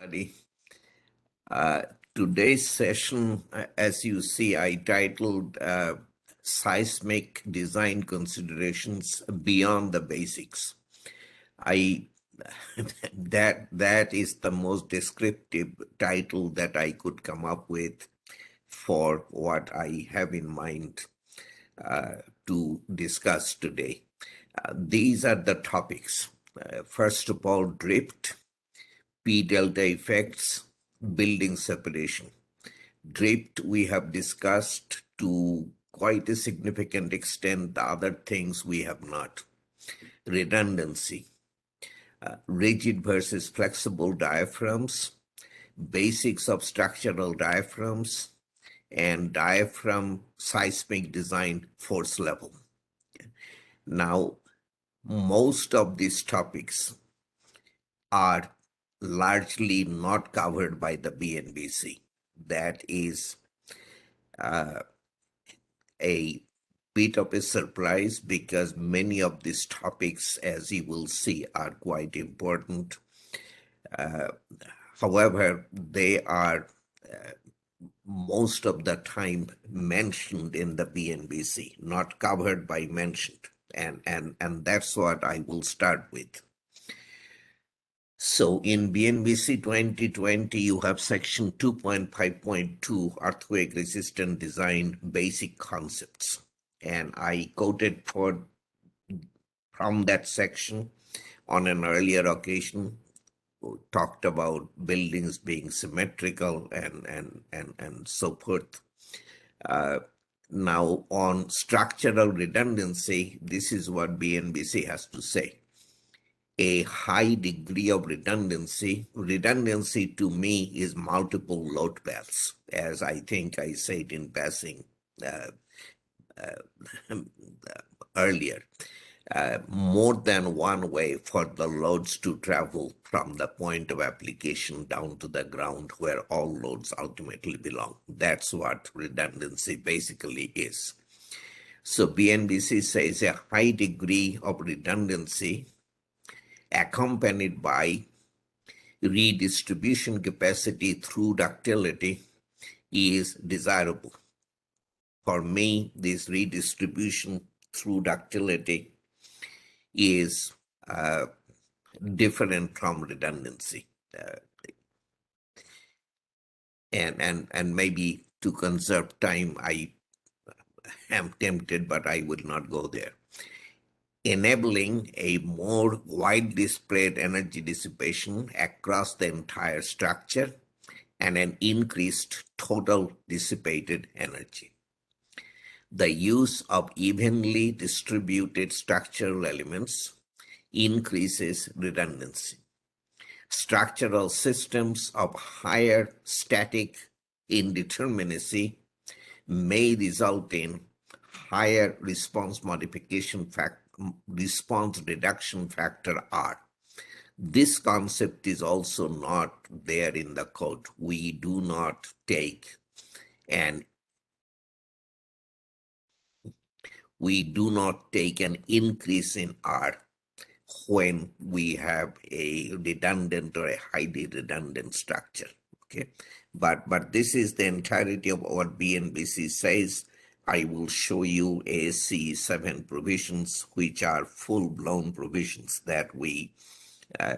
Everybody. Uh, Today's session, as you see, I titled Seismic Design Considerations Beyond the Basics. I that is the most descriptive title that I could come up with for what I have in mind to discuss today. These are the topics. First of all, drift, P delta effects, building separation. Drift, we have discussed to quite a significant extent. The other things we have not. Redundancy, rigid versus flexible diaphragms, basics of structural diaphragms, and diaphragm seismic design force level. Now, most of these topics are largely not covered by the BNBC. That is a bit of a surprise because many of these topics, as you will see, are quite important. However, they are most of the time mentioned in the BNBC, not covered by mentioned. And that's what I will start with. So in BNBC 2020, you have section 2.5.2, earthquake resistant design basic concepts. And I quoted from that section on an earlier occasion, talked about buildings being symmetrical and so forth. Now on structural redundancy, this is what BNBC has to say. A high degree of redundancy. Redundancy to me is multiple load paths, as I think I said in passing earlier. More than one way for the loads to travel from the point of application down to the ground where all loads ultimately belong. That's what redundancy basically is. So BNBC says a high degree of redundancy accompanied by redistribution capacity through ductility is desirable. For me, this redistribution through ductility is different from redundancy. And maybe to conserve time, I am tempted, but I will not go there. Enabling a more widely spread energy dissipation across the entire structure and an increased total dissipated energy. The use of evenly distributed structural elements increases redundancy. Structural systems of higher static indeterminacy may result in higher response reduction factor R. This concept is also not there in the code. We do not take an increase in R when we have a redundant or a highly redundant structure. Okay, but this is the entirety of what BNBC says. I will show you ASCE 7 provisions, which are full-blown provisions that we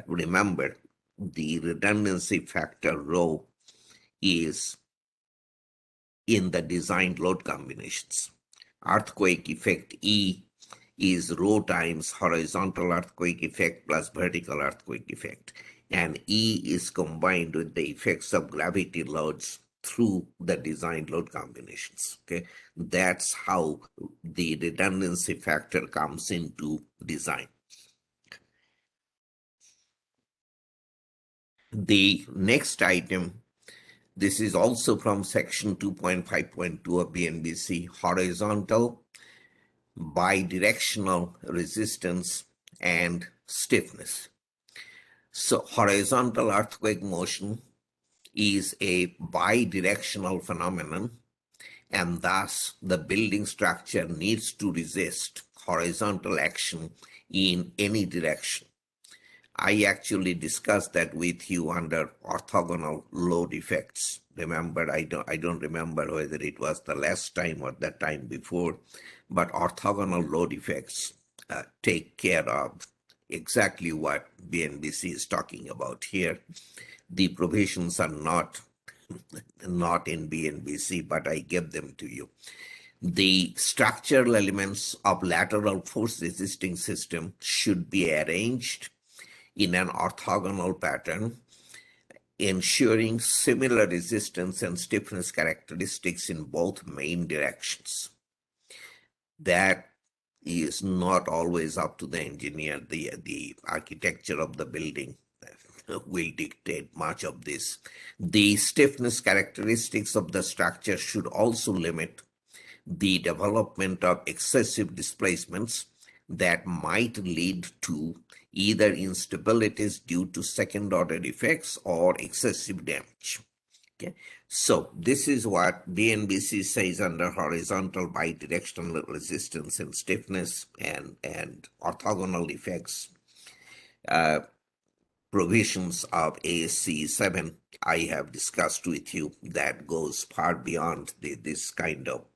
remember. The redundancy factor rho is in the designed load combinations. Earthquake effect E is rho times horizontal earthquake effect plus vertical earthquake effect. And E is combined with the effects of gravity loads through the designed load combinations. Okay, that's how the redundancy factor comes into design. The next item, this is also from section 2.5.2 of BNBC, horizontal bidirectional resistance and stiffness. So horizontal earthquake motion is a bidirectional phenomenon, and thus the building structure needs to resist horizontal action in any direction. I actually discussed that with you under orthogonal load effects. Remember, I don't remember whether it was the last time or the time before, but orthogonal load effects take care of exactly what BNBC is talking about here. The provisions are not in BNBC, but I give them to you. The structural elements of lateral force resisting system should be arranged in an orthogonal pattern, ensuring similar resistance and stiffness characteristics in both main directions. That is not always up to the engineer. The architecture of the building will dictate much of this. The stiffness characteristics of the structure should also limit the development of excessive displacements that might lead to either instabilities due to second order effects or excessive damage. Okay, so this is what BNBC says under horizontal bidirectional resistance and stiffness and orthogonal effects. Provisions of ASC 7 I have discussed with you that goes far beyond this kind of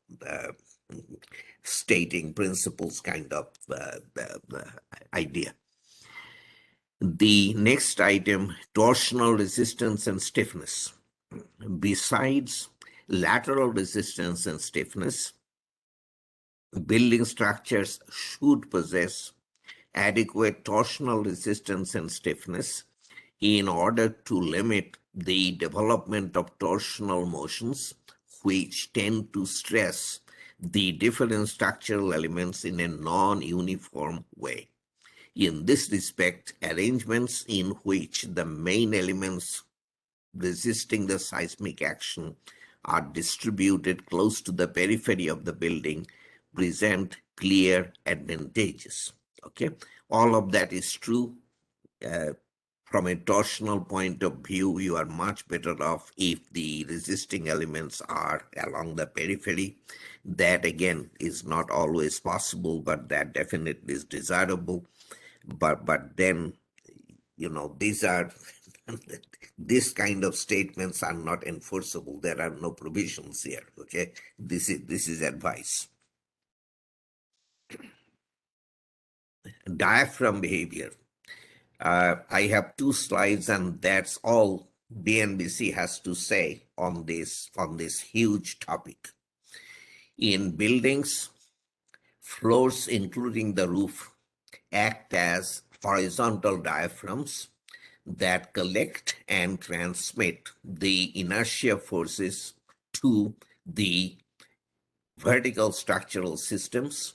stating principles kind of idea. The next item, torsional resistance and stiffness. Besides lateral resistance and stiffness, building structures should possess adequate torsional resistance and stiffness in order to limit the development of torsional motions, which tend to stress the different structural elements in a non-uniform way. In this respect, arrangements in which the main elements resisting the seismic action are distributed close to the periphery of the building present clear advantages. Okay, all of that is true. From a torsional point of view, you are much better off if the resisting elements are along the periphery. That again is not always possible, but that definitely is desirable. But then, these are this kind of statements are not enforceable. There are no provisions here. Okay, this is advice. Diaphragm behavior. I have 2 slides, and that's all BNBC has to say on this huge topic. In buildings, floors, including the roof, act as horizontal diaphragms that collect and transmit the inertia forces to the vertical structural systems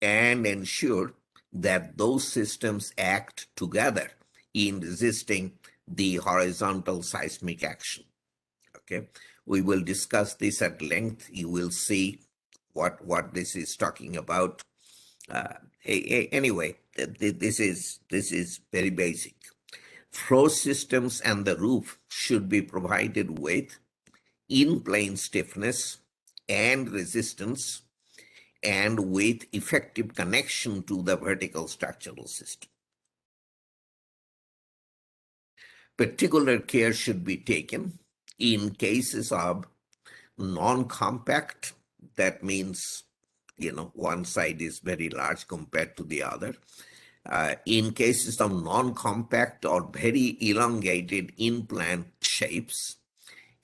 and ensure that those systems act together in resisting the horizontal seismic action. Okay, we will discuss this at length. You will see what this is talking about. Anyway, this is very basic. Floor systems and the roof should be provided with in-plane stiffness and resistance, and with effective connection to the vertical structural system. Particular care should be taken in cases of non-compact. That means, one side is very large compared to the other. In cases of non-compact or very elongated in-plan shapes,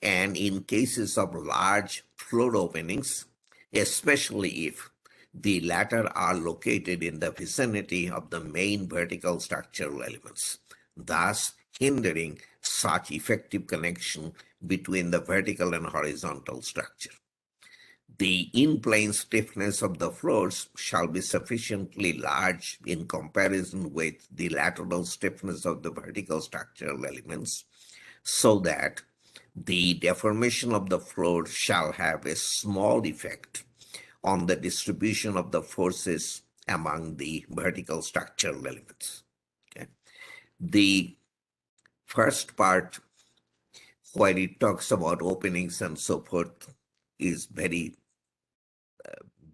and in cases of large floor openings, especially if the latter are located in the vicinity of the main vertical structural elements, thus hindering such effective connection between the vertical and horizontal structure. The in-plane stiffness of the floors shall be sufficiently large in comparison with the lateral stiffness of the vertical structural elements, so that the deformation of the floor shall have a small effect on the distribution of the forces among the vertical structural elements. Okay. The first part, where it talks about openings and so forth, is very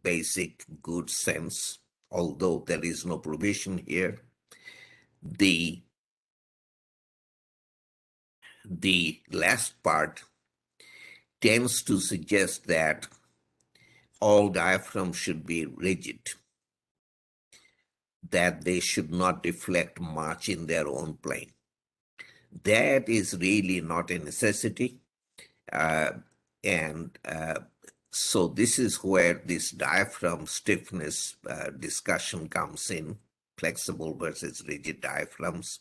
basic, good sense, although there is no provision here. The the last part tends to suggest that all diaphragms should be rigid, that they should not deflect much in their own plane. That is really not a necessity. Uh, and so this is where this diaphragm stiffness discussion comes in, flexible versus rigid diaphragms.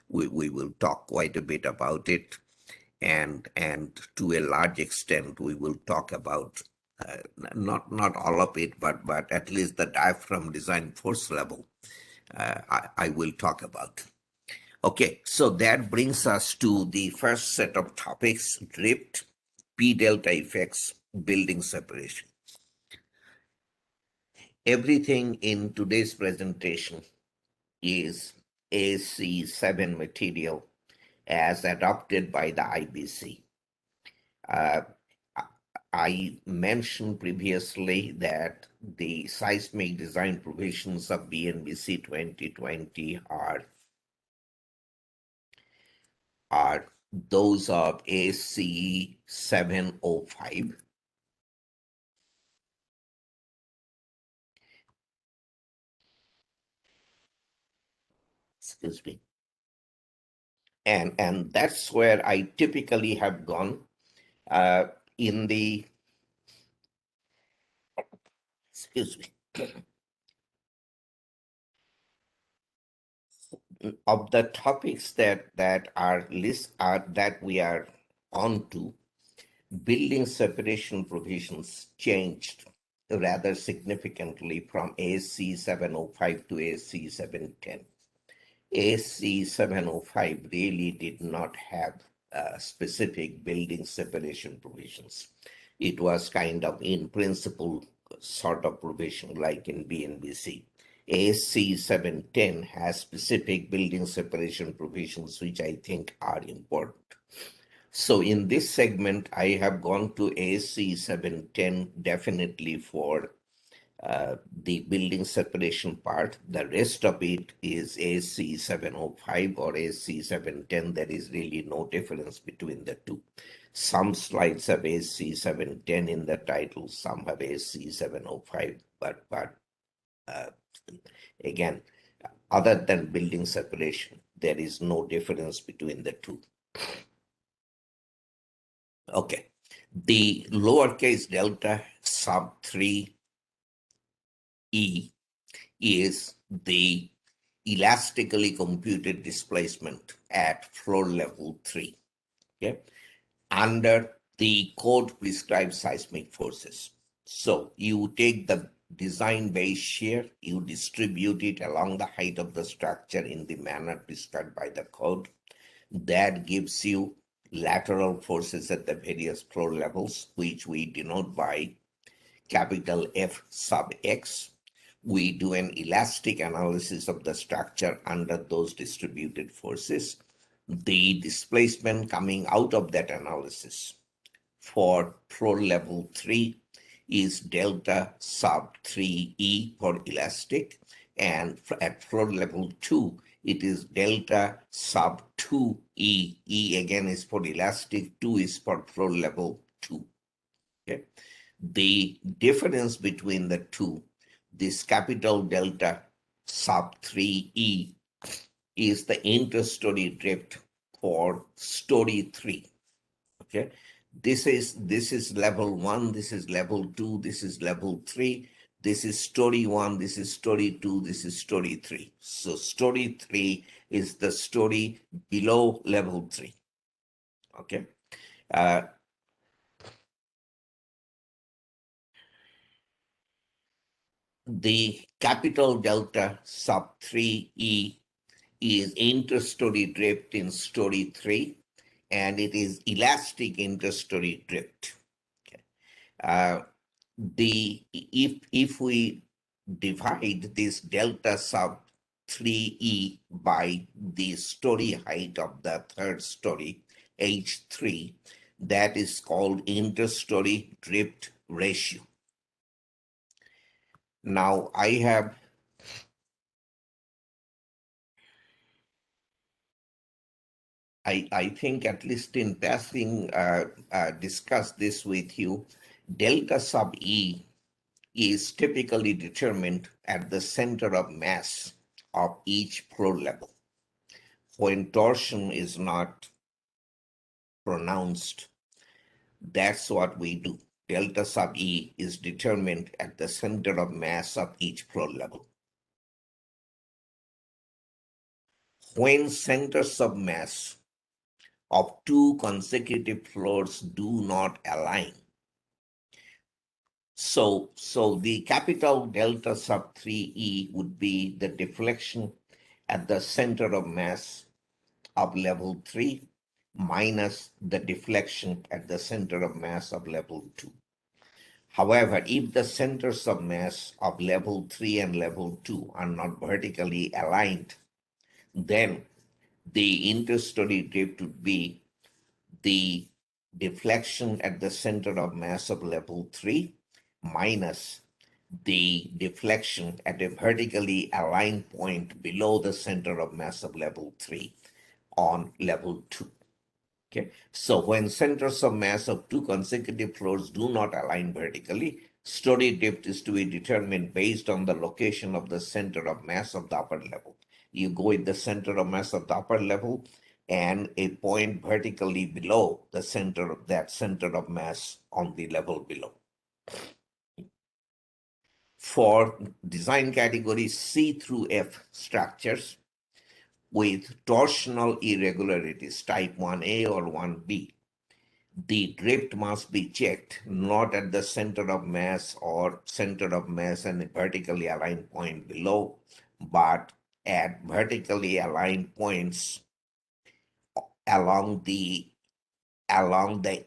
We will talk quite a bit about it. And to a large extent, we will talk about not all of it, but at least the diaphragm design force level. I will talk about. Okay, so that brings us to the first set of topics: drift, P delta effects, building separation. Everything in today's presentation is AC7 material as adopted by the IBC. I mentioned previously that the seismic design provisions of BNBC 2020 are those of ACE 705. Excuse me. And that's where I typically have gone uh, in the, excuse me, of the topics that are that we are on to. Building separation provisions changed rather significantly from AC 705 to AC 710. AC 705 really did not have specific building separation provisions. It was kind of in principle sort of provision like in BNBC. AC 710 has specific building separation provisions which I think are important. So in this segment, I have gone to AC 710 definitely for the building separation part. The rest of it is AC 705 or AC 710. There is really no difference between the two. Some slides have AC 710 in the title, some have AC 705, but uh, again, other than building separation, there is no difference between the two. Okay. The lowercase delta sub 3e is the elastically computed displacement at floor level 3, okay, under the code prescribed seismic forces. So you take the design base shear, you distribute it along the height of the structure in the manner prescribed by the code. That gives you lateral forces at the various floor levels, which we denote by capital F sub X. We do an elastic analysis of the structure under those distributed forces. The displacement coming out of that analysis for floor level 3 is delta sub 3E for elastic, and at floor level 2 it is delta sub 2E. E again is for elastic, 2 is for floor level 2. Okay. The difference between the two, this capital delta sub 3E, is the inter-story drift for story 3. Okay, this is level 1, this is level 2, this is level 3, this is story 1, this is story 2, this is story 3. So story 3 is the story below level 3. Okay. uh, the capital delta sub 3E is inter-story drift in story 3, and it is elastic inter-story drift. Okay. If we divide this delta sub 3E by the story height of the third story, H3, that is called inter-story drift ratio. Now I have I think at least in passing, discuss this with you. Delta sub E is typically determined at the center of mass of each flow level. When torsion is not pronounced, that's what we do. Delta sub E is determined at the center of mass of each flow level. When centers of mass of two consecutive floors do not align, so the capital delta sub 3E would be the deflection at the center of mass of level 3 minus the deflection at the center of mass of level 2. However, if the centers of mass of level 3 and level 2 are not vertically aligned, then the interstory drift would be the deflection at the center of mass of level 3 minus the deflection at a vertically aligned point below the center of mass of level 3 on level 2. Okay, so when centers of mass of two consecutive floors do not align vertically, story drift is to be determined based on the location of the center of mass of the upper level. You go with the center of mass of the upper level and a point vertically below the center of that center of mass on the level below. For design categories C through F structures with torsional irregularities type 1A or 1B, the drift must be checked not at the center of mass or center of mass and a vertically aligned point below, but at vertically aligned points along the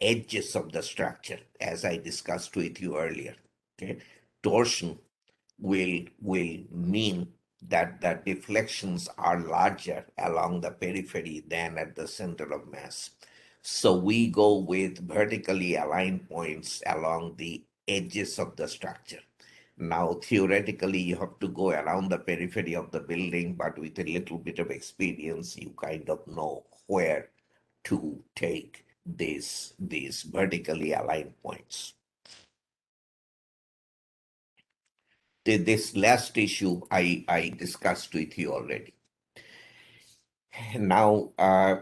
edges of the structure, as I discussed with you earlier. Okay, torsion will mean that the deflections are larger along the periphery than at the center of mass. So we go with vertically aligned points along the edges of the structure. Now, theoretically, you have to go around the periphery of the building, but with a little bit of experience, you kind of know where to take these vertically aligned points. This last issue I discussed with you already. Now, a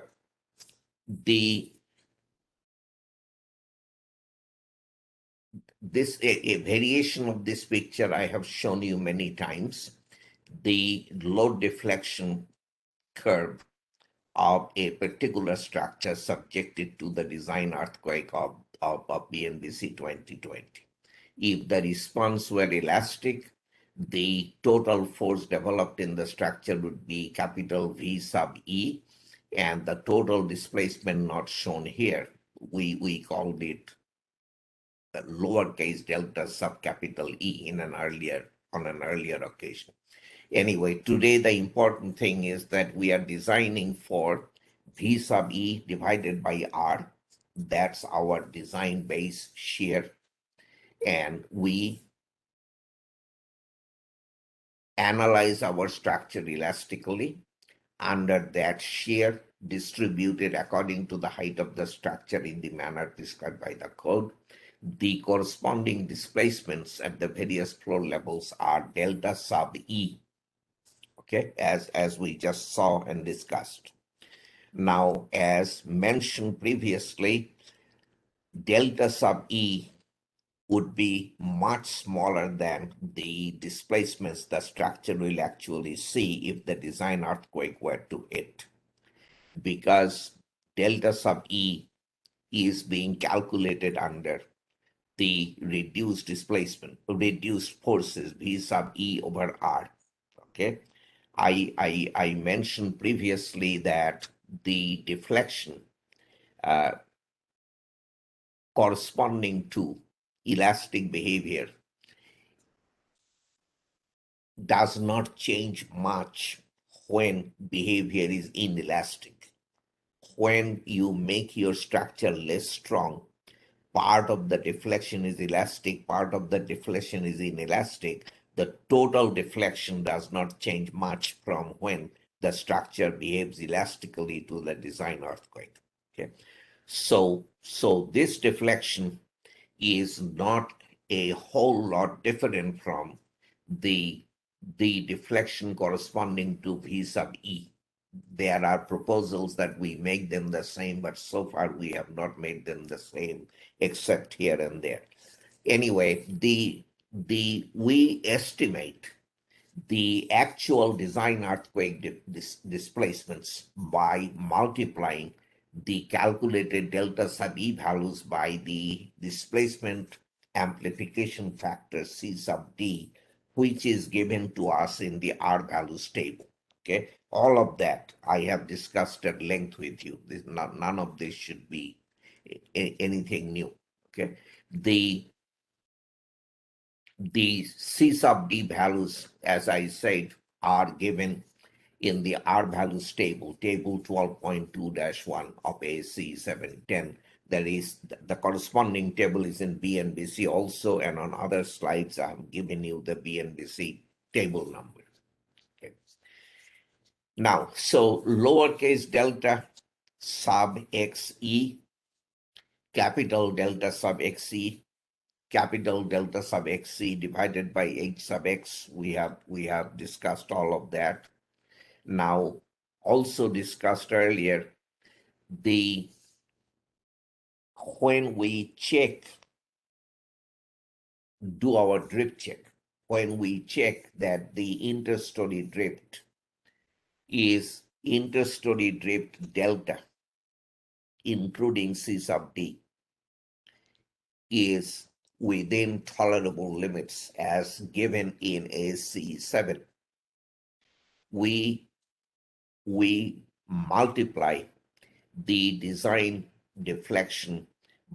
variation of this picture I have shown you many times. The load deflection curve of a particular structure subjected to the design earthquake of BNBC 2020. If the response were elastic, the total force developed in the structure would be capital V sub E, and the total displacement not shown here, we called it lowercase delta sub capital E on an earlier occasion. Anyway, today the important thing is that we are designing for V sub E divided by R. That's our design base shear. And we analyze our structure elastically under that shear distributed according to the height of the structure in the manner described by the code. The corresponding displacements at the various floor levels are delta sub E, okay, as we just saw and discussed. Now, as mentioned previously, delta sub E would be much smaller than the displacements the structure will actually see if the design earthquake were to hit, because delta sub E is being calculated under the reduced displacement, reduced forces V sub E over R. Okay, I mentioned previously that the deflection corresponding to elastic behavior does not change much when behavior is inelastic. When you make your structure less strong, part of the deflection is elastic, part of the deflection is inelastic. The total deflection does not change much from when the structure behaves elastically to the design earthquake. Okay, so this deflection is not a whole lot different from the deflection corresponding to V sub E. There are proposals that we make them the same, but so far we have not made them the same, except here and there. Anyway, the we estimate the actual design earthquake displacements by multiplying the calculated delta sub E values by the displacement amplification factor C sub D, which is given to us in the R values table. Okay, all of that I have discussed at length with you. None of this should be anything new. Okay, the C sub D values, as I said, are given in the R values table, table 12.2-1 of ASC 710. That is, the corresponding table is in BNBC also, and on other slides, I'm giving you the BNBC table numbers. Okay. Now, so lowercase delta sub XE, capital delta sub XE, capital delta sub XC divided by H sub X. We have discussed all of that. Now, also discussed earlier, the when we check, do our drift check, when we check that the interstory drift is interstory drift delta, including C sub D, is within tolerable limits as given in AC7, we multiply the design deflection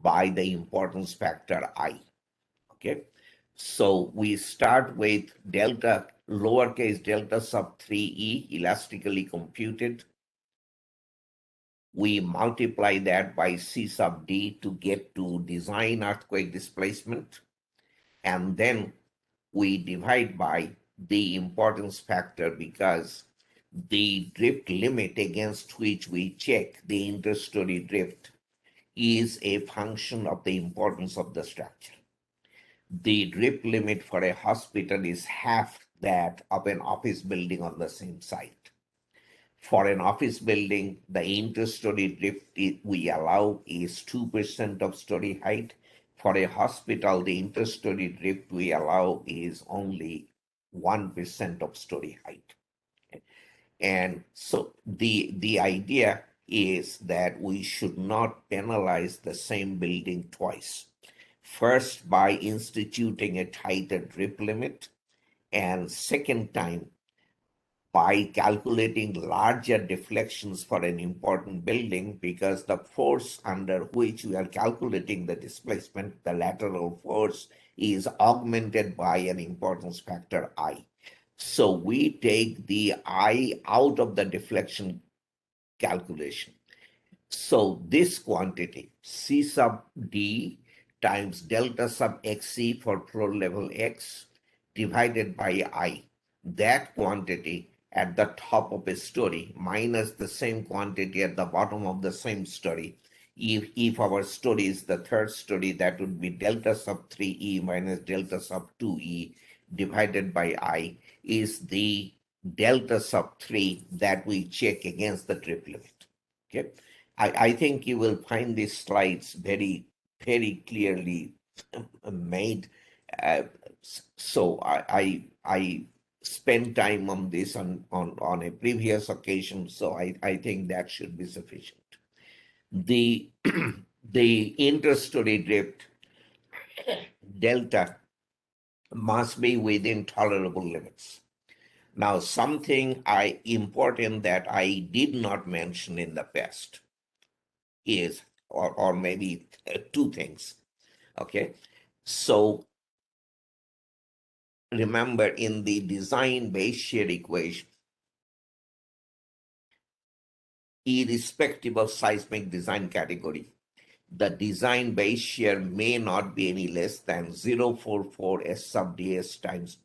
by the importance factor I. Okay, so we start with delta, lowercase delta sub 3e, elastically computed. We multiply that by C sub D to get to design earthquake displacement, and then we divide by the importance factor, because the drift limit against which we check the interstory drift is a function of the importance of the structure. The drift limit for a hospital is half that of an office building on the same site. For an office building, the interstory drift we allow is 2% of story height. For a hospital, the interstory drift we allow is only 1% of story height. And so the idea is that we should not penalize the same building twice. First, by instituting a tighter drift limit, and second time, by calculating larger deflections for an important building, because the force under which we are calculating the displacement, the lateral force, is augmented by an importance factor I. So we take the I out of the deflection calculation. So this quantity, C sub D times delta sub XC for floor level X divided by I, that quantity at the top of a story minus the same quantity at the bottom of the same story. If our story is the third story, that would be delta sub 3E minus delta sub 2E divided by I, is the delta sub 3 that we check against the drift limit. Okay, I think you will find these slides very, very clearly made. So I spent time on this on a previous occasion, so I think that should be sufficient. The the interstory drift delta must be within tolerable limits. Now, something important that I did not mention in the past is, or maybe two things. Okay, so remember, in the design base shear equation, irrespective of seismic design category, the design base shear may not be any less than 0.44 S sub ds times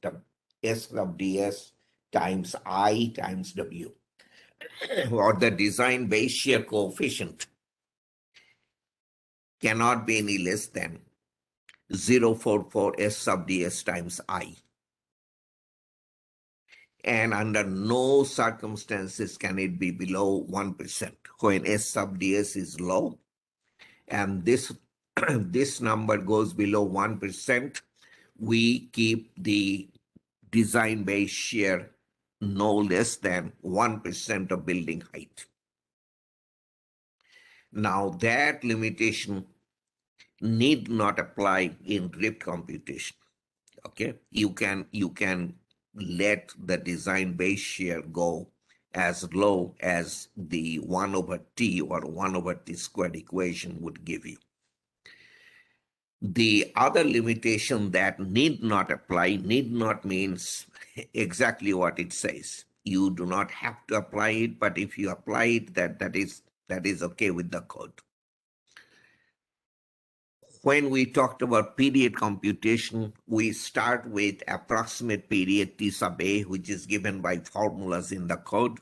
S sub ds times I times W. or the design base shear coefficient cannot be any less than 0.44 S sub ds times I. And under no circumstances can it be below 1% when S sub ds is low. And this, this number goes below 1%, we keep the design base shear no less than 1% of building height. Now that limitation need not apply in drift computation. Okay, you can let the design base shear go as low as the 1 over t or 1 over t squared equation would give you. The other limitation that need not apply, need not means exactly what it says. You do not have to apply it, but if you apply it, that is okay with the code. When we talked about period computation, we start with approximate period T sub A, which is given by formulas in the code.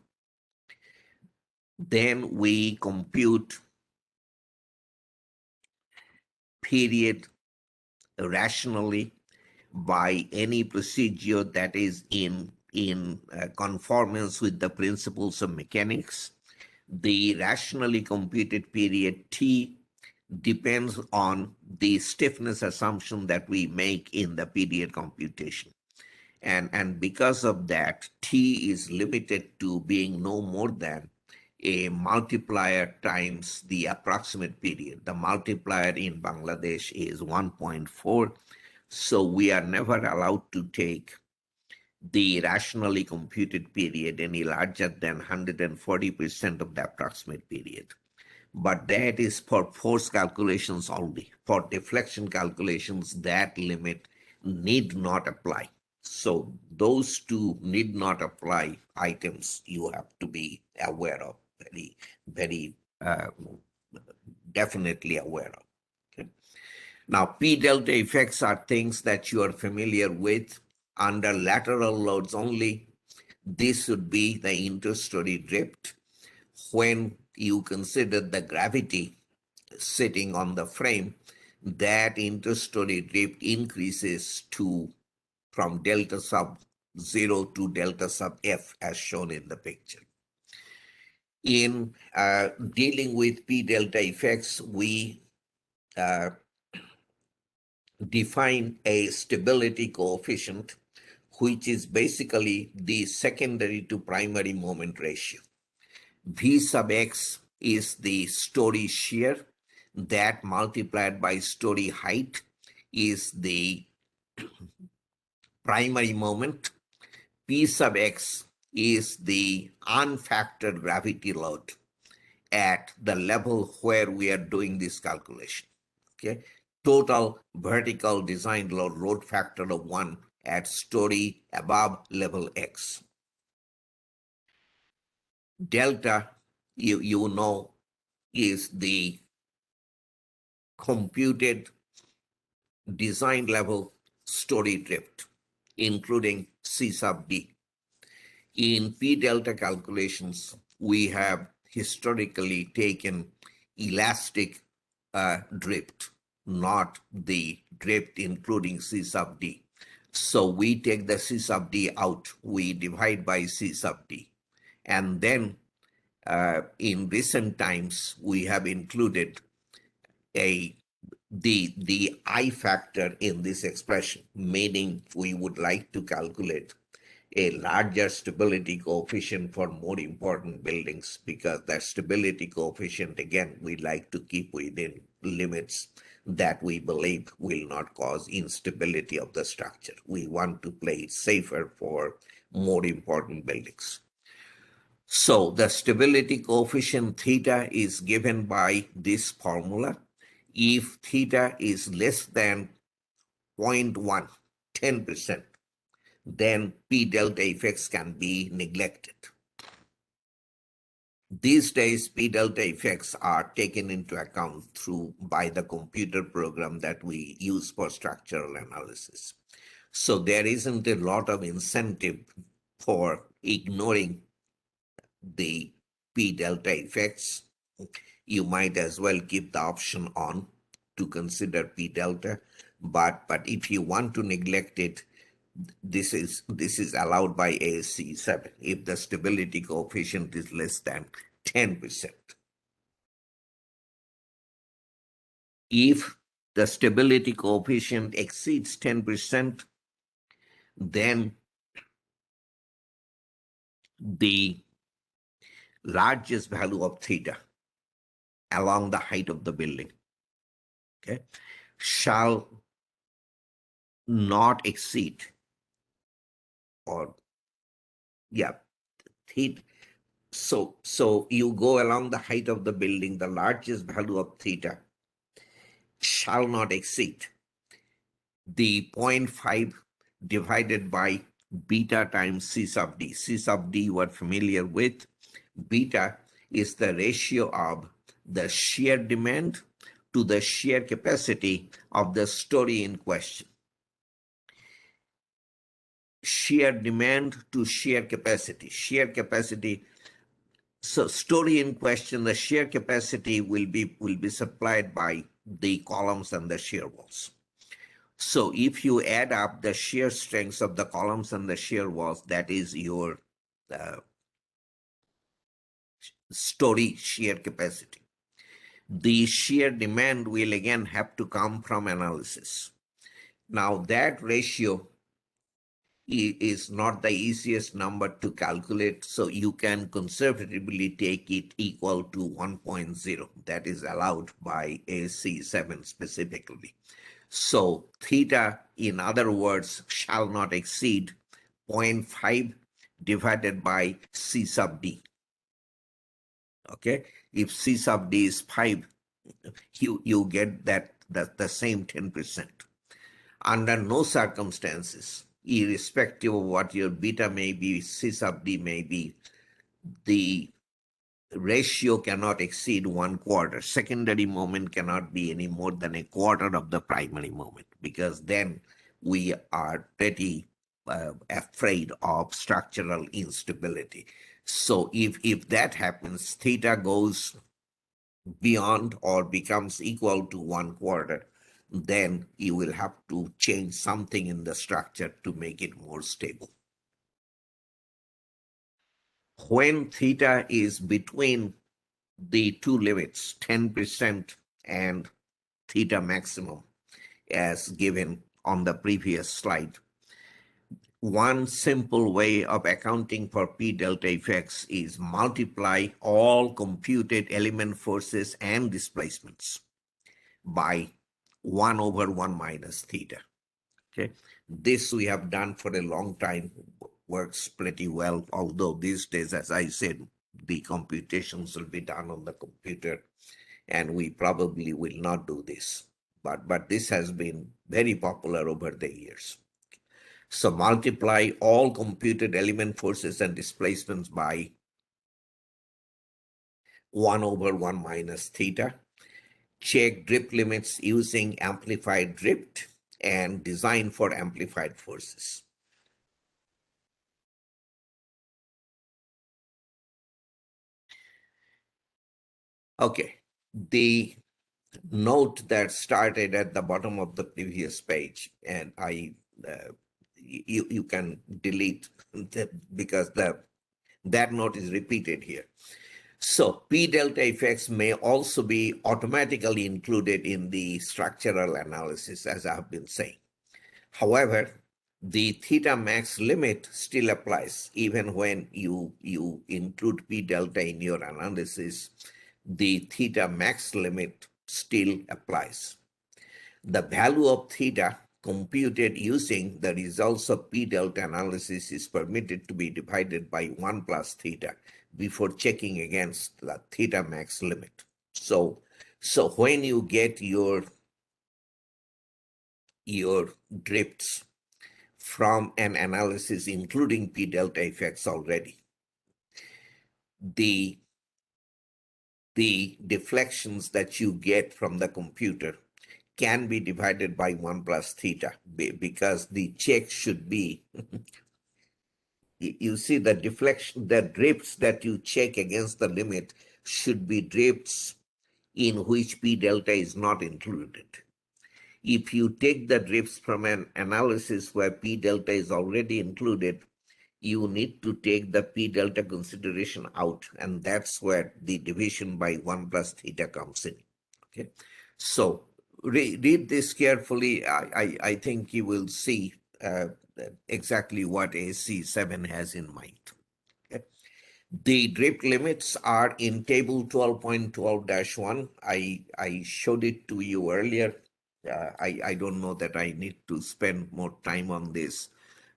Then we compute period rationally by any procedure that is in conformance with the principles of mechanics. The rationally computed period T depends on the stiffness assumption that we make in the period computation. And because of that, T is limited to being no more than a multiplier times the approximate period. The multiplier in Bangladesh is 1.4. So we are never allowed to take the rationally computed period any larger than 140% of the approximate period. But that is for force calculations only. For deflection calculations, that limit need not apply. So those two need not apply items you have to be aware of, very, very definitely aware of. Okay? Now, P delta effects are things that you are familiar with under lateral loads only. This would be the interstory drift. When you consider the gravity sitting on the frame, that interstory drift increases to from delta sub 0 to delta sub f as shown in the picture. In dealing with P delta effects, we define a stability coefficient, which is basically the secondary to primary moment ratio. V sub x is the story shear, that multiplied by story height is the primary moment. P sub x is the unfactored gravity load at the level where we are doing this calculation. Okay, total vertical design load factor of 1 at story above level x. Delta, you know, is the computed design level story drift, including C sub D. In P delta calculations, we have historically taken elastic drift, not the drift including C sub D. So we take the C sub D out, we divide by C sub D. And then in recent times, we have included the I factor in this expression, meaning we would like to calculate a larger stability coefficient for more important buildings, because that stability coefficient, again, we like to keep within limits that we believe will not cause instability of the structure. We want to play it safer for more important buildings. So the stability coefficient theta is given by this formula. If theta is less than 0.1, 10%, then P delta effects can be neglected. These days, P delta effects are taken into account by the computer program that we use for structural analysis. So there isn't a lot of incentive for ignoring the P delta effects. You might as well keep the option on to consider P delta, but if you want to neglect it, this is allowed by ASC 7 if the stability coefficient is less than 10%. If the stability coefficient exceeds 10%, then the largest value of theta along the height of the building, okay, shall not exceed, or yeah, theta. So you go along the height of the building, the largest value of theta shall not exceed the 0.5 divided by beta times C sub d. C sub d you are familiar with. Beta is the ratio of the shear demand to the shear capacity of the story in question. Shear demand to shear capacity. Shear capacity. So story in question, the shear capacity will be supplied by the columns and the shear walls. So if you add up the shear strengths of the columns and the shear walls, that is your uh, story shear capacity. The shear demand will again have to come from analysis. Now that ratio is not the easiest number to calculate, so you can conservatively take it equal to 1.0. That is allowed by ASC 7 specifically. So theta, in other words, shall not exceed 0.5 divided by C sub d. Okay, if C sub d is 5, you get the same 10%. Under no circumstances, irrespective of what your beta may be, C sub d may be, the ratio cannot exceed 1/4. Secondary moment cannot be any more than a quarter of the primary moment, because then we are pretty afraid of structural instability. So if that happens, theta goes beyond or becomes equal to 1/4, then you will have to change something in the structure to make it more stable. When theta is between the two limits, 10% and theta maximum, as given on the previous slide, one simple way of accounting for P delta effects is multiply all computed element forces and displacements by 1 over 1 minus theta. Okay, this we have done for a long time, works pretty well, although these days, as I said, the computations will be done on the computer, and we probably will not do this. But this has been very popular over the years. So multiply all computed element forces and displacements by 1 over 1 minus theta. Check drift limits using amplified drift and design for amplified forces. Okay, the note that started at the bottom of the previous page, and you can delete that because that note is repeated here. So P delta effects may also be automatically included in the structural analysis, as I have been saying. However, the theta max limit still applies even when you include P delta in your analysis. The theta max limit still applies. The value of theta computed using the results of P delta analysis is permitted to be divided by 1 plus theta before checking against the theta max limit. So when you get your drifts from an analysis including P delta effects already, the deflections that you get from the computer can be divided by 1 plus theta, because the check should be you see the deflection, the drifts that you check against the limit should be drifts in which P delta is not included. If you take the drifts from an analysis where P delta is already included, you need to take the P delta consideration out, and that's where the division by 1 plus theta comes in. Okay, so read this carefully. I think you will see exactly what AC7 has in mind. Okay. The drift limits are in table 12.12-1. I showed it to you earlier. I don't know that I need to spend more time on this.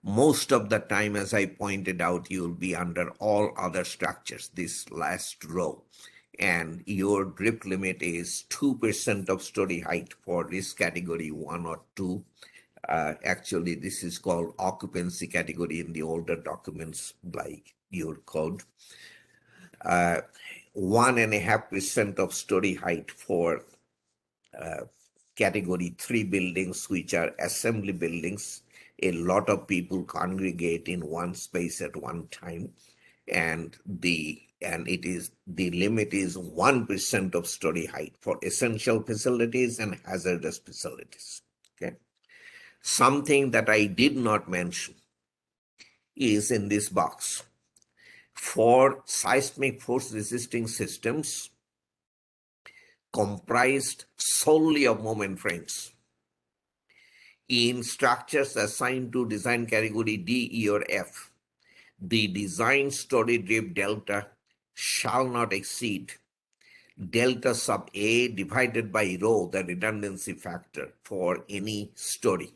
Most of the time, as I pointed out, you'll be under all other structures, this last row. And your drift limit is 2% of story height for risk category 1 or 2. Actually, this is called occupancy category in the older documents like your code. 1.5% of story height for category 3 buildings, which are assembly buildings. A lot of people congregate in one space at one time, and the limit is 1% of story height for essential facilities and hazardous facilities. Okay. Something that I did not mention is in this box. For seismic force resisting systems comprised solely of moment frames, in structures assigned to design category D, E, or F, the design story drift delta shall not exceed delta sub A divided by rho, the redundancy factor for any story.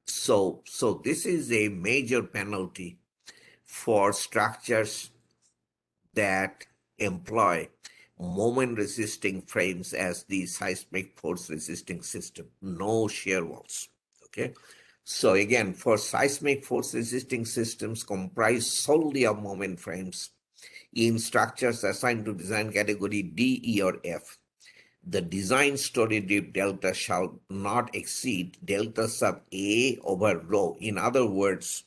So this is a major penalty for structures that employ moment resisting frames as the seismic force resisting system, no shear walls. Okay. So again, for seismic force resisting systems comprised solely of moment frames in structures assigned to design category D, E, or F, the design story drift delta shall not exceed delta sub A over rho. In other words,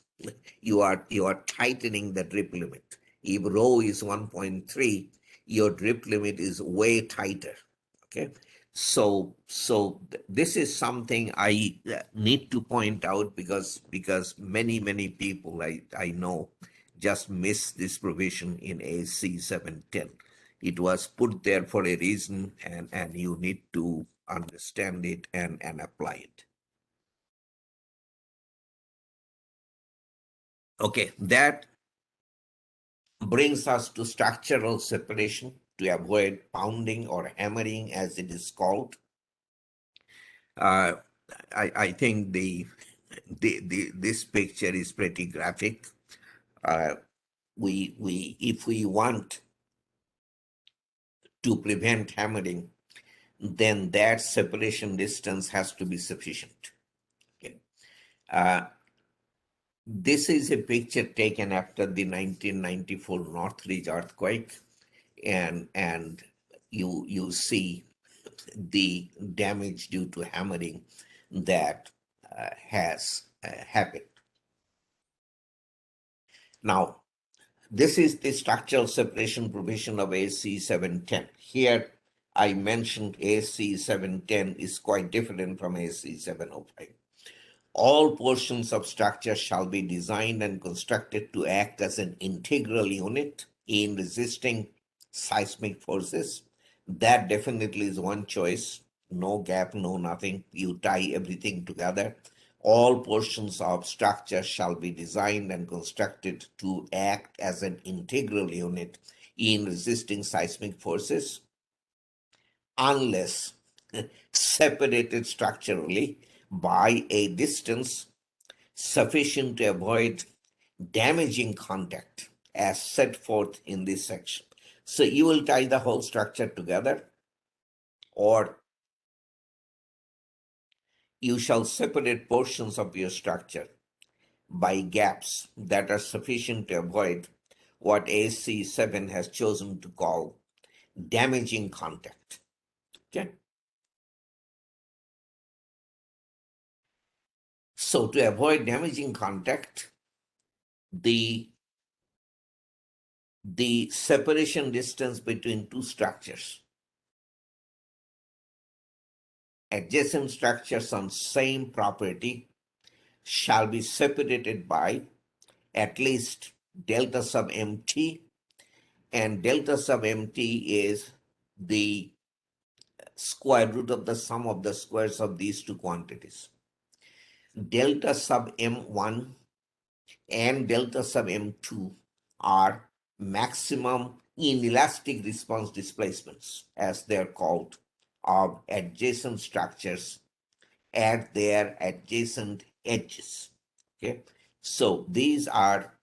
you are tightening the drift limit. If rho is 1.3, your drift limit is way tighter. Okay, so this is something I need to point out because many people I know just miss this provision in AC 710. It was put there for a reason, and you need to understand it and apply it. Okay, that brings us to structural separation to avoid pounding or hammering, as it is called. I think this picture is pretty graphic. If we want to prevent hammering, then that separation distance has to be sufficient. Okay. This is a picture taken after the 1994 Northridge earthquake, and you see the damage due to hammering that has happened. Now, this is the structural separation provision of AC 710. Here, I mentioned AC 710 is quite different from AC 705. All portions of structure shall be designed and constructed to act as an integral unit in resisting seismic forces. That definitely is one choice. No gap, no nothing. You tie everything together. All portions of structure shall be designed and constructed to act as an integral unit in resisting seismic forces, unless separated structurally by a distance sufficient to avoid damaging contact as set forth in this section. So you will tie the whole structure together, or you shall separate portions of your structure by gaps that are sufficient to avoid what AC7 has chosen to call damaging contact. Okay. So to avoid damaging contact, the the separation distance between two structures, adjacent structures on same property, shall be separated by at least delta sub mt, and delta sub mt is the square root of the sum of the squares of these two quantities. Delta sub m1 and delta sub m2 are maximum inelastic response displacements, as they're called, of adjacent structures at their adjacent edges. Okay, so these are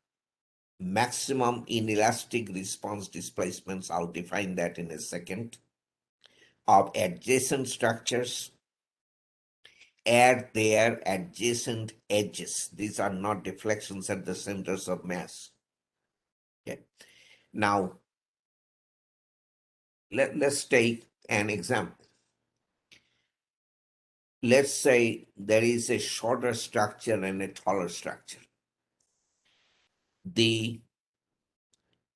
maximum inelastic response displacements. I'll define that in a second, of adjacent structures at their adjacent edges. These are not deflections at the centers of mass. Okay. Now, let's take an example. Let's say there is a shorter structure and a taller structure. The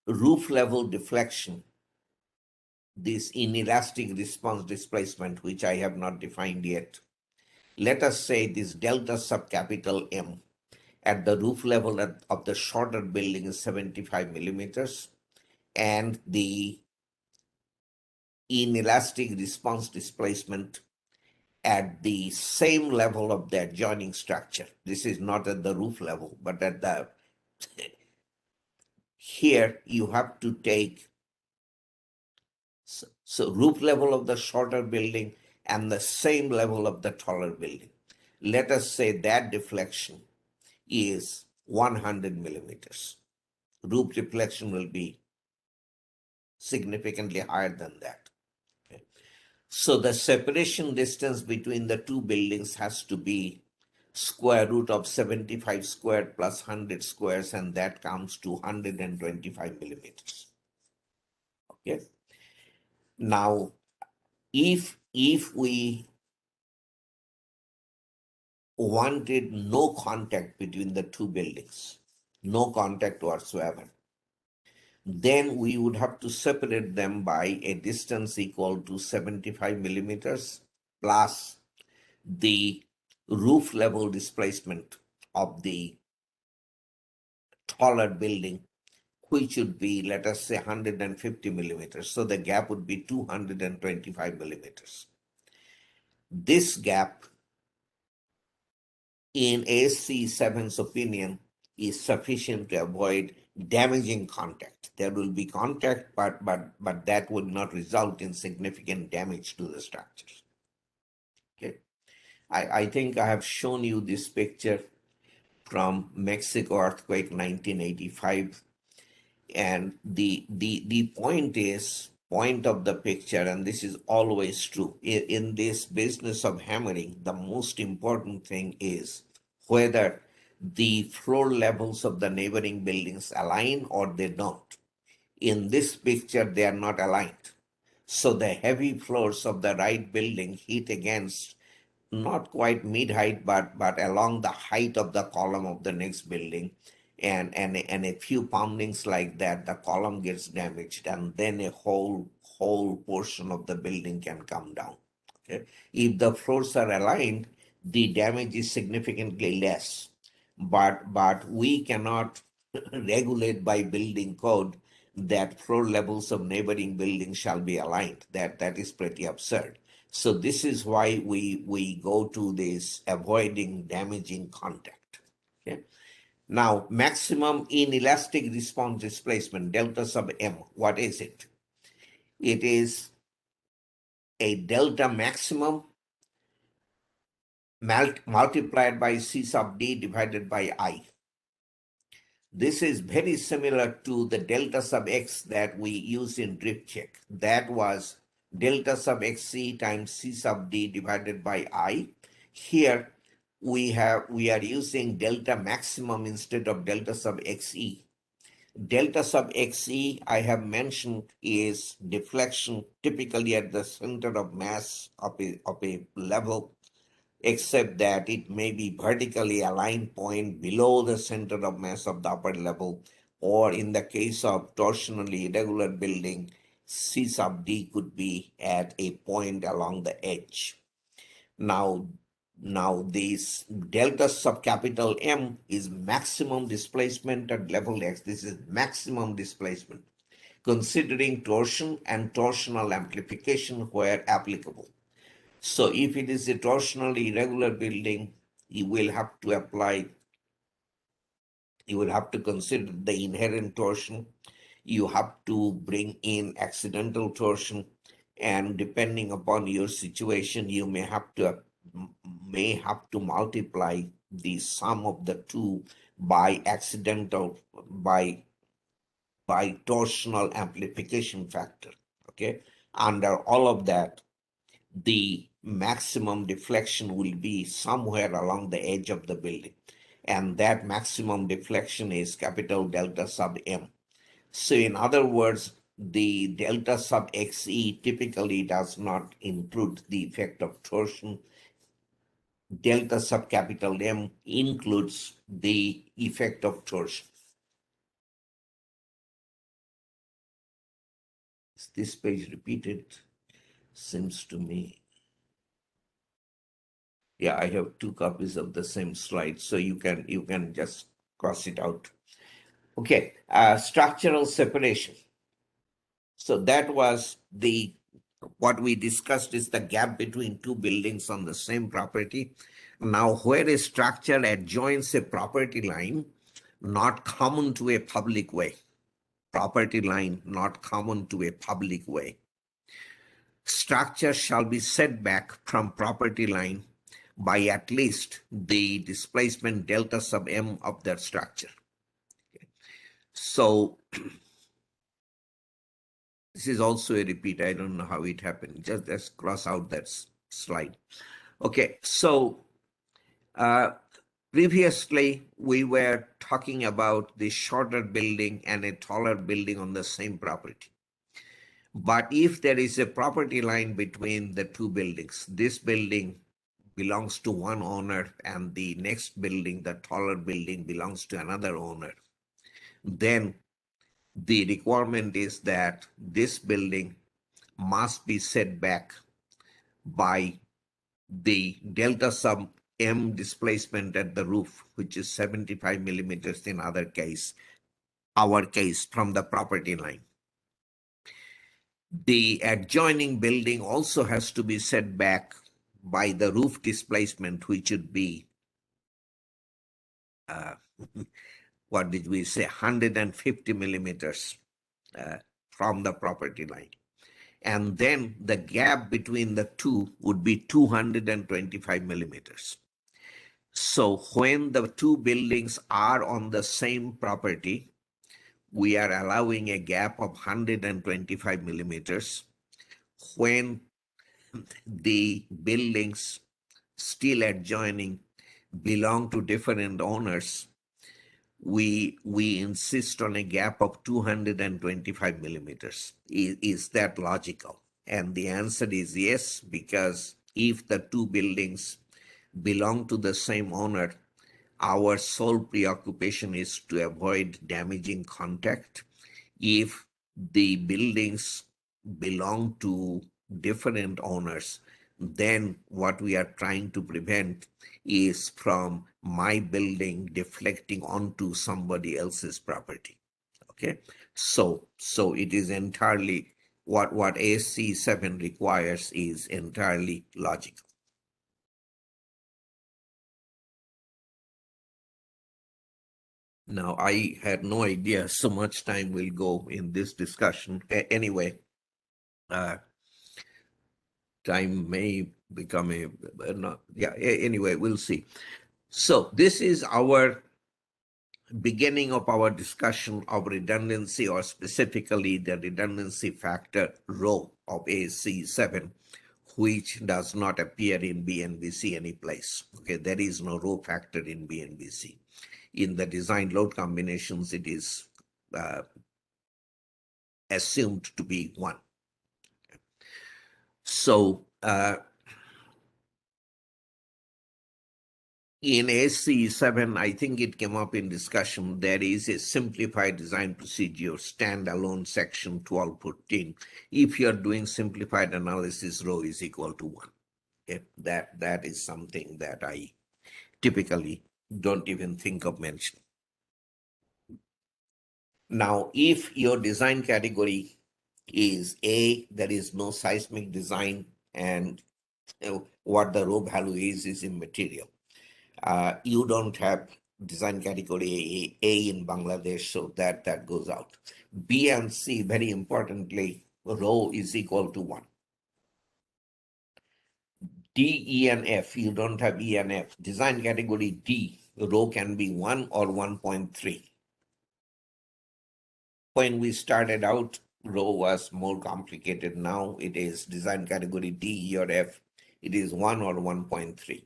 roof level deflection, this inelastic response displacement, which I have not defined yet, let us say this delta sub capital M at the roof level of the shorter building is 75 millimeters, and the inelastic response displacement at the same level of the adjoining structure. This is not at the roof level, but at the here you have to take so roof level of the shorter building and the same level of the taller building. Let us say that deflection is 100 millimeters. Roof deflection will be significantly higher than that. Okay. So the separation distance between the two buildings has to be square root of 75 squared plus 100 squares, and that comes to 125 millimeters. Okay. Now, if we wanted no contact between the two buildings, no contact whatsoever, then we would have to separate them by a distance equal to 75 millimeters plus the roof level displacement of the taller building, which would be, let us say, 150 millimeters. So the gap would be 225 millimeters. This gap, in ASC 7's opinion, is sufficient to avoid damaging contact. There will be contact, but that would not result in significant damage to the structures. Okay, I think I have shown you this picture from Mexico earthquake 1985, and the point of the picture, and this is always true in this business of hammering, the most important thing is whether the floor levels of the neighboring buildings align or they don't. In this picture, they are not aligned. So the heavy floors of the right building hit against not quite mid-height, but along the height of the column of the next building, and a few poundings like that, the column gets damaged, and then a whole portion of the building can come down. Okay, if the floors are aligned, the damage is significantly less, but we cannot regulate by building code that floor levels of neighboring buildings shall be aligned. That is pretty absurd. So this is why we go to this avoiding damaging contact. Okay. Now, maximum inelastic response displacement, delta sub M, what is it? It is a delta maximum multiplied by C sub D divided by I. This is very similar to the delta sub X that we use in drift check. That was delta sub XC times C sub D divided by I. Here we are using delta maximum instead of delta sub XE. Delta sub XE, I have mentioned, is deflection typically at the center of mass of a level, except that it may be vertically aligned point below the center of mass of the upper level, or in the case of torsionally irregular building, C sub D could be at a point along the edge. Now, this delta sub capital M is maximum displacement at level X. This is maximum displacement, considering torsion and torsional amplification where applicable. So if it is a torsionally irregular building, you will have to apply, you will have to consider the inherent torsion. You have to bring in accidental torsion, and depending upon your situation, you may have to multiply the sum of the two by torsional amplification factor. Okay, under all of that, the maximum deflection will be somewhere along the edge of the building, and that maximum deflection is capital delta sub M. So in other words, the delta sub XE typically does not include the effect of torsion. Delta sub capital M includes the effect of torsion. Is this page repeated? Seems to me. Yeah, I have two copies of the same slide, so you can just cross it out. Okay, structural separation. So that was what we discussed is the gap between two buildings on the same property. Now, where a structure adjoins a property line not common to a public way, property line not common to a public way, structure shall be set back from property line by at least the displacement delta sub M of that structure. So this is also a repeat. I don't know how it happened. Just cross out that slide. Okay, so previously we were talking about the shorter building and a taller building on the same property. But if there is a property line between the two buildings, this building belongs to one owner and the next building, the taller building, belongs to another owner, then the requirement is that this building must be set back by the delta sub M displacement at the roof, which is 75 millimeters in our case, from the property line. The adjoining building also has to be set back by the roof displacement, which would be, what did we say, 150 millimeters from the property line. And then the gap between the two would be 225 millimeters. So when the two buildings are on the same property, we are allowing a gap of 125 millimeters. When the buildings still adjoining belong to different owners, we insist on a gap of 225 millimeters. Is that logical? And the answer is yes, because if the two buildings belong to the same owner, our sole preoccupation is to avoid damaging contact. If the buildings belong to different owners, then what we are trying to prevent is from my building deflecting onto somebody else's property. Okay, so it is entirely what ASC 7 requires is entirely logical. Now, I had no idea so much time will go in this discussion. Anyway, time may become anyway, we'll see. So this is our beginning of our discussion of redundancy, or specifically the redundancy factor rho of ASC 7, which does not appear in BNBC any place. Okay, there is no rho factor in BNBC. In the design load combinations, it is assumed to be 1. So In SC7, I think it came up in discussion, there is a simplified design procedure, standalone section 1214. If you're doing simplified analysis, rho is equal to 1. Okay? That is something that I typically don't even think of mentioning. Now, if your design category is A, there is no seismic design, and what the rho value is immaterial. You don't have design category A in Bangladesh, so that goes out. B and C, very importantly, rho is equal to 1. D, E, and F, you don't have E and F. Design category D, rho can be 1 or 1.3. When we started out, rho was more complicated. Now it is design category D, E, or F. It is 1 or 1.3.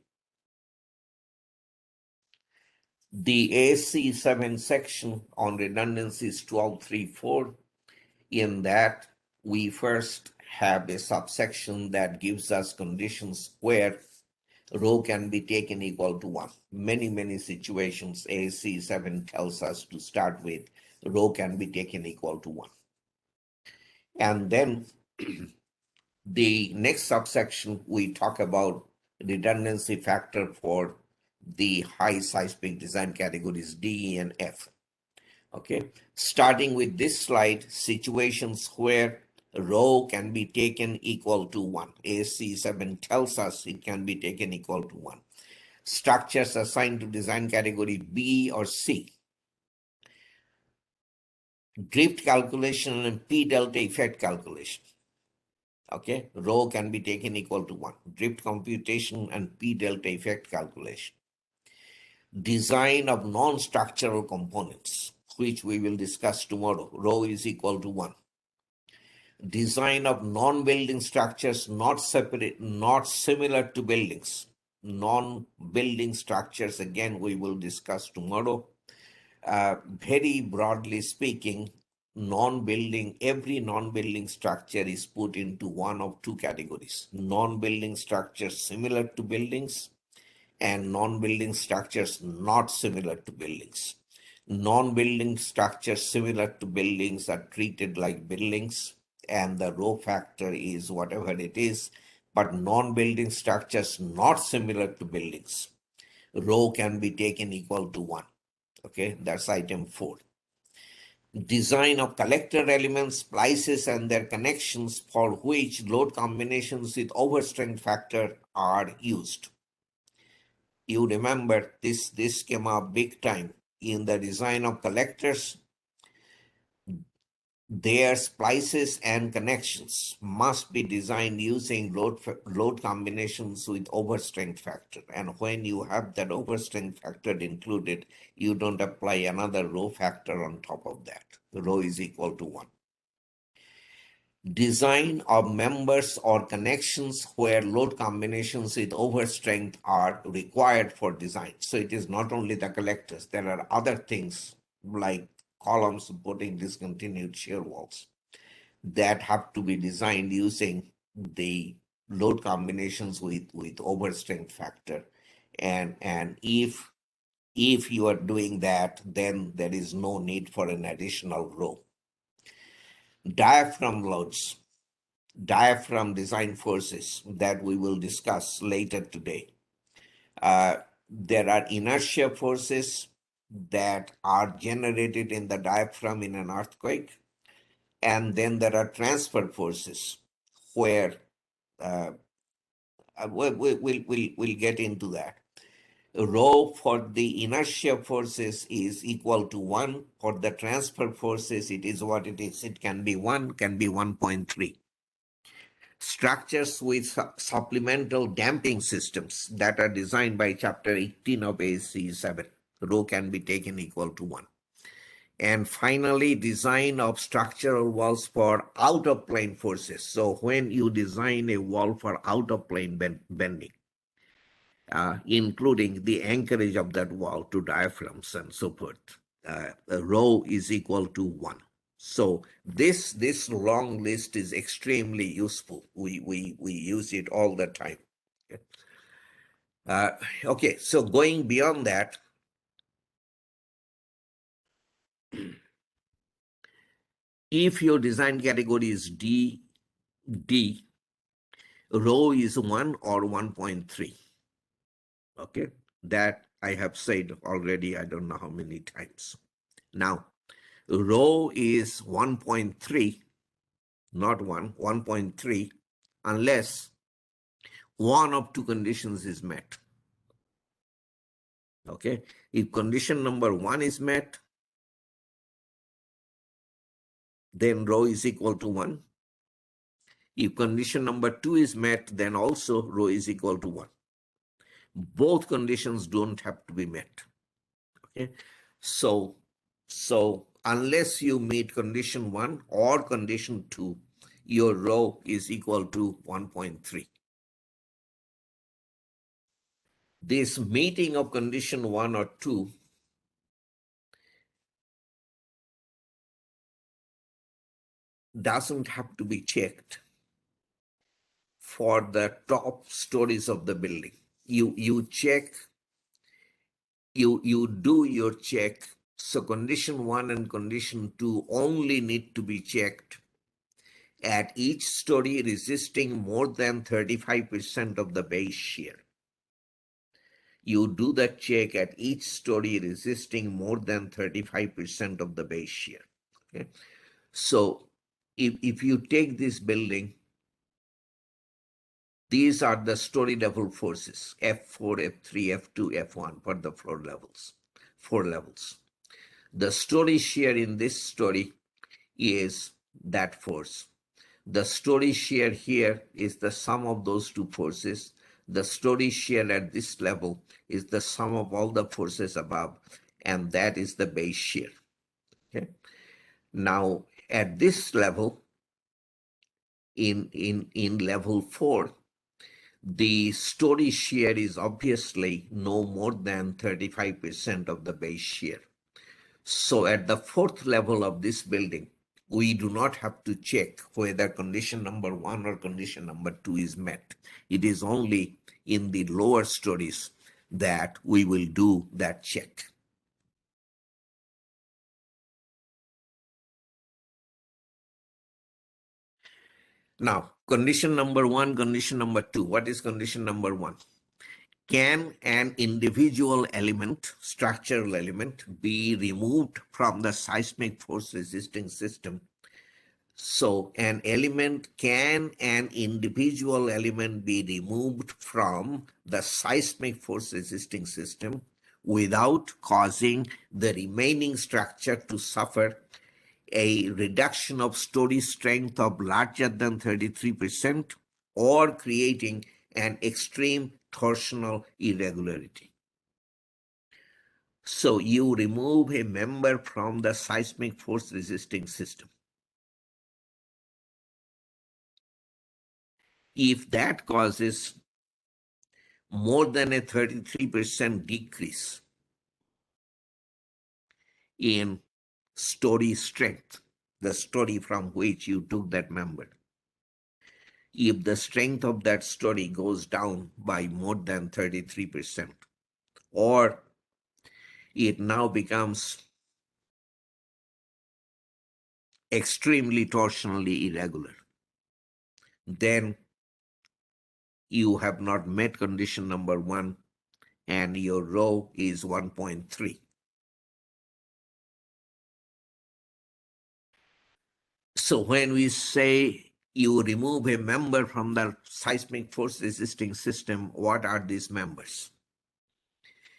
The AC7 section on redundancy is 1234. In that, we first have a subsection that gives us conditions where rho can be taken equal to 1. Many situations AC7 tells us to start with rho can be taken equal to 1. And then the next subsection, we talk about redundancy factor for the high seismic design categories D, E, and F. Okay, starting with this slide, situations where rho can be taken equal to 1. AC7 tells us it can be taken equal to 1. Structures assigned to design category B or C. Drift calculation and P delta effect calculation. Okay, rho can be taken equal to 1. Drift computation and P delta effect calculation. Design of non-structural components, which we will discuss tomorrow. Rho is equal to 1. Design of non-building structures not similar to buildings. Non-building structures, again, we will discuss tomorrow. Very broadly speaking, every non-building structure is put into one of two categories. Non-building structures similar to buildings and non-building structures not similar to buildings. Non-building structures similar to buildings are treated like buildings, and the rho factor is whatever it is, but non-building structures not similar to buildings, rho can be taken equal to 1. Okay, that's item 4. Design of collector elements, splices, and their connections for which load combinations with overstrength factor are used. You remember this came up big time in the design of collectors. Their splices and connections must be designed using load combinations with overstrength factor. And when you have that overstrength factor included, you don't apply another rho factor on top of that. Rho is equal to 1. Design of members or connections where load combinations with overstrength are required for design. So it is not only the collectors, there are other things like columns supporting discontinued shear walls that have to be designed using the load combinations with overstrength factor. And if you are doing that, then there is no need for an additional rho. Diaphragm loads, diaphragm design forces that we will discuss later today. There are inertia forces that are generated in the diaphragm in an earthquake. And then there are transfer forces where we'll get into that. Rho for the inertia forces is equal to 1. For the transfer forces, it is what it is. It can be 1, can be 1.3. Structures with supplemental damping systems that are designed by chapter 18 of AC7. Rho can be taken equal to 1. And finally, design of structural walls for out-of-plane forces. So when you design a wall for out-of-plane bending, including the anchorage of that wall to diaphragms and so forth, rho is equal to 1. So this long list is extremely useful. We use it all the time. Uh, okay, so going beyond that, if your design category is D, rho is 1 or 1.3. Okay, that I have said already, I don't know how many times. Now, rho is 1.3, not 1, 1.3, unless one of two conditions is met. Okay, if condition number 1 is met, then rho is equal to 1. If condition number 2 is met, then also rho is equal to 1. Both conditions don't have to be met. Okay, so unless you meet condition 1 or condition 2, your rho is equal to 1.3. This meeting of condition 1 or 2 doesn't have to be checked for the top stories of the building. You check, you do your check. So condition 1 and condition 2 only need to be checked at each story resisting more than 35% of the base shear. You do that check at each story resisting more than 35% of the base shear. Okay? So if you take this building, these are the story level forces, F4, F3, F2, F1 for the floor levels, 4 levels. The story shear in this story is that force. The story shear here is the sum of those two forces. The story shear at this level is the sum of all the forces above, and that is the base shear. Okay. Now, at this level, in level 4, the story shear is obviously no more than 35% of the base shear. So at the 4th level of this building, we do not have to check whether condition number 1 or condition number 2 is met. It is only in the lower stories that we will do that check. Now, condition number 1, condition number 2. What is condition number 1? Can an individual element, structural element, be removed from the seismic force resisting system? So can an individual element be removed from the seismic force resisting system without causing the remaining structure to suffer a reduction of story strength of larger than 33% or creating an extreme torsional irregularity? So you remove a member from the seismic force resisting system. If that causes more than a 33% decrease in story strength, the story from which you took that member, if the strength of that story goes down by more than 33%, or it now becomes extremely torsionally irregular, then you have not met condition number 1 and your rho is 1.3. So when we say you remove a member from the seismic force resisting system, what are these members?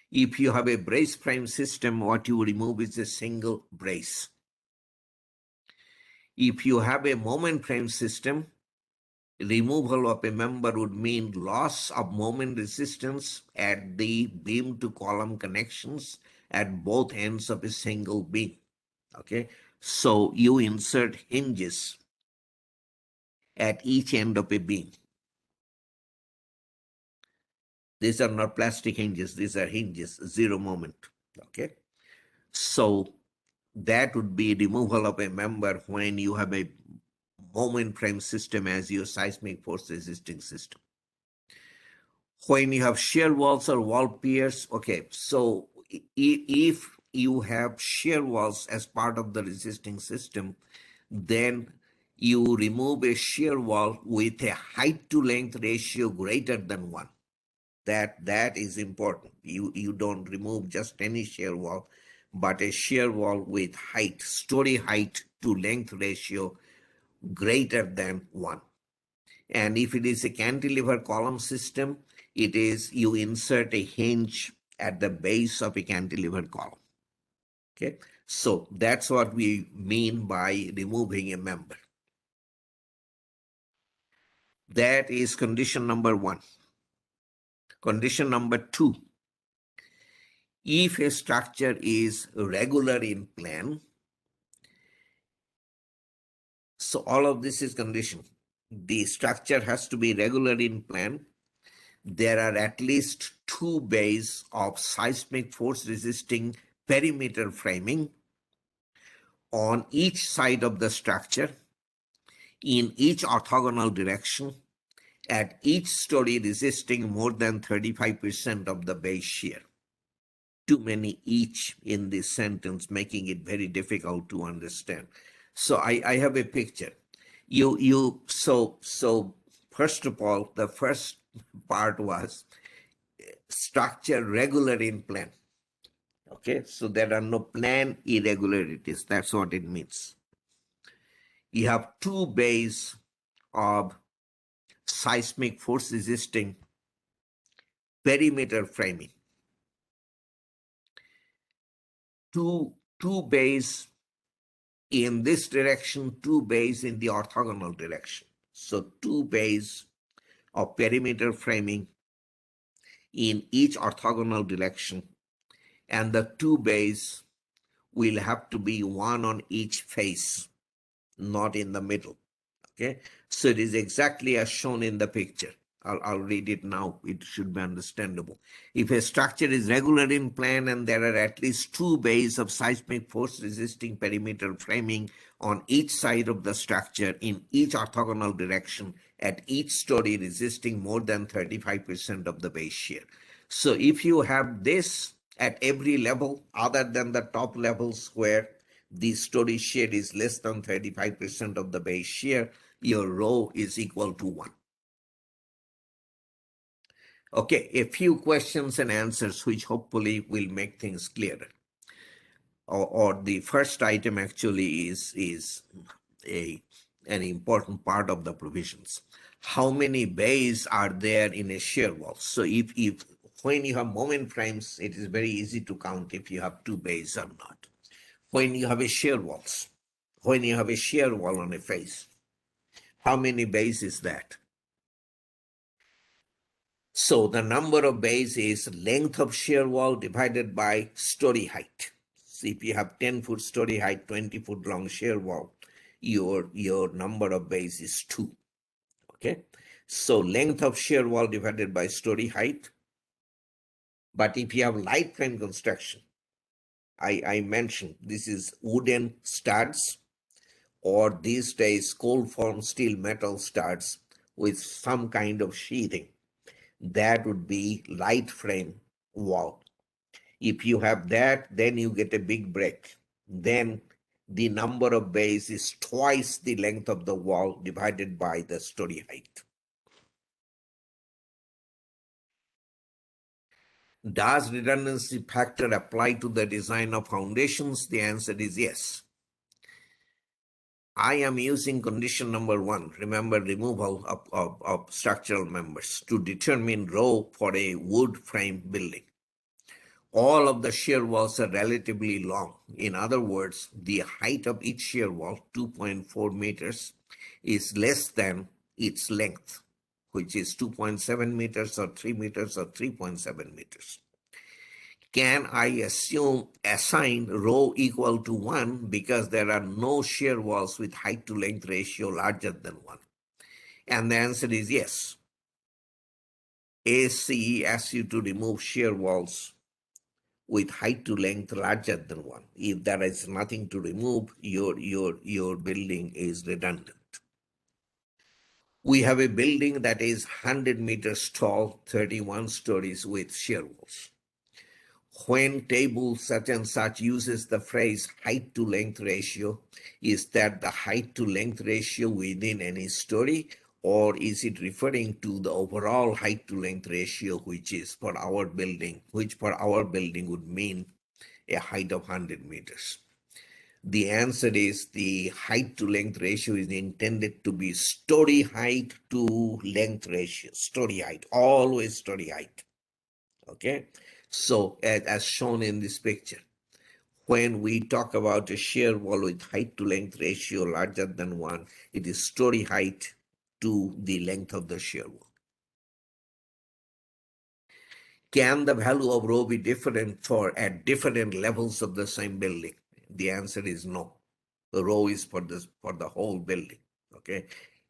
If you have a brace frame system, what you remove is a single brace. If you have a moment frame system, removal of a member would mean loss of moment resistance at the beam to column connections at both ends of a single beam. Okay, so you insert hinges at each end of a beam. These are not plastic hinges, these are hinges, zero moment. Okay, so that would be removal of a member when you have a moment frame system as your seismic force resisting system. When you have shear walls or wall piers, okay, so if you have shear walls as part of the resisting system, then you remove a shear wall with a height to length ratio greater than 1. That is important. You don't remove just any shear wall, but a shear wall with height, story height to length ratio greater than 1. And if it is a cantilever column system, it is you insert a hinge at the base of a cantilever column. Okay, so that's what we mean by removing a member. That is condition number 1. Condition number 2, if a structure is regular in plan, so all of this is condition. The structure has to be regular in plan. There are at least 2 bays of seismic force resisting perimeter framing on each side of the structure in each orthogonal direction at each story resisting more than 35% of the base shear. Too many each in this sentence, making it very difficult to understand. So I have a picture. So first of all, the first part was structure regular in plan. Okay, so there are no plan irregularities. That's what it means. You have 2 bays of seismic force resisting perimeter framing. Two bays in this direction, 2 bays in the orthogonal direction. So 2 bays of perimeter framing in each orthogonal direction, and the 2 bays will have to be 1 on each face, not in the middle. Okay, so it is exactly as shown in the picture. I'll read it now. It should be understandable. If a structure is regular in plan and there are at least 2 bays of seismic force resisting perimeter framing on each side of the structure in each orthogonal direction at each story resisting more than 35% of the base shear. So if you have this at every level other than the top levels where the story shear is less than 35% of the base shear, your rho is equal to 1. Okay, a few questions and answers which hopefully will make things clearer. Or the first item actually is an important part of the provisions. How many bays are there in a shear wall? So if when you have moment frames, it is very easy to count if you have 2 bays or not. When you have a shear walls, when you have a shear wall on a face, how many bays is that? So the number of bays is length of shear wall divided by story height. So if you have 10-foot story height, 20-foot long shear wall, your number of bays is 2. Okay, so length of shear wall divided by story height. But if you have light frame construction, I mentioned this is wooden studs, or these days cold form steel metal studs with some kind of sheathing. That would be light frame wall. If you have that, then you get a big break. Then the number of bays is twice the length of the wall divided by the story height. Does redundancy factor apply to the design of foundations? The answer is yes. I am using condition number 1, remember, removal of structural members, to determine rho for a wood frame building. All of the shear walls are relatively long. In other words, the height of each shear wall, 2.4 meters, is less than its length, which is 2.7 meters or 3 meters or 3.7 meters. Can I assign rho equal to 1 because there are no shear walls with height to length ratio larger than 1? And the answer is yes. ACE asks you to remove shear walls with height to length larger than 1. If there is nothing to remove, your building is redundant. We have a building that is 100 meters tall, 31 stories with shear walls. When table such and such uses the phrase height to length ratio, is that the height to length ratio within any story, or is it referring to the overall height to length ratio, which is for our building, which for our building would mean a height of 100 meters? The answer is the height to length ratio is intended to be story height to length ratio, story height, always story height. Okay, so as shown in this picture, when we talk about a shear wall with height to length ratio larger than 1, it is story height to the length of the shear wall. Can the value of rho be different for at different levels of the same building? The answer is no. The rho is for the whole building. Okay,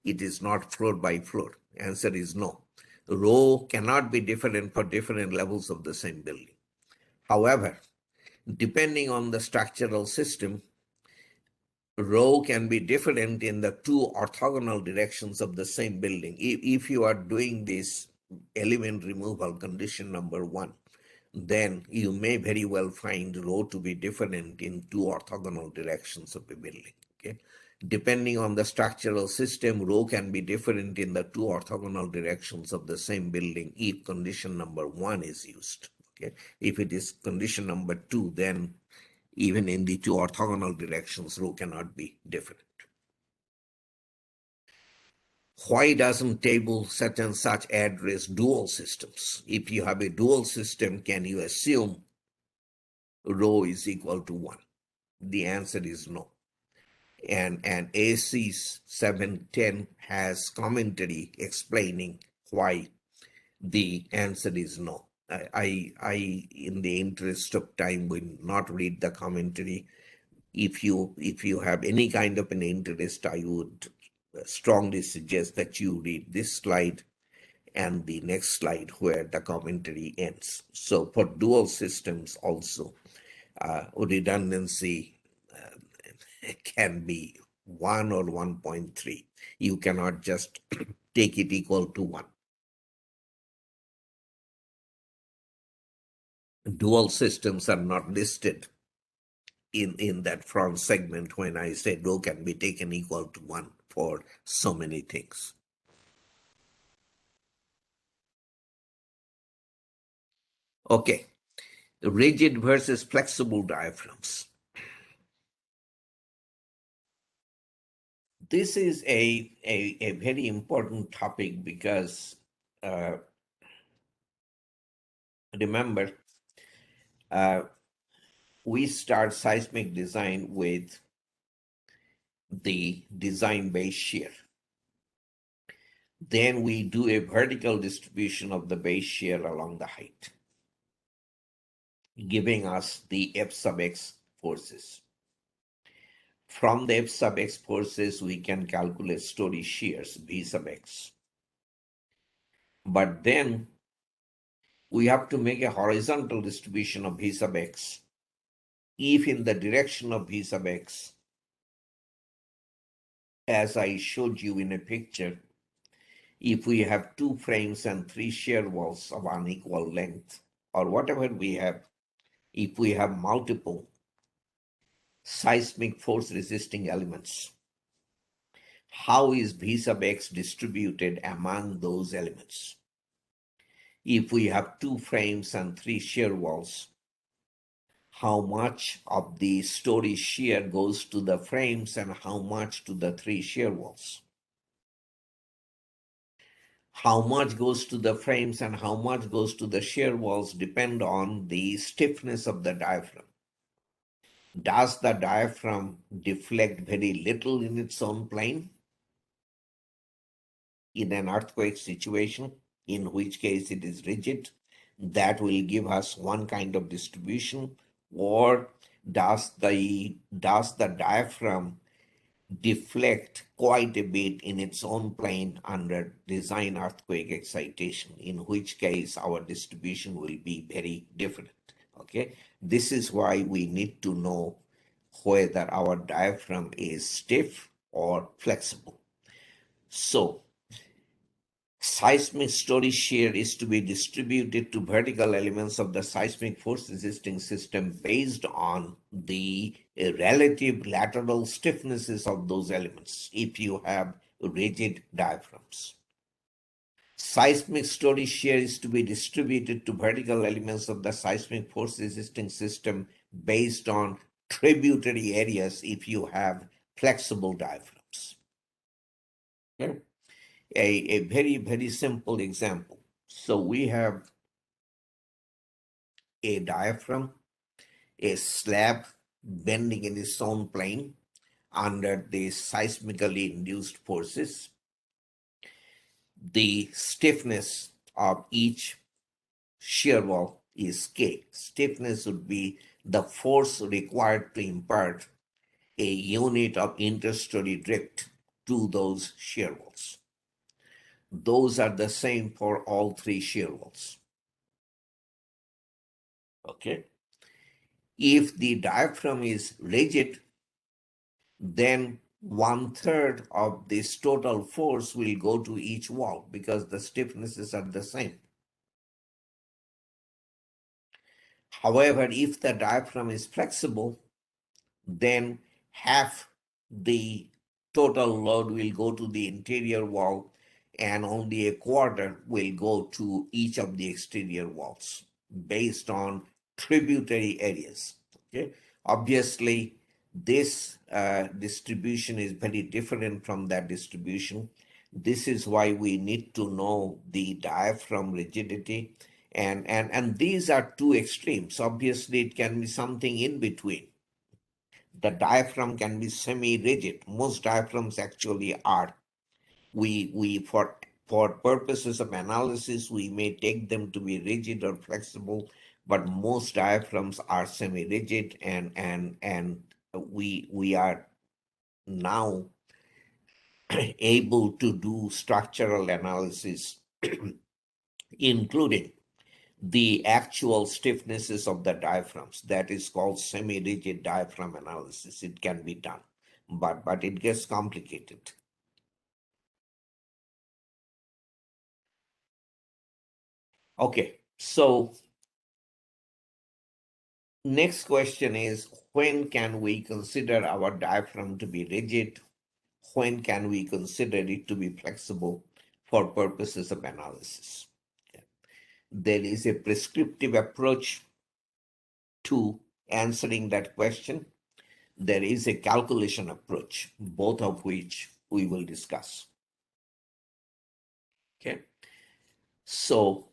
it is not floor by floor. Answer is no. Rho cannot be different for different levels of the same building. However, depending on the structural system, rho can be different in the two orthogonal directions of the same building. If you are doing this element removal condition number 1, then you may very well find rho to be different in two orthogonal directions of a building. Okay, depending on the structural system, rho can be different in the two orthogonal directions of the same building if condition number 1 is used. Okay, if it is condition number 2, then even in the two orthogonal directions, rho cannot be different. Why doesn't table such and such address dual systems? If you have a dual system, can you assume rho is equal to 1? The answer is no. And AC 710 has commentary explaining why the answer is no. I in the interest of time, will not read the commentary. If you have any kind of an interest, I would strongly suggest that you read this slide and the next slide where the commentary ends. So for dual systems also, redundancy can be 1 or 1.3. You cannot just take it equal to 1. Dual systems are not listed in that front segment when I say rho can be taken equal to 1 for so many things. Okay, rigid versus flexible diaphragms. This is a very important topic because remember, we start seismic design with the design base shear. Then we do a vertical distribution of the base shear along the height, giving us the F sub x forces. From the F sub x forces, we can calculate story shears, V sub x. But then we have to make a horizontal distribution of V sub x. If in the direction of V sub x, as I showed you in a picture, if we have 2 frames and 3 shear walls of unequal length, or whatever we have, if we have multiple seismic force resisting elements, how is V sub x distributed among those elements? If we have 2 frames and 3 shear walls, how much of the story shear goes to the frames and how much to the 3 shear walls? How much goes to the frames and how much goes to the shear walls depend on the stiffness of the diaphragm. Does the diaphragm deflect very little in its own plane in an earthquake situation, in which case it is rigid? That will give us one kind of distribution. Or does the diaphragm deflect quite a bit in its own plane under design earthquake excitation, in which case our distribution will be very different. Okay, this is why we need to know whether our diaphragm is stiff or flexible. So Seismic story shear is to be distributed to vertical elements of the seismic force resisting system based on the relative lateral stiffnesses of those elements if you have rigid diaphragms. Seismic story shear is to be distributed to vertical elements of the seismic force resisting system based on tributary areas if you have flexible diaphragms. Okay? A very, very simple example. So we have a diaphragm, a slab bending in its own plane under the seismically induced forces. The stiffness of each shear wall is K. Stiffness would be the force required to impart a unit of interstory drift to those shear walls. Those are the same for all three shear walls. Okay. If the diaphragm is rigid, then 1/3 of this total force will go to each wall because the stiffnesses are the same. However, if the diaphragm is flexible, then half the total load will go to the interior wall and only a quarter will go to each of the exterior walls based on tributary areas. Okay, obviously this distribution is very different from that distribution. This is why we need to know the diaphragm rigidity, and these are two extremes. Obviously it can be something in between. The diaphragm can be semi-rigid. Most diaphragms actually are. We for purposes of analysis, we may take them to be rigid or flexible, but most diaphragms are semi-rigid, and we are now able to do structural analysis, including the actual stiffnesses of the diaphragms. That is called semi-rigid diaphragm analysis. It can be done, but it gets complicated. Okay, so next question is, when can we consider our diaphragm to be rigid? When can we consider it to be flexible for purposes of analysis? There is a prescriptive approach to answering that question. There is a calculation approach, both of which we will discuss. Okay, so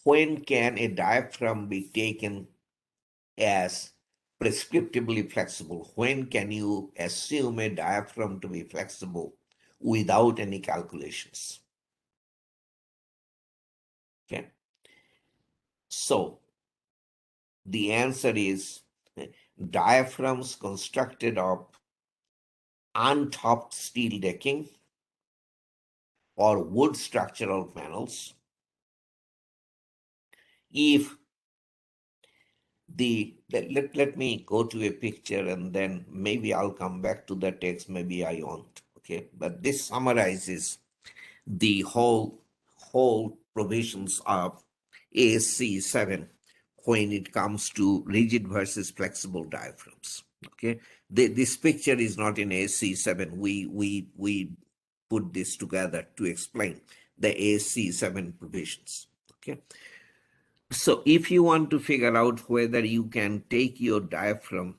when can a diaphragm be taken as prescriptively flexible? When can you assume a diaphragm to be flexible without any calculations? Okay, so the answer is diaphragms constructed of untopped steel decking or wood structural panels. If let me go to a picture and then maybe I'll come back to the text, maybe I won't. Okay, but this summarizes the whole provisions of ASC 7 when it comes to rigid versus flexible diaphragms. Okay, this picture is not in ASC 7. We put this together to explain the ASC 7 provisions. Okay, so if you want to figure out whether you can take your diaphragm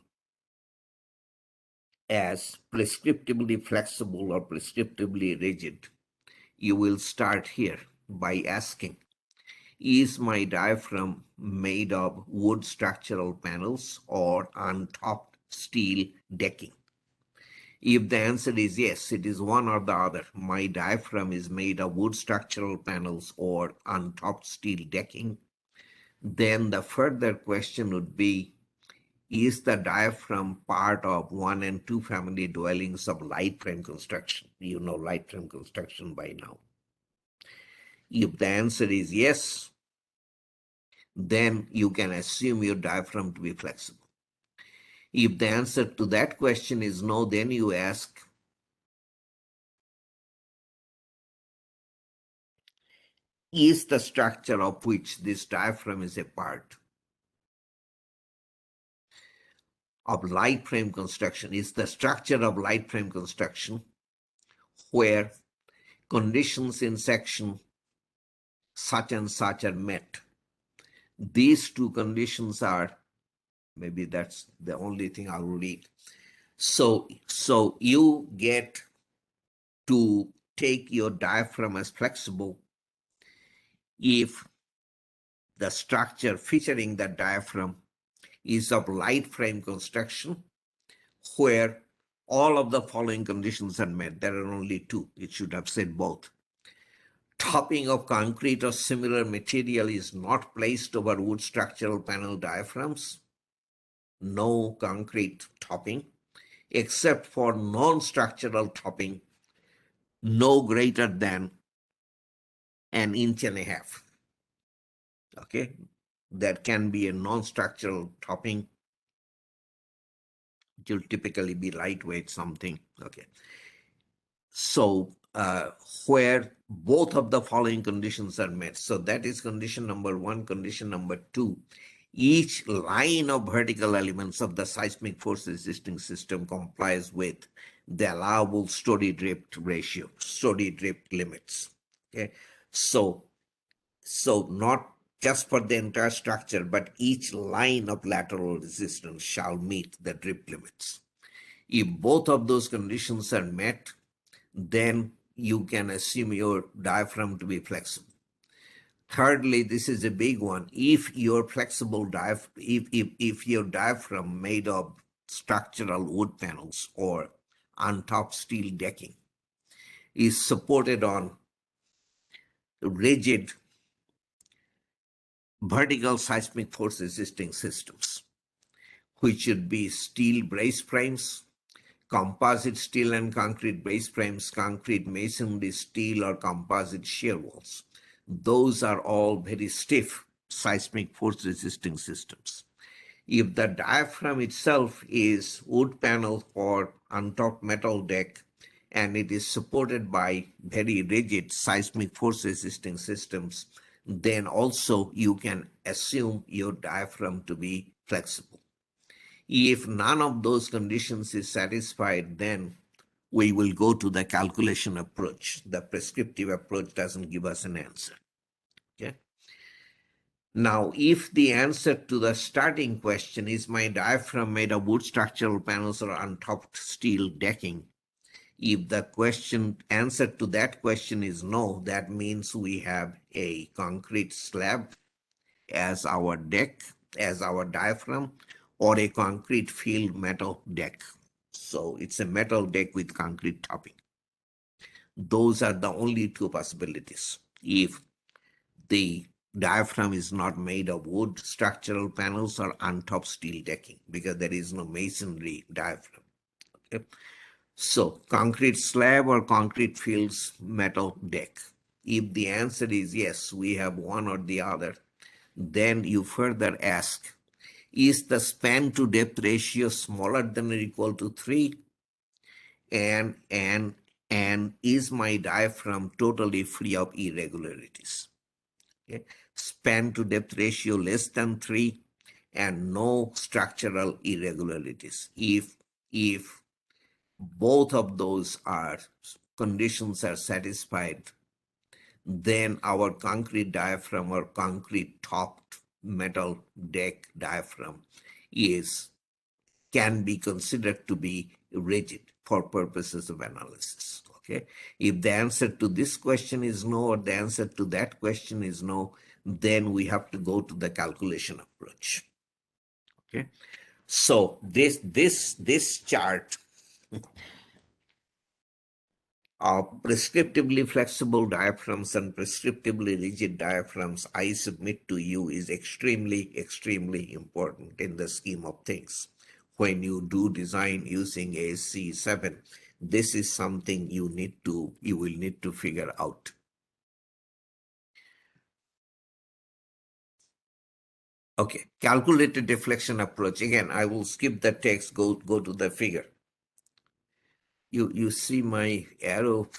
as prescriptively flexible or prescriptively rigid, you will start here by asking, is my diaphragm made of wood structural panels or untopped steel decking? If the answer is yes, it is one or the other. My diaphragm is made of wood structural panels or untopped steel decking. Then the further question would be, is the diaphragm part of one and two family dwellings of light frame construction? You know light frame construction by now. If the answer is yes, then you can assume your diaphragm to be flexible. If the answer to that question is no, then you ask, is the structure of which this diaphragm is a part. Of light frame construction is the structure of light frame construction where conditions in section such and such are met. These two conditions are, maybe that's the only thing I'll read. So you get to take your diaphragm as flexible if the structure featuring the diaphragm is of light frame construction where all of the following conditions are met. There are only two. It should have said both. Topping of concrete or similar material is not placed over wood structural panel diaphragms. No concrete topping, except for non-structural topping, no greater than 1.5 inches. Okay, that can be a non-structural topping. It will typically be lightweight something. Okay, so where both of the following conditions are met. So that is condition number one. Condition number two, each line of vertical elements of the seismic force resisting system complies with the allowable story drift ratio, story drift limits. Okay, so not just for the entire structure, but each line of lateral resistance shall meet the drift limits. If both of those conditions are met, then you can assume your diaphragm to be flexible. Thirdly, this is a big one. If your flexible if your diaphragm made of structural wood panels or on top steel decking is supported on rigid vertical seismic force resisting systems, which should be steel brace frames, composite steel and concrete brace frames, concrete masonry steel or composite shear walls. Those are all very stiff seismic force resisting systems. If the diaphragm itself is wood panel or on top metal deck and it is supported by very rigid seismic force resisting systems, then also you can assume your diaphragm to be flexible. If none of those conditions is satisfied, then we will go to the calculation approach. The prescriptive approach doesn't give us an answer. Okay. Now, if the answer to the starting question is my diaphragm made of wood structural panels or untopped steel decking, if the answer to that question is no, that means we have a concrete slab as our deck, as our diaphragm, or a concrete filled metal deck. So it's a metal deck with concrete topping. Those are the only two possibilities. If the diaphragm is not made of wood structural panels or on-top steel decking, because there is no masonry diaphragm. Okay? So concrete slab or concrete fills metal deck. If the answer is yes, we have one or the other, then you further ask, is the span to depth ratio smaller than or equal to 3? And is my diaphragm totally free of irregularities? Okay. Span to depth ratio less than 3 and no structural irregularities. If both of those conditions are satisfied, then our concrete diaphragm or concrete topped metal deck diaphragm can be considered to be rigid for purposes of analysis. Okay. If the answer to this question is no, or the answer to that question is no, then we have to go to the calculation approach. Okay. So this chart of prescriptively flexible diaphragms and prescriptively rigid diaphragms, I submit to you, is extremely, extremely important in the scheme of things. When you do design using ASC 7, this is something you will need to figure out. Okay, calculated deflection approach. Again, I will skip the text, go to the figure. You see my arrow.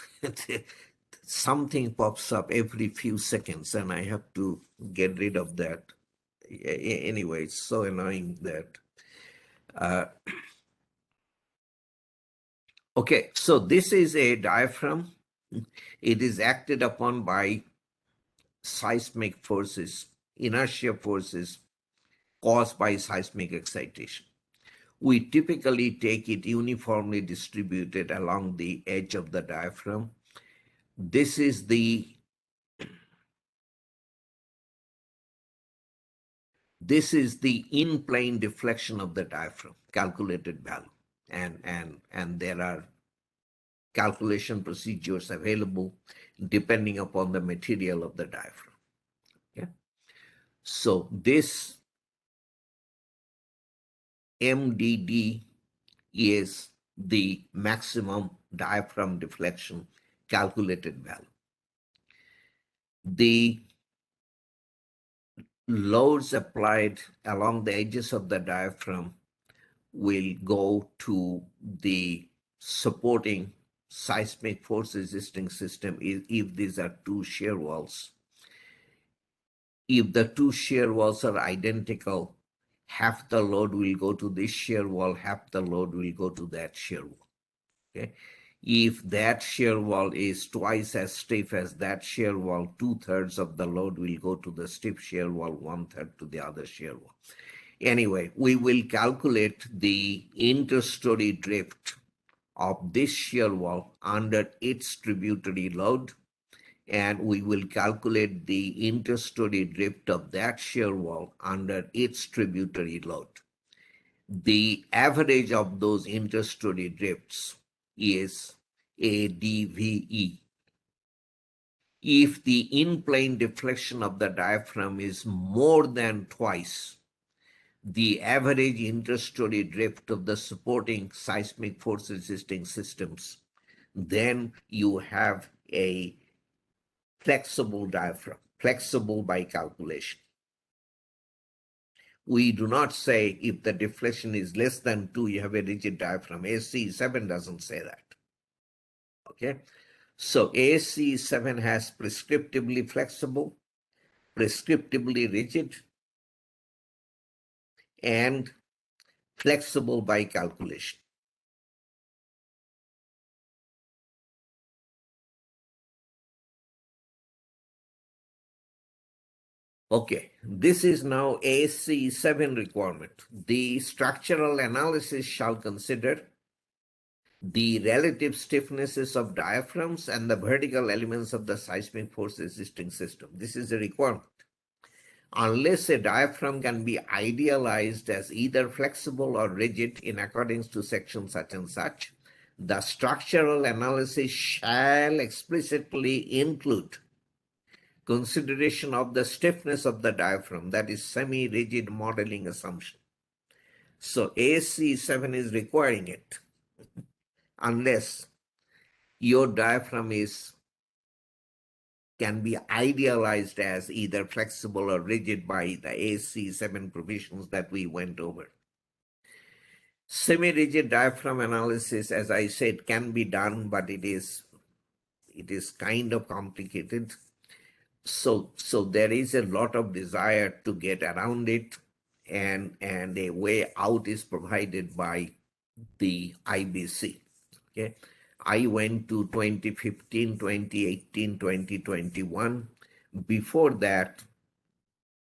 something pops up every few seconds and I have to get rid of that. Anyway, it's so annoying that. Okay, so this is a diaphragm. It is acted upon by seismic forces, inertia forces caused by seismic excitation. We typically take it uniformly distributed along the edge of the diaphragm. This is the in-plane deflection of the diaphragm, calculated value. And there are calculation procedures available depending upon the material of the diaphragm. Okay? So this MDD is the maximum diaphragm deflection calculated value. The loads applied along the edges of the diaphragm will go to the supporting seismic force resisting system if these are two shear walls. If the two shear walls are identical, half the load will go to this shear wall, half the load will go to that shear wall. Okay? If that shear wall is twice as stiff as that shear wall, 2/3 of the load will go to the stiff shear wall, 1/3 to the other shear wall. Anyway, we will calculate the interstory drift of this shear wall under its tributary load, and we will calculate the interstory drift of that shear wall under its tributary load. The average of those interstory drifts is ADVE. If the in-plane deflection of the diaphragm is more than twice the average interstory drift of the supporting seismic force resisting systems, then you have a flexible diaphragm, flexible by calculation. We do not say if the deflection is less than 2, you have a rigid diaphragm. ASCE 7 doesn't say that. Okay, so ASCE 7 has prescriptively flexible, prescriptively rigid, and flexible by calculation. Okay, this is now ASCE 7 requirement. The structural analysis shall consider the relative stiffnesses of diaphragms and the vertical elements of the seismic force resisting system. This is a requirement. Unless a diaphragm can be idealized as either flexible or rigid in accordance to section such and such, the structural analysis shall explicitly include consideration of the stiffness of the diaphragm, that is semi-rigid modeling assumption. So ASCE 7 is requiring it unless your diaphragm can be idealized as either flexible or rigid by the ASCE 7 provisions that we went over. Semi-rigid diaphragm analysis, as I said, can be done, but it is kind of complicated. So there is a lot of desire to get around it, and a way out is provided by the IBC. Okay, I went to 2015, 2018, 2021. Before that,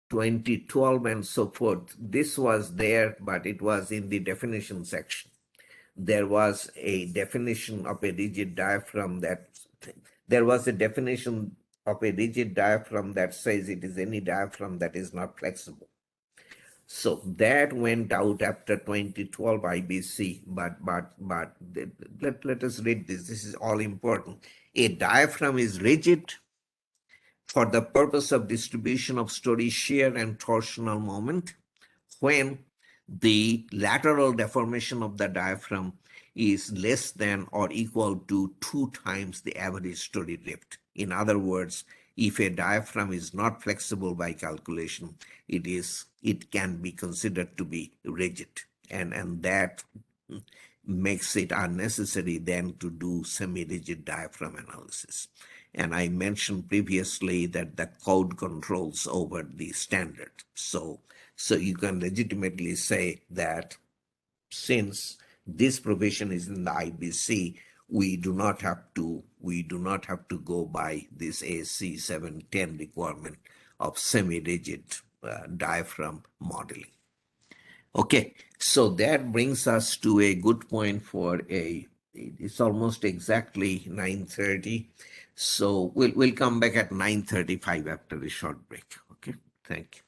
2012 and so forth. This was there, but it was in the definition section. There was a definition of a rigid diaphragm that says it is any diaphragm that is not flexible. So that went out after 2012 IBC, but let us read this. This is all important. A diaphragm is rigid for the purpose of distribution of story shear and torsional moment when the lateral deformation of the diaphragm is less than or equal to 2 times the average story drift. In other words, if a diaphragm is not flexible by calculation, it can be considered to be rigid, and that makes it unnecessary then to do semi-rigid diaphragm analysis. And I mentioned previously that the code controls over the standard. So you can legitimately say that since this provision is in the IBC, we do not have to go by this AC 710 requirement of semi-rigid diaphragm modeling. Okay, so that brings us to a good point for it's almost exactly 9:30. So we'll come back at 9:35 after a short break. Okay, thank you.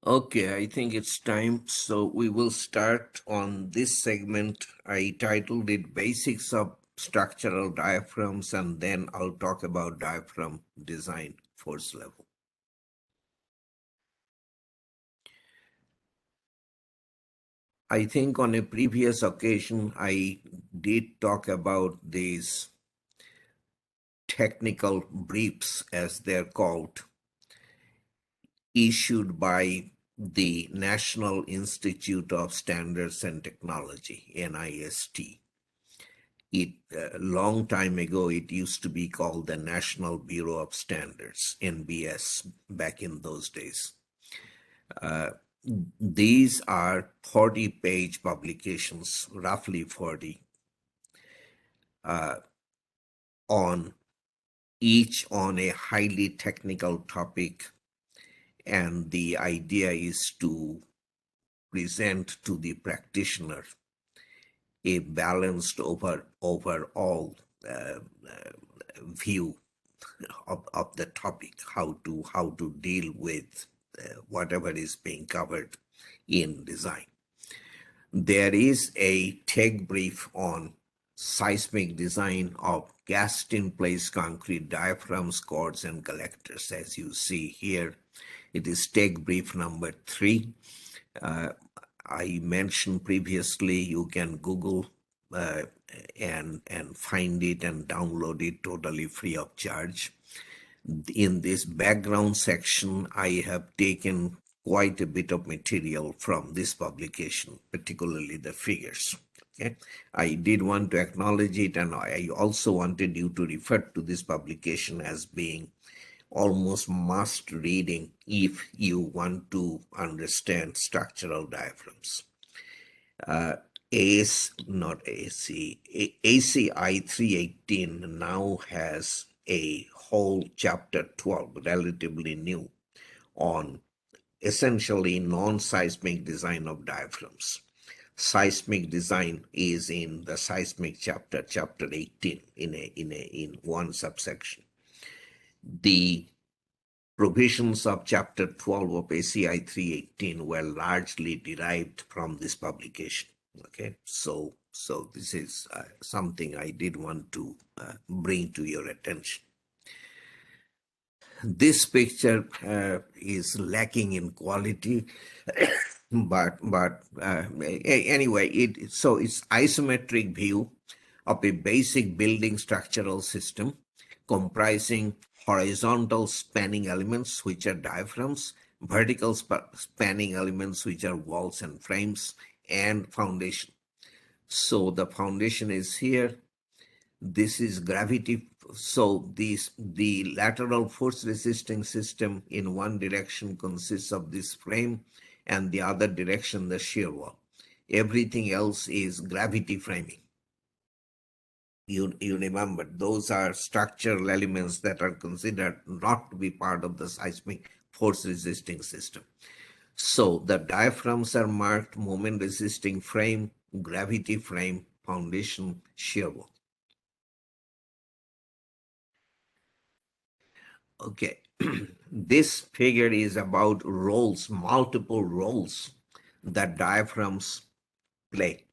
Okay, I think it's time. So we will start on this segment. I titled it Basics of Structural Diaphragms, and then I'll talk about diaphragm design force level. I think on a previous occasion, I did talk about these technical briefs, as they're called, issued by the National Institute of Standards and Technology, NIST. It long time ago, it used to be called the National Bureau of Standards, NBS, back in those days. Uh, these are 40-page publications, roughly 40, uh, on each on a highly technical topic, and the idea is to present to the practitioner a balanced overall view of the topic, how to deal with whatever is being covered in design. There is a tech brief on seismic design of cast-in-place concrete diaphragms, cords, and collectors. As you see here, it is tech brief number 3. Uh, I mentioned previously, you can Google uh, and find it and download it totally free of charge. In this background section, I have taken quite a bit of material from this publication, particularly the figures. Okay. I did want to acknowledge it, and I also wanted you to refer to this publication as being almost must reading if you want to understand structural diaphragms. Not AC, ACI 318 now has a whole chapter 12, relatively new, on essentially non-seismic design of diaphragms. Seismic design is in the seismic chapter 18, in one subsection. The provisions of Chapter 12 of ACI 318 were largely derived from this publication. Okay, so this is something I did want to bring to your attention. This picture is lacking in quality, but anyway, it's isometric view of a basic building structural system comprising horizontal spanning elements, which are diaphragms, vertical spanning elements, which are walls and frames, and foundation. So the foundation is here. This is gravity. So the lateral force resisting system in one direction consists of this frame, and the other direction the shear wall. Everything else is gravity framing. You remember, those are structural elements that are considered not to be part of the seismic force resisting system. So the diaphragms are marked moment resisting frame, gravity frame, foundation, shear wall. Okay, this figure is about roles, multiple roles that diaphragms play.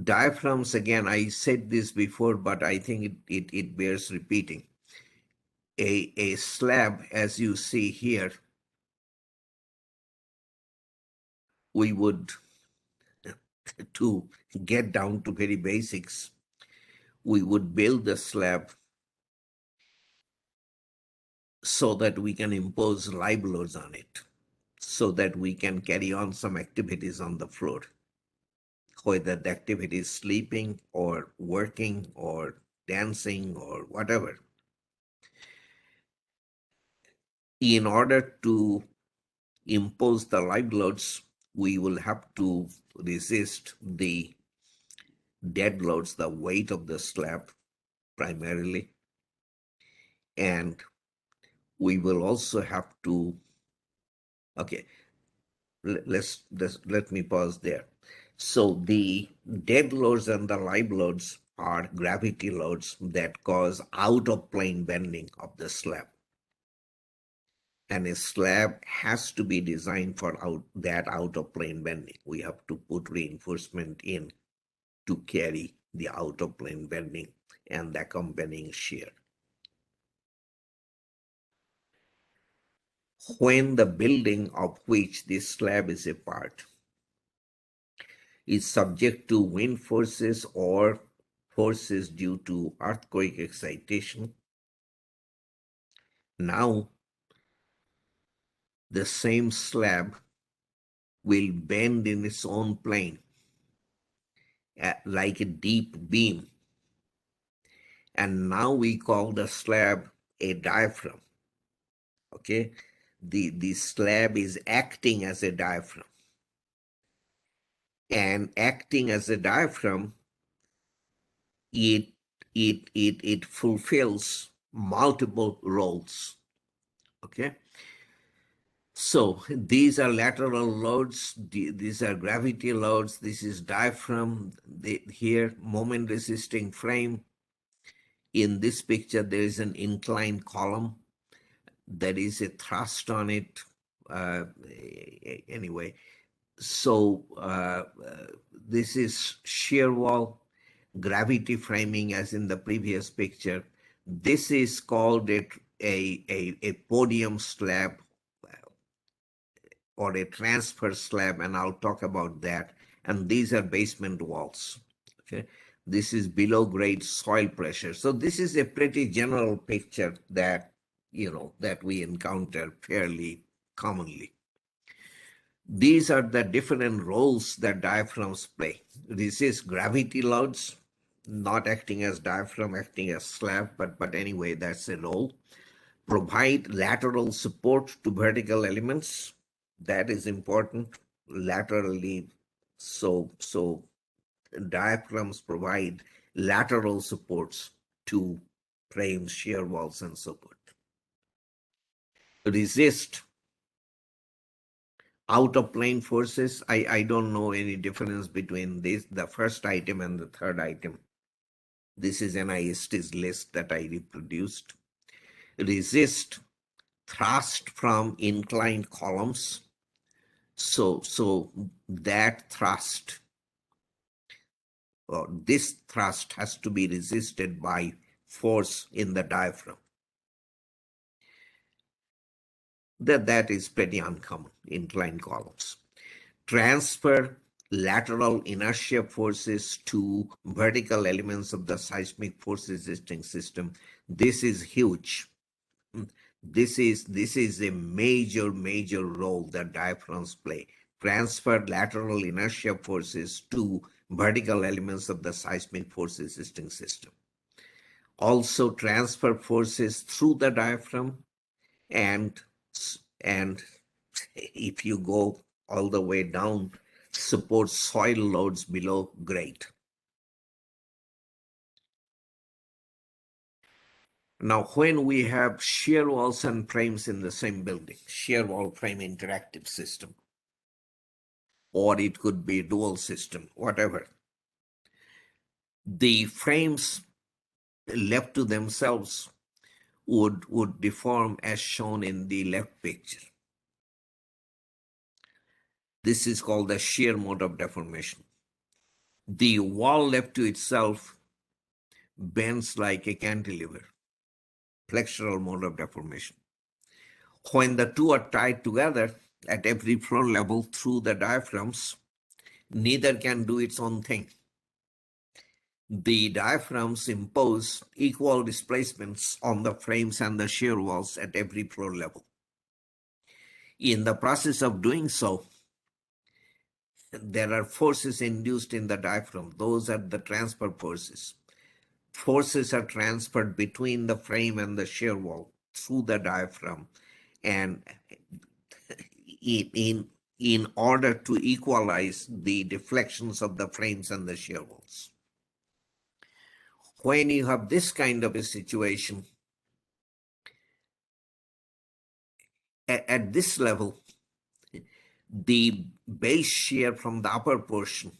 Diaphragms, again, I said this before, but I think it bears repeating. A slab, as you see here, we would, to get down to very basics, we would build the slab so that we can impose live loads on it, so that we can carry on some activities on the floor, whether the activity is sleeping or working or dancing or whatever. In order to impose the live loads, we will have to resist the dead loads, the weight of the slab primarily, and we will also have to, okay, let me pause there. So the dead loads and the live loads are gravity loads that cause out of plane bending of the slab. and a slab has to be designed for that out of plane bending. We have to put reinforcement in to carry the out of plane bending and the accompanying shear. When the building of which this slab is a part is subject to wind forces or forces due to earthquake excitation, now the same slab will bend in its own plane like a deep beam. And now we call the slab a diaphragm. Okay, the slab is acting as a diaphragm, and acting as a diaphragm, it it fulfills multiple roles. Okay, so these are lateral loads, these are gravity loads, this is diaphragm, here moment resisting frame. In this picture there is an inclined column, there is a thrust on it. uh, Anyway, so this is shear wall, gravity framing as in the previous picture. This is called a podium slab or a transfer slab, and I'll talk about that. And these are basement walls. Okay, this is below grade soil pressure. So this is a pretty general picture that that we encounter fairly commonly. These are the different roles that diaphragms play. Resist gravity loads, not acting as diaphragm, acting as slab, but anyway, that's a role. Provide lateral support to vertical elements. That is important. Laterally, so diaphragms provide lateral supports to frames, shear walls, and so forth. Resist out of plane forces. I don't know any difference between the first item and the third item. This is NIST's list that I reproduced. Resist thrust from inclined columns. So that thrust, or this thrust, has to be resisted by force in the diaphragm. That is pretty uncommon, inclined columns. Transfer lateral inertia forces to vertical elements of the seismic force resisting system. This is huge. This is a major role that diaphragms play. Transfer lateral inertia forces to vertical elements of the seismic force resisting system. Also transfer forces through the diaphragm, and if you go all the way down, support soil loads below grade. Now, when we have shear walls and frames in the same building, shear wall frame interactive system, or it could be dual system, whatever, the frames left to themselves would deform as shown in the left picture. This is called the shear mode of deformation. The wall left to itself bends like a cantilever, flexural mode of deformation. When the two are tied together at every floor level through the diaphragms, neither can do its own thing. The diaphragms impose equal displacements on the frames and the shear walls at every floor level. In the process of doing so, there are forces induced in the diaphragm. Those are the transfer forces. Forces are transferred between the frame and the shear wall through the diaphragm, and in order to equalize the deflections of the frames and the shear walls. When you have this kind of a situation, at this level, the base shear from the upper portion,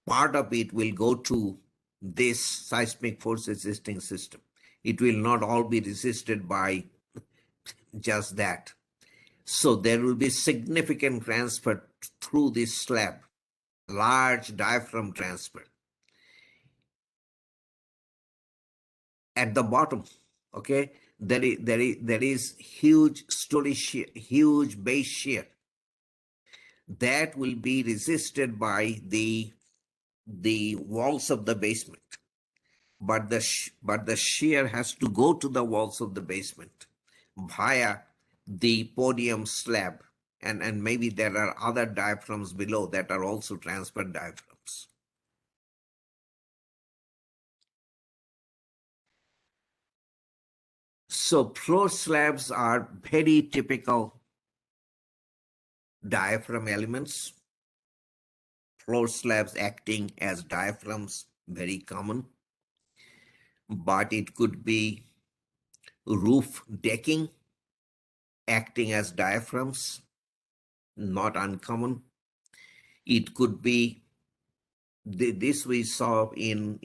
part of it will go to this seismic force resisting system. It will not all be resisted by just that. So there will be significant transfer through this slab, large diaphragm transfer. At the bottom, okay, there is huge story shear, huge base shear that will be resisted by the walls of the basement. But the shear has to go to the walls of the basement via the podium slab, and maybe there are other diaphragms below that are also transfer diaphragms. So floor slabs are very typical diaphragm elements. Floor slabs acting as diaphragms, very common. But it could be roof decking acting as diaphragms, not uncommon. It could be this we saw in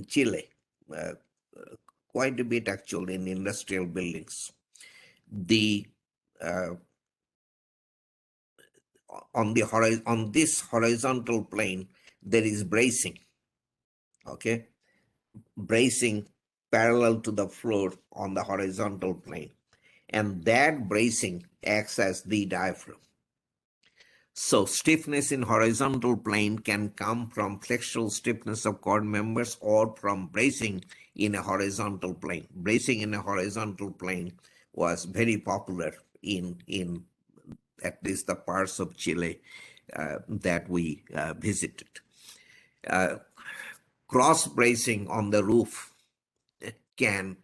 Chile, uh, quite a bit actually in industrial buildings. The uh, on this horizontal plane there is bracing, okay, bracing parallel to the floor on the horizontal plane, and that bracing acts as the diaphragm. So stiffness in horizontal plane can come from flexural stiffness of cord members or from bracing in a horizontal plane. Bracing in a horizontal plane was very popular in at least the parts of Chile that we visited. Cross bracing on the roof can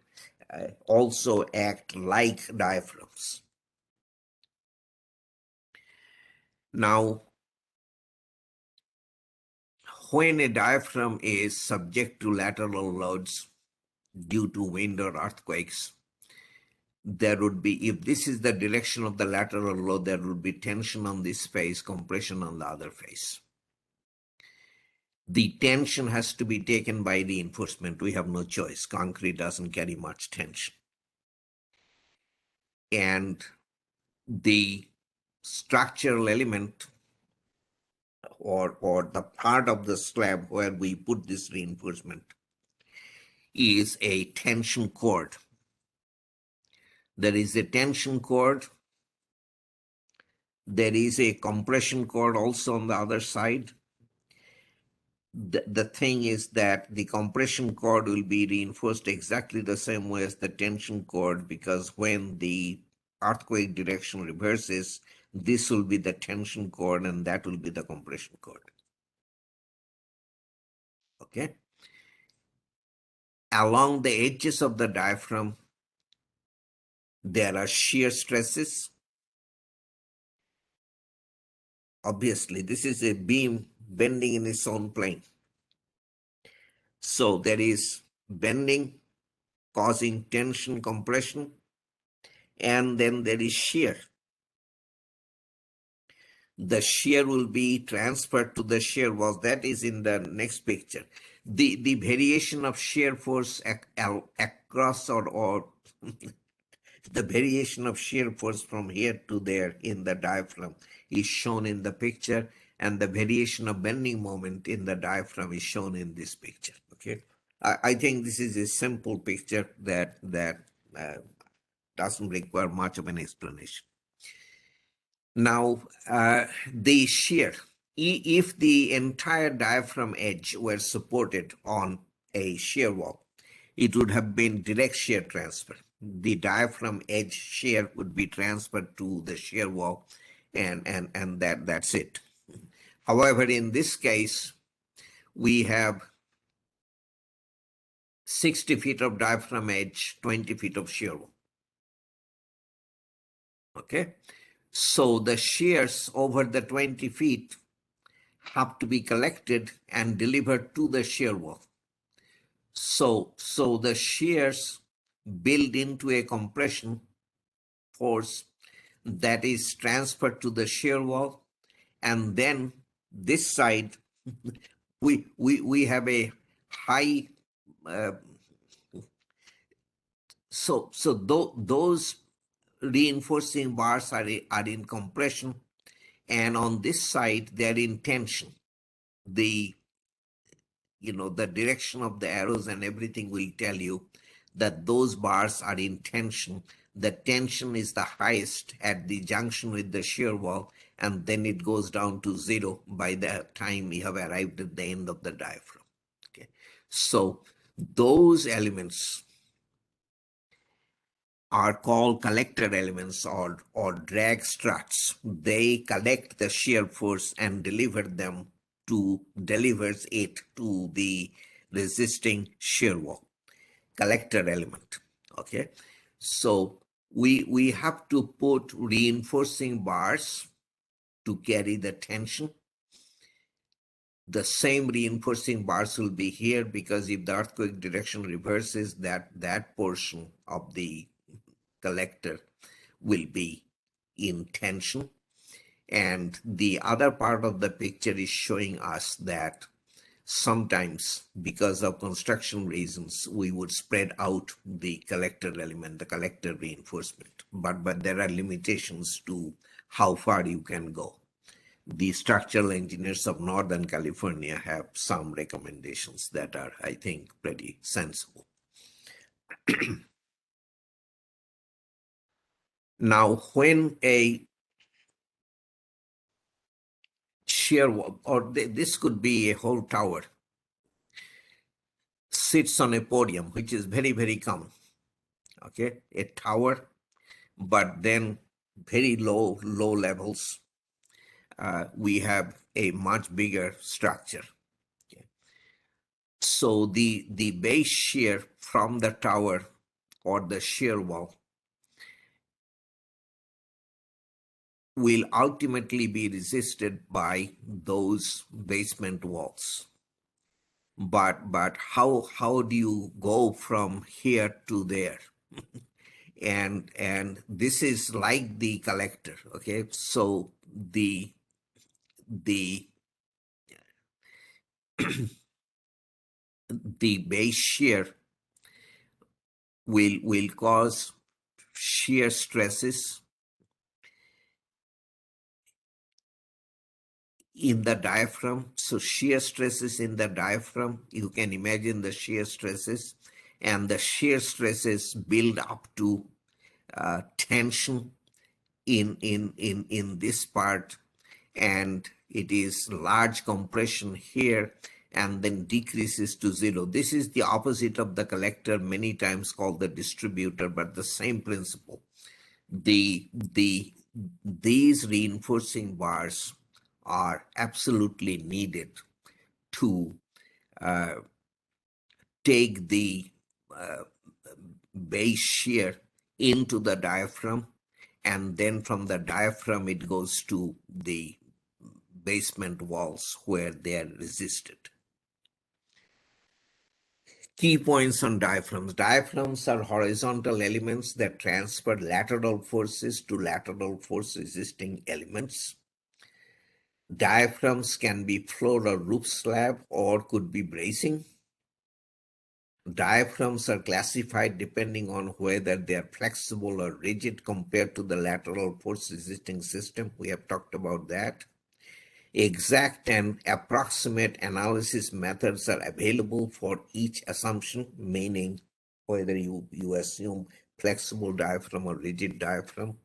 also act like diaphragms. Now, when a diaphragm is subject to lateral loads due to wind or earthquakes, there would be, if this is the direction of the lateral load, there would be tension on this face, compression on the other face. The tension has to be taken by reinforcement. We have no choice. Concrete doesn't carry much tension. And the structural element or the part of the slab where we put this reinforcement is a tension cord. There is a tension cord. There is a compression cord also on the other side. The thing is that the compression cord will be reinforced exactly the same way as the tension cord, because when the earthquake direction reverses, this will be the tension cord and that will be the compression cord. Okay? Along the edges of the diaphragm, there are shear stresses. Obviously, this is a beam bending in its own plane. So there is bending causing tension, compression, and then there is shear. The shear will be transferred to the shear wall. That is in the next picture. The variation of shear force across or the variation of shear force from here to there in the diaphragm is shown in the picture, and the variation of bending moment in the diaphragm is shown in this picture. Okay, I think this is a simple picture that doesn't require much of an explanation. Now, the shear, if the entire diaphragm edge were supported on a shear wall, it would have been direct shear transfer. The diaphragm edge shear would be transferred to the shear wall, and that's it. However, in this case, we have 60 feet of diaphragm edge, 20 feet of shear wall. Okay, so the shears over the 20 feet have to be collected and delivered to the shear wall. So the shears build into a compression force that is transferred to the shear wall, and then this side we have a high Those reinforcing bars are in compression, and on this side they're in tension. The the direction of the arrows and everything will tell you that those bars are in tension. The tension is the highest at the junction with the shear wall, and then it goes down to zero by the time we have arrived at the end of the diaphragm. Okay, so those elements are called collector elements or drag struts. They collect the shear force and delivers it to the resisting shear wall. Collector element. Okay, so we have to put reinforcing bars to carry the tension. The same reinforcing bars will be here because if the earthquake direction reverses, that portion of the collector will be in tension. And the other part of the picture is showing us that sometimes, because of construction reasons, we would spread out the collector element, the collector reinforcement. But there are limitations to how far you can go. The structural engineers of Northern California have some recommendations that are, I think, pretty sensible. Now, when a shear wall, or this could be a whole tower, sits on a podium, which is very, very common. Okay, a tower, but then very low levels. We have a much bigger structure. Okay. So the base shear from the tower or the shear wall will ultimately be resisted by those basement walls. But how do you go from here to there? And this is like the collector. Okay, so the the base shear will cause shear stresses in the diaphragm. So shear stresses in the diaphragm, you can imagine the shear stresses, and the shear stresses build up to tension in this part, and it is large compression here and then decreases to zero. This is the opposite of the collector, many times called the distributor, but the same principle. These reinforcing bars are absolutely needed to take the base shear into the diaphragm, and then from the diaphragm it goes to the basement walls where they are resisted. Key points on diaphragms. Diaphragms are horizontal elements that transfer lateral forces to lateral force resisting elements. Diaphragms can be floor or roof slab or could be bracing. Diaphragms are classified depending on whether they are flexible or rigid compared to the lateral force resisting system. We have talked about that. Exact and approximate analysis methods are available for each assumption, meaning whether you assume flexible diaphragm or rigid diaphragm.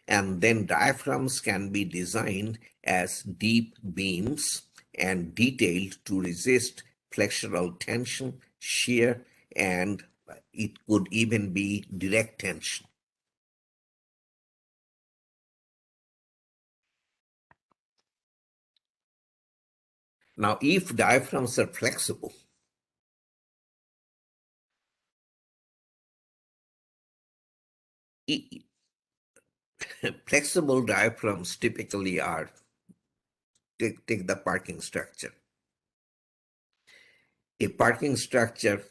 And then diaphragms can be designed as deep beams and detailed to resist flexural tension, shear, and it could even be direct tension. Now, if diaphragms are flexible, flexible diaphragms typically are, take the parking structure. A parking structure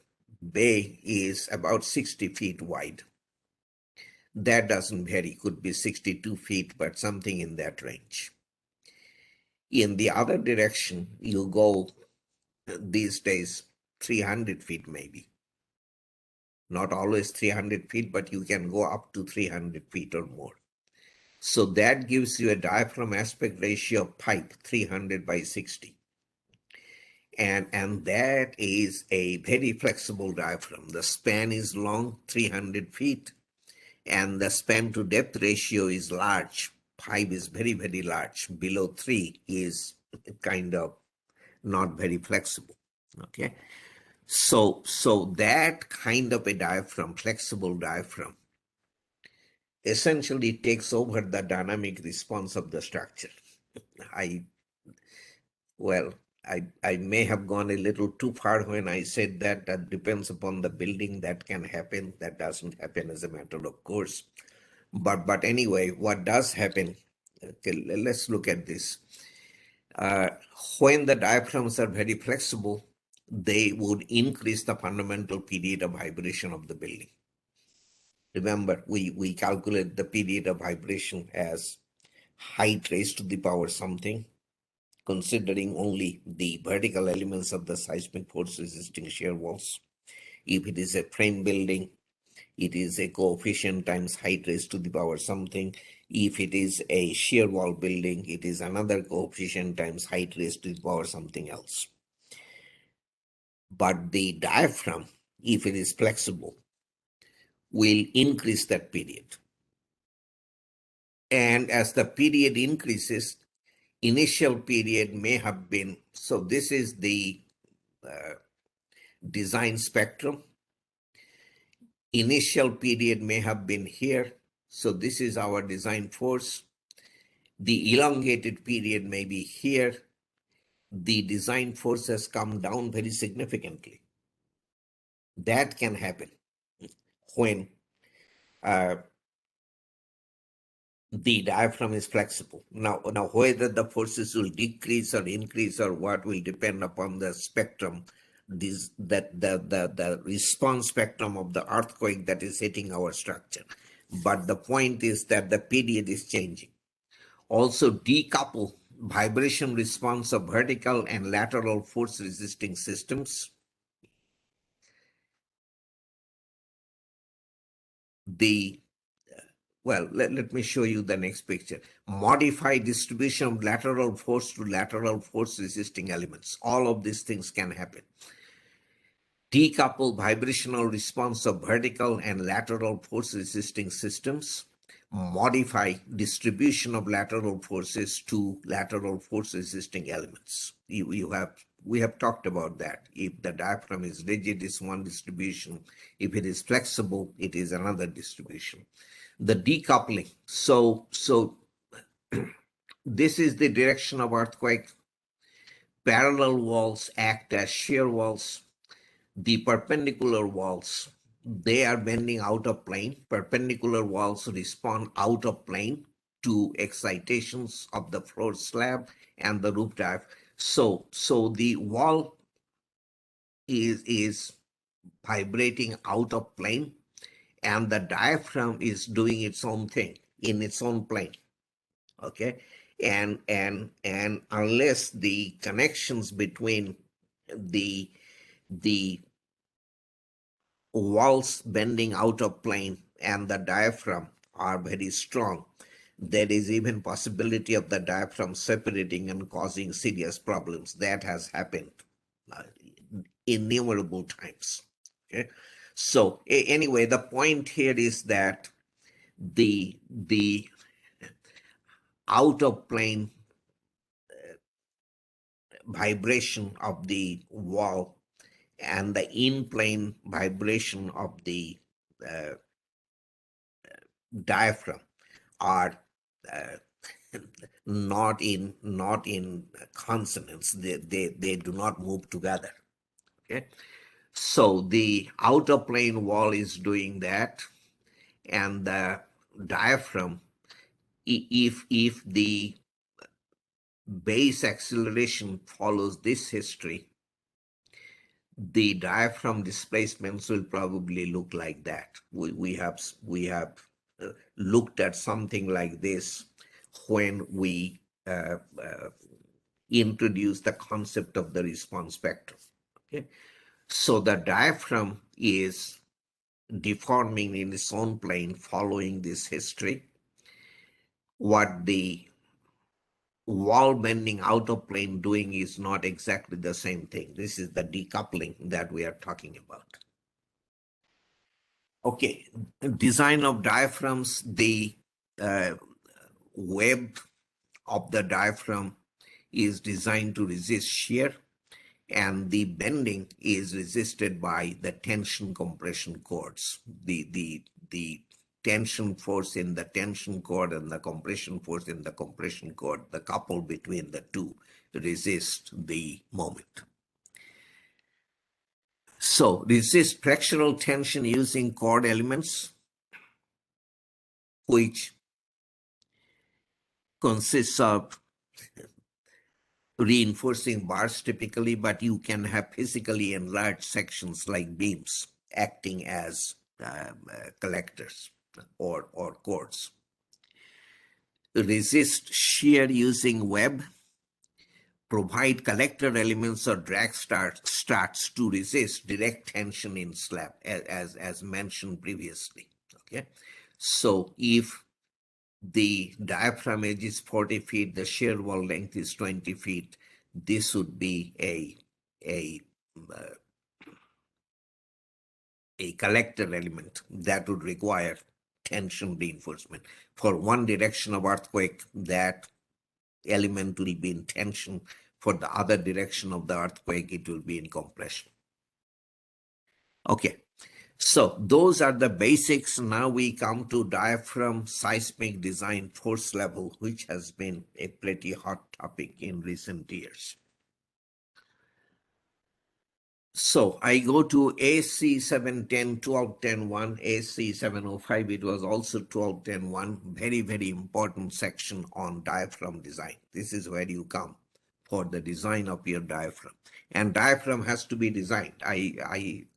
bay is about 60 feet wide. That doesn't vary, could be 62 feet, but something in that range. In the other direction, you go these days 300 feet maybe. Not always 300 feet, but you can go up to 300 feet or more. So that gives you a diaphragm aspect ratio of pipe 300 by 60. And that is a very flexible diaphragm. The span is long, 300 feet, and the span to depth ratio is large. 5 is very, very large. Below 3 is kind of not very flexible. Okay. So that kind of a diaphragm, flexible diaphragm, essentially takes over the dynamic response of the structure. I Well, I may have gone a little too far when I said that that depends upon the building. That can happen. That doesn't happen as a matter of course. But anyway, what does happen? Okay, let's look at this. Uh, when the diaphragms are very flexible, they would increase the fundamental period of vibration of the building. Remember, we calculate the period of vibration as height raised to the power something, considering only the vertical elements of the seismic force resisting shear walls. If it is a frame building, it is a coefficient times height raised to the power something. If it is a shear wall building, it is another coefficient times height raised to the power something else. But the diaphragm, if it is flexible, will increase that period. And as the period increases, initial period may have been, so this is the design spectrum. Initial period may have been here. So this is our design force. The elongated period may be here. The design force has come down very significantly. That can happen when uh, the diaphragm is flexible. Now, whether the forces will decrease or increase or what will depend upon the spectrum, the response spectrum of the earthquake that is hitting our structure. But the point is that the period is changing. Also decouple vibration response of vertical and lateral force resisting systems. Let me show you the next picture. Modify distribution of lateral force to lateral force resisting elements. All of these things can happen. Decouple vibrational response of vertical and lateral force resisting systems. Modify distribution of lateral forces to lateral force resisting elements. We have talked about that. If the diaphragm is rigid, it's one distribution. If it is flexible, it is another distribution. The decoupling. So this is the direction of earthquake. Parallel walls act as shear walls. The perpendicular walls, they are bending out of plane. Perpendicular walls respond out of plane to excitations of the floor slab and the roof diaphragm. So the wall is vibrating out of plane, and the diaphragm is doing its own thing in its own plane. Okay, and unless the connections between the the walls bending out of plane and the diaphragm are very strong, there is even possibility of the diaphragm separating and causing serious problems. That has happened uh, innumerable times. Okay, so anyway, the point here is that the out of plane vibration of the wall and the in plane vibration of the uh, diaphragm are uh, not in consonance. They do not move together. Okay, so the outer plane wall is doing that, and the diaphragm, if the base acceleration follows this history, the diaphragm displacements will probably look like that. We have looked at something like this when we introduce the concept of the response spectrum. Okay, so the diaphragm is deforming in its own plane following this history. What the wall bending out of plane doing is not exactly the same thing. This is the decoupling that we are talking about. Okay, design of diaphragms, the uh, web of the diaphragm is designed to resist shear, and the bending is resisted by the tension compression cords. The tension force in the tension cord and the compression force in the compression cord, the couple between the two, resist the moment. So resist fractional tension using cord elements, which consists of reinforcing bars typically, but you can have physically enlarged sections like beams acting as collectors or cords. Resist shear using web, provide collector elements or drag struts to resist direct tension in slab, as mentioned previously. Okay, so if the diaphragm edge is 40 feet, the shear wall length is 20 feet, this would be a collector element that would require tension reinforcement. For one direction of earthquake, that element will be in tension. For the other direction of the earthquake, it will be in compression. Okay, so those are the basics. Now we come to diaphragm seismic design force level, which has been a pretty hot topic in recent years. So I go to AC 710, 1210.1, AC 705, it was also 1210.1, very, very important section on diaphragm design. This is where you come for the design of your diaphragm. And diaphragm has to be designed. I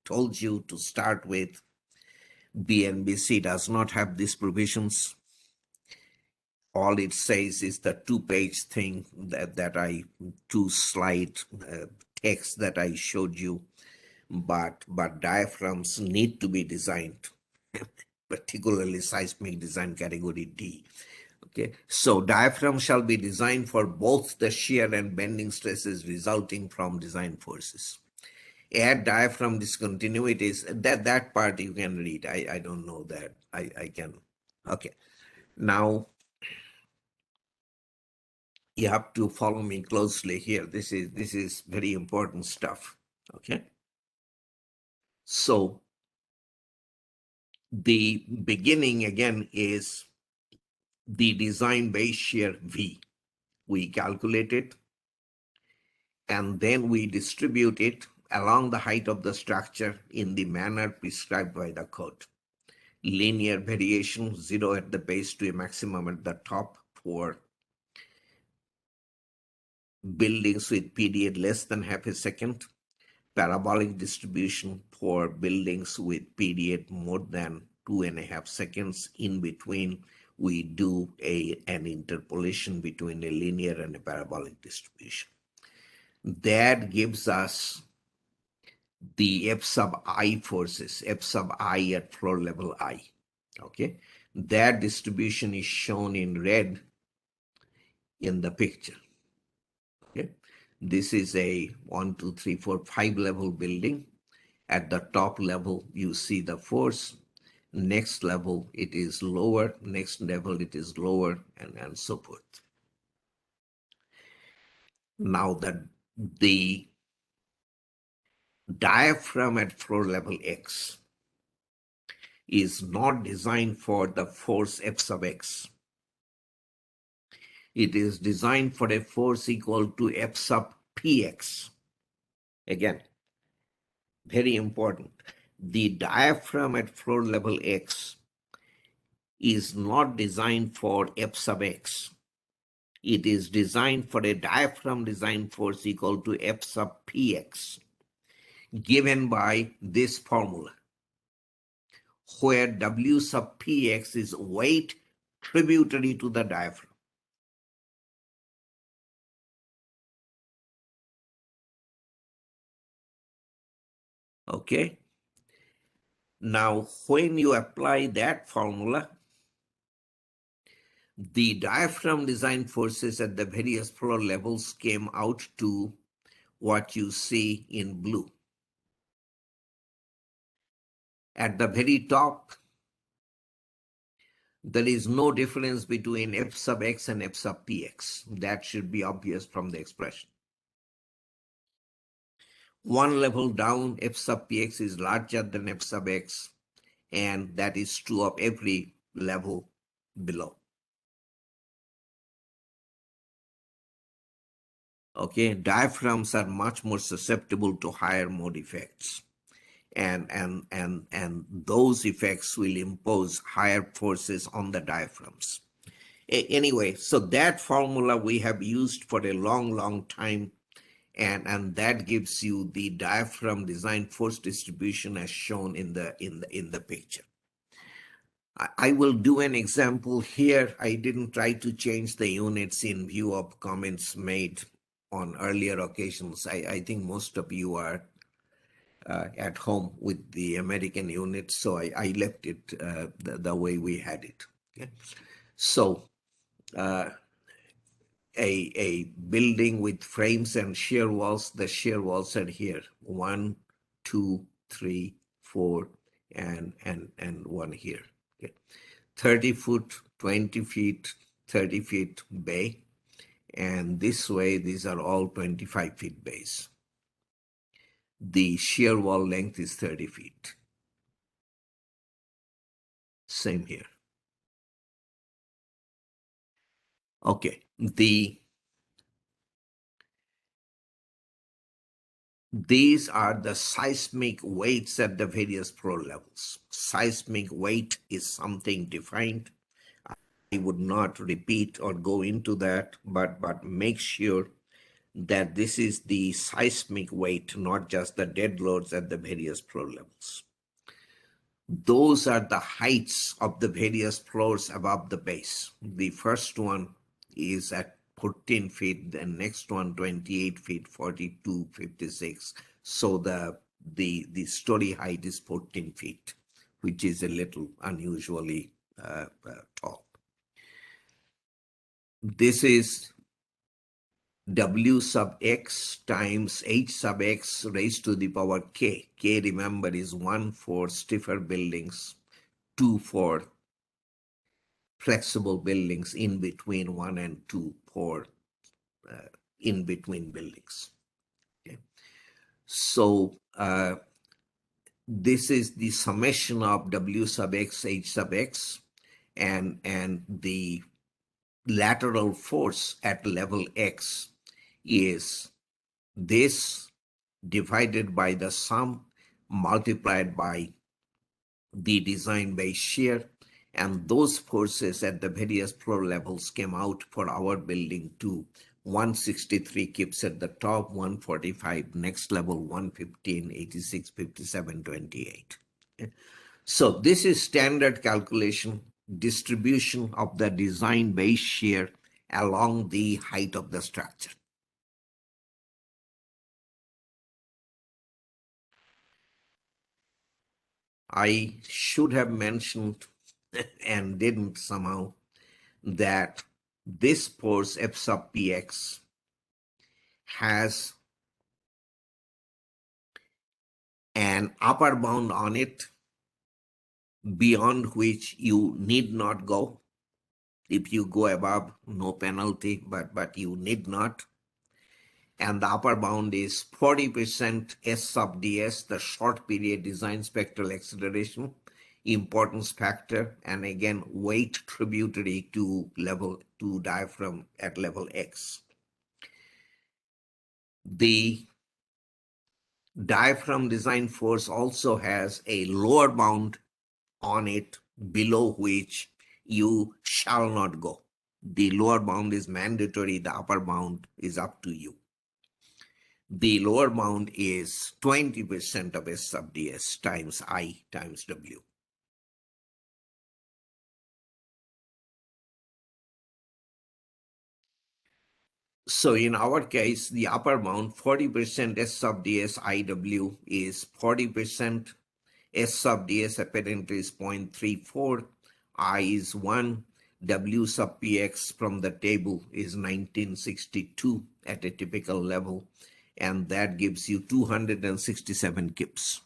told you to start with BNBC does not have these provisions. All it says is the two-page thing that I, two-slide text that I showed you, but diaphragms need to be designed, particularly seismic design category D. Okay, so diaphragm shall be designed for both the shear and bending stresses resulting from design forces. Add diaphragm discontinuities, that part you can read. I don't know that. I can. Okay, now you have to follow me closely here. This is very important stuff. Okay, so the beginning again is the design base shear V. We calculate it and then we distribute it along the height of the structure in the manner prescribed by the code. Linear variation, 0 at the base to a maximum at the top for buildings with period less than half a second. Parabolic distribution for buildings with period more than 2.5 seconds. In between, we do an interpolation between a linear and a parabolic distribution. That gives us the F sub I forces, F sub I at floor level I. Okay, that distribution is shown in red in the picture. Okay, this is a 1, 2, 3, 4, 5 level building. At the top level, you see the force. Next level, it is lower. Next level, it is lower, and so forth. Now that the diaphragm at floor level X is not designed for the force F sub X. It is designed for a force equal to F sub Px. Again, very important. The diaphragm at floor level X is not designed for F sub X. It is designed for a diaphragm design force equal to F sub Px, given by this formula, where W sub Px is weight tributary to the diaphragm. Okay, Now, when you apply that formula, the diaphragm design forces at the various floor levels came out to what you see in blue. At the very top, there is no difference between f sub x and f sub px. That should be obvious from the expression. One level down, f sub px is larger than f sub x, and that is true of every level below. Okay, diaphragms are much more susceptible to higher mode effects. And those effects will impose higher forces on the diaphragms. Anyway, so that formula we have used for a long time, and that gives you the diaphragm design force distribution as shown in the picture. I will do an example here. I didn't try to change the units in view of comments made on earlier occasions. I think most of you are at home with the American units, so I left it the way we had it. Okay? So a building with frames and shear walls, the shear walls are here. 1, 2, 3, 4, and one here. Okay. 30 foot, 20 feet, 30 feet bay. And this way, these are all 25 feet bays. The shear wall length is 30 feet. Same here. Okay, these are the seismic weights at the various floor levels. Seismic weight is something defined. I would not repeat or go into that, but make sure that this is the seismic weight, not just the dead loads at the various floor levels. Those are the heights of the various floors above the base. The first one is at 14 feet, the next one 28 feet, 42, 56. So the story height is 14 feet, which is a little unusually tall. This is W sub x times h sub x raised to the power k. K, remember, is 1 for stiffer buildings, 2 for flexible buildings, in between 1 and 2 for in between buildings. Okay. So this is the summation of W sub x, h sub x, and the lateral force at level x is this divided by the sum multiplied by the design base shear, and those forces at the various floor levels came out for our building to 163 keeps at the top, 145 next level, 115, 86, 57, 28. Okay. So this is standard calculation, distribution of the design base shear along the height of the structure. I should have mentioned and didn't somehow that this force F sub px has an upper bound on it beyond which you need not go. If you go above, no penalty, but you need not. And the upper bound is 40% S sub ds, the short period design spectral acceleration, importance factor, and again weight tributary to diaphragm at level x. The diaphragm design force also has a lower bound on it below which you shall not go. The lower bound is mandatory, the upper bound is up to you. The lower bound is 20% of S sub ds times I times W. So in our case, the upper bound, 40% S sub ds IW is 40%, S sub ds apparently is 0.34, I is 1, W sub px from the table is 1962 at a typical level, and that gives you 267 kips.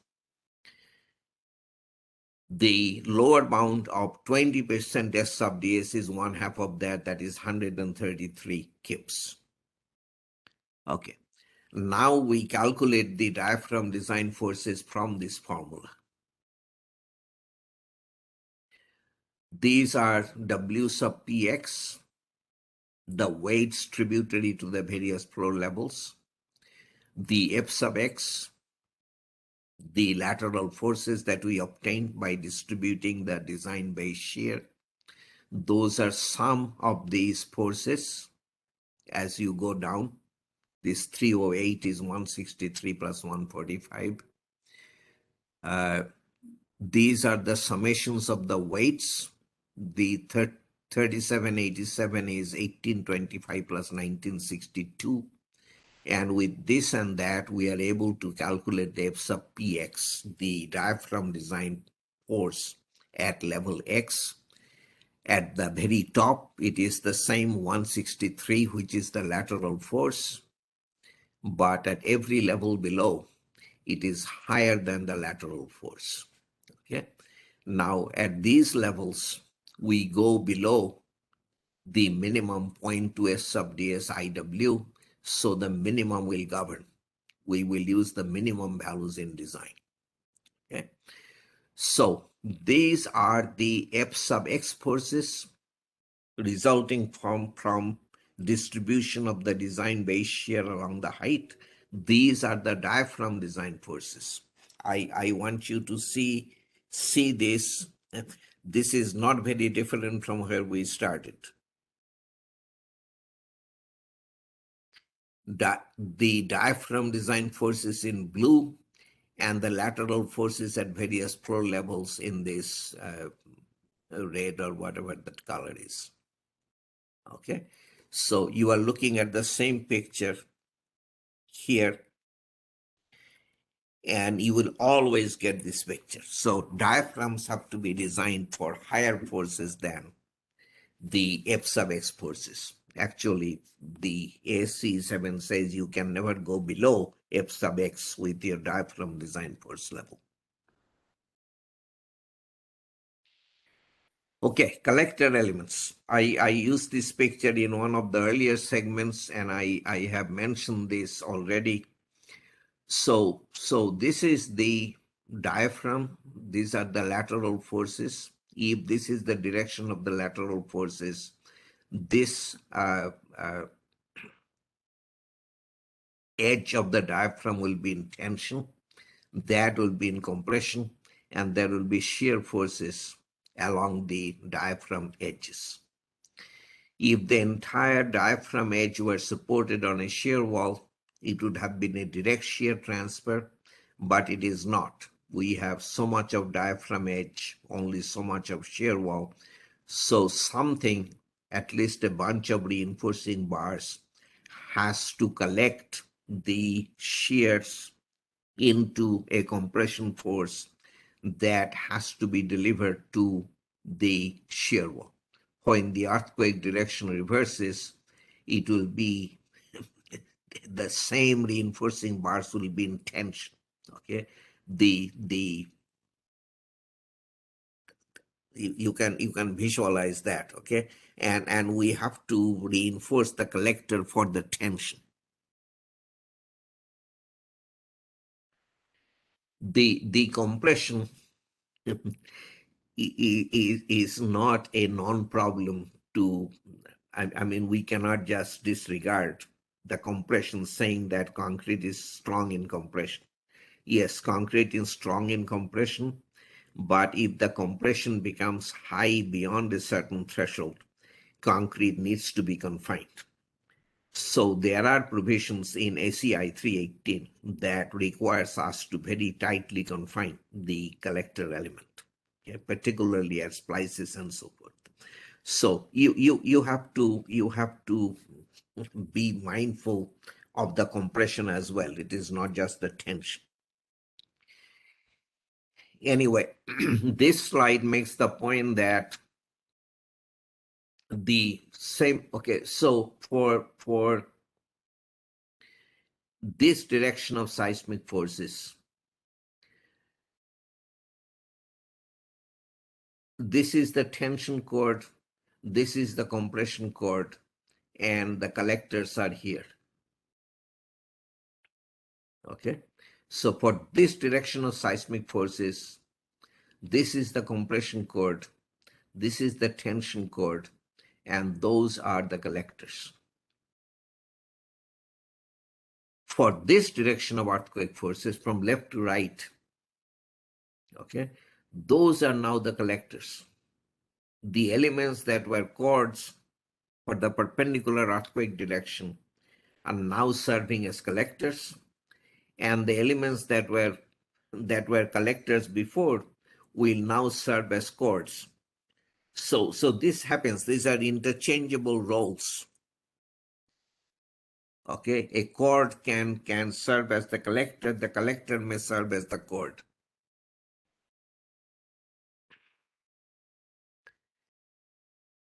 The lower bound of 20% S sub ds is one half of that, that is 133 kips. Okay. Now we calculate the diaphragm design forces from this formula. These are W sub px, the weights tributary to the various flow levels, the F sub x, the lateral forces that we obtained by distributing the design base shear. Those are some of these forces as you go down. This 308 is 163 plus 145. These are the summations of the weights. The 3787 is 1825 plus 1962. And with this and that, we are able to calculate the F sub px, the diaphragm design force at level x. At the very top, it is the same 163, which is the lateral force. But at every level below, it is higher than the lateral force. Okay. Now, at these levels, we go below the minimum 0.2 S sub ds IW, so the minimum will govern. We will use the minimum values in design. Okay. So these are the F sub x forces resulting from distribution of the design base shear along the height. These are the diaphragm design forces. I want you to see this. This is not very different from where we started. The diaphragm design forces in blue and the lateral forces at various floor levels in this red or whatever that color is. Okay, so you are looking at the same picture here, and you will always get this picture. So diaphragms have to be designed for higher forces than the F sub x forces. Actually, the AC7 says you can never go below F sub x with your diaphragm design force level. Okay, collector elements. I used this picture in one of the earlier segments, and I have mentioned this already. So this is the diaphragm. These are the lateral forces. If this is the direction of the lateral forces, this edge of the diaphragm will be in tension, that will be in compression, and there will be shear forces along the diaphragm edges. If the entire diaphragm edge were supported on a shear wall, it would have been a direct shear transfer, but it is not. We have so much of diaphragm edge, only so much of shear wall. So something, at least a bunch of reinforcing bars, has to collect the shears into a compression force that has to be delivered to the shear wall. When the earthquake direction reverses, it will be the same reinforcing bars will be in tension. Okay, you can visualize that. Okay, and we have to reinforce the collector for the tension. The compression is not a non-problem to, I mean, we cannot just disregard the compression saying that concrete is strong in compression. Yes, concrete is strong in compression, but if the compression becomes high beyond a certain threshold, concrete needs to be confined. So there are provisions in ACI 318 that requires us to very tightly confine the collector element, okay, particularly at splices and so forth. So you have to be mindful of the compression as well. It is not just the tension. Anyway, this slide makes the point that the same, okay, so for this direction of seismic forces, this is the tension cord, this is the compression cord, and the collectors are here. Okay, so for this direction of seismic forces, this is the compression cord, this is the tension cord, and those are the collectors. For this direction of earthquake forces from left to right, okay, those are now the collectors. The elements that were cords for the perpendicular earthquake direction are now serving as collectors, and the elements that were collectors before will now serve as cords. So this happens. These are interchangeable roles. Okay, a cord can serve as the collector may serve as the cord.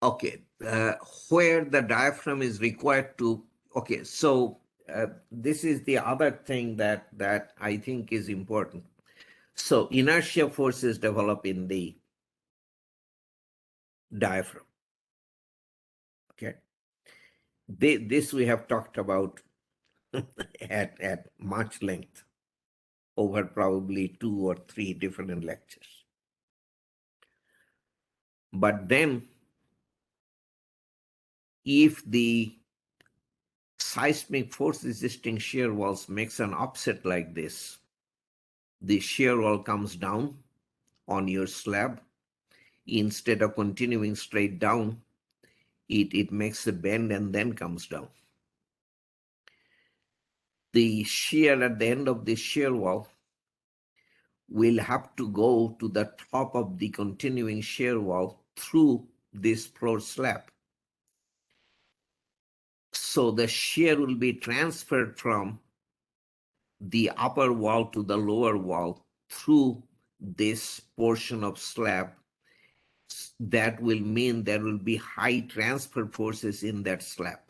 Okay, where the diaphragm is required to, okay, so this is the other thing that I think is important. So inertia forces develop in the diaphragm. Okay, this we have talked about at much length over probably 2 or 3 different lectures. But then if the seismic force resisting shear walls makes an offset like this, the shear wall comes down on your slab. Instead of continuing straight down, it makes a bend and then comes down. The shear at the end of the shear wall will have to go to the top of the continuing shear wall through this floor slab. So the shear will be transferred from the upper wall to the lower wall through this portion of slab. That will mean there will be high transfer forces in that slab.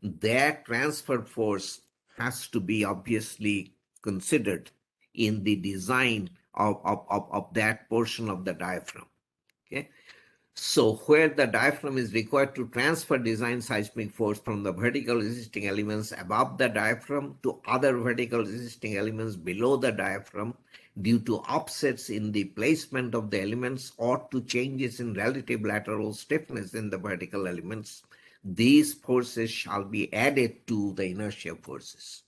That transfer force has to be obviously considered in the design of that portion of the diaphragm. Okay, so where the diaphragm is required to transfer design seismic force from the vertical resisting elements above the diaphragm to other vertical resisting elements below the diaphragm due to offsets in the placement of the elements or to changes in relative lateral stiffness in the vertical elements, these forces shall be added to the inertia forces.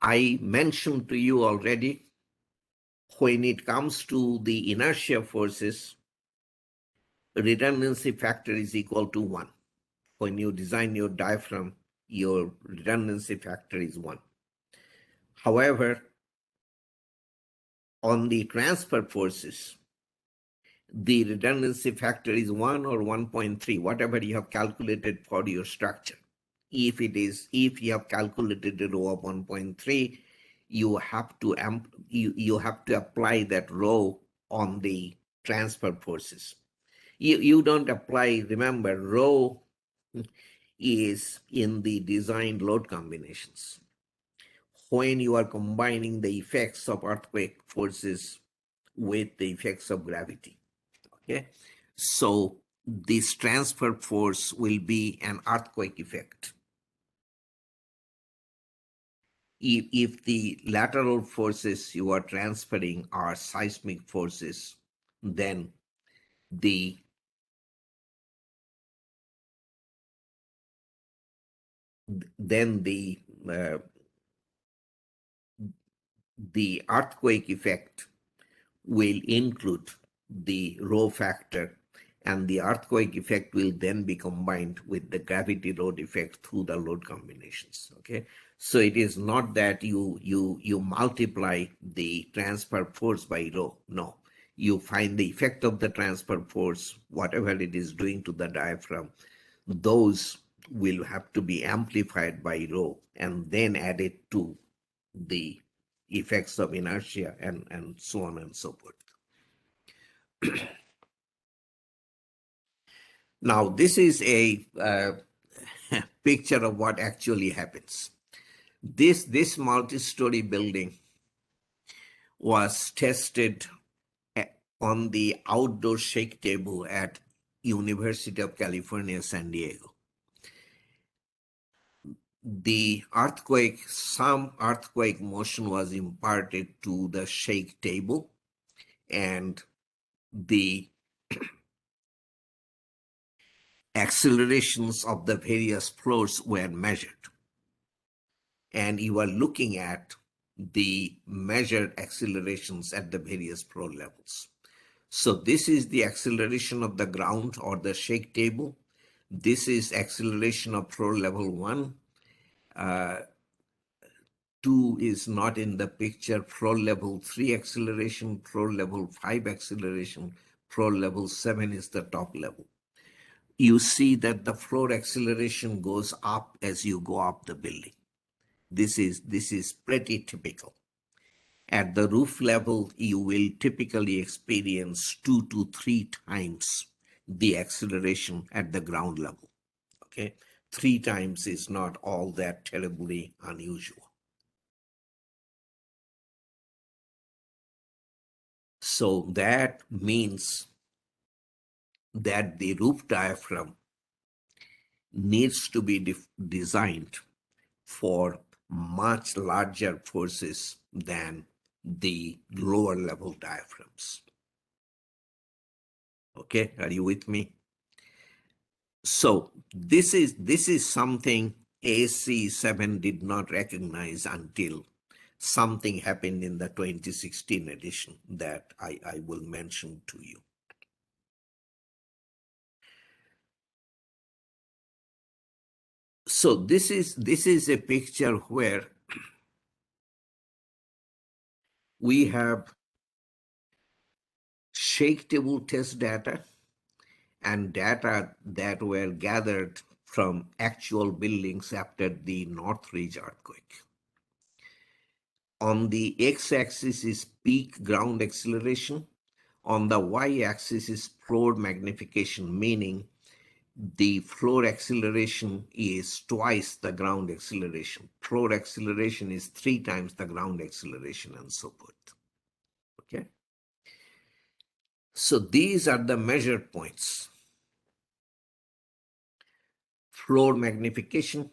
I mentioned to you already, when it comes to the inertia forces, redundancy factor is equal to 1. When you design your diaphragm, your redundancy factor is 1. However, on the transfer forces, the redundancy factor is 1 or 1.3, whatever you have calculated for your structure. If you have calculated a rho of 1.3, you have to apply that rho on the transfer forces. You don't apply, remember, rho is in the designed load combinations. When you are combining the effects of earthquake forces with the effects of gravity. Okay, so this transfer force will be an earthquake effect. If the lateral forces you are transferring are seismic forces, then the the earthquake effect will include the rho factor, and the earthquake effect will then be combined with the gravity load effect through the load combinations. Okay, so it is not that you multiply the transfer force by rho. No, you find the effect of the transfer force, whatever it is doing to the diaphragm. Those will have to be amplified by rho and then added to the effects of inertia and so on and so forth. Now, this is a picture of what actually happens. This multi-story building was tested on the outdoor shake table at University of California, San Diego. Some earthquake motion was imparted to the shake table, and the accelerations of the various floors were measured. And you are looking at the measured accelerations at the various floor levels. So this is the acceleration of the ground or the shake table. This is acceleration of floor level 1. 2 is not in the picture. Floor level 3 acceleration, floor level 5 acceleration, floor level 7 is the top level. You see that the floor acceleration goes up as you go up the building. This is pretty typical. At the roof level, you will typically experience 2 to 3 times the acceleration at the ground level. Okay, 3 times is not all that terribly unusual. So that means that the roof diaphragm needs to be designed for much larger forces than the lower level diaphragms. Okay, are you with me? So this is something ASCE7 did not recognize until something happened in the 2016 edition that I will mention to you. So this is a picture where we have shake table test data and data that were gathered from actual buildings after the Northridge earthquake. On the x-axis is peak ground acceleration. On the y-axis is floor magnification, meaning the floor acceleration is twice the ground acceleration. Floor acceleration is 3 times the ground acceleration, and so forth. Okay. So these are the measure points. Floor magnification,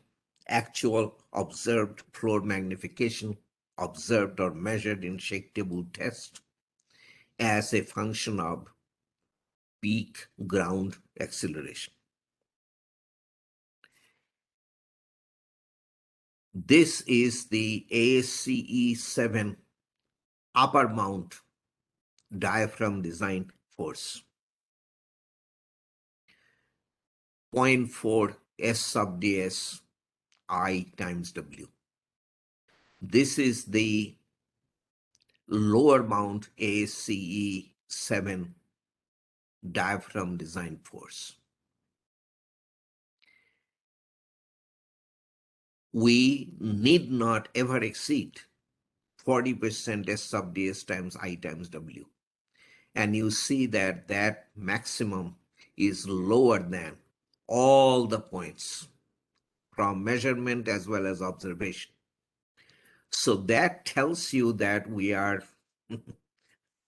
actual observed floor magnification, observed or measured in shake table test as a function of peak ground acceleration. This is the ASCE7 upper mount diaphragm design force. 0.4 S sub ds I times W. This is the lower mount ASCE7 diaphragm design force. We need not ever exceed 40% S sub ds times I times W. And you see that that maximum is lower than all the points from measurement as well as observation. So that tells you that we are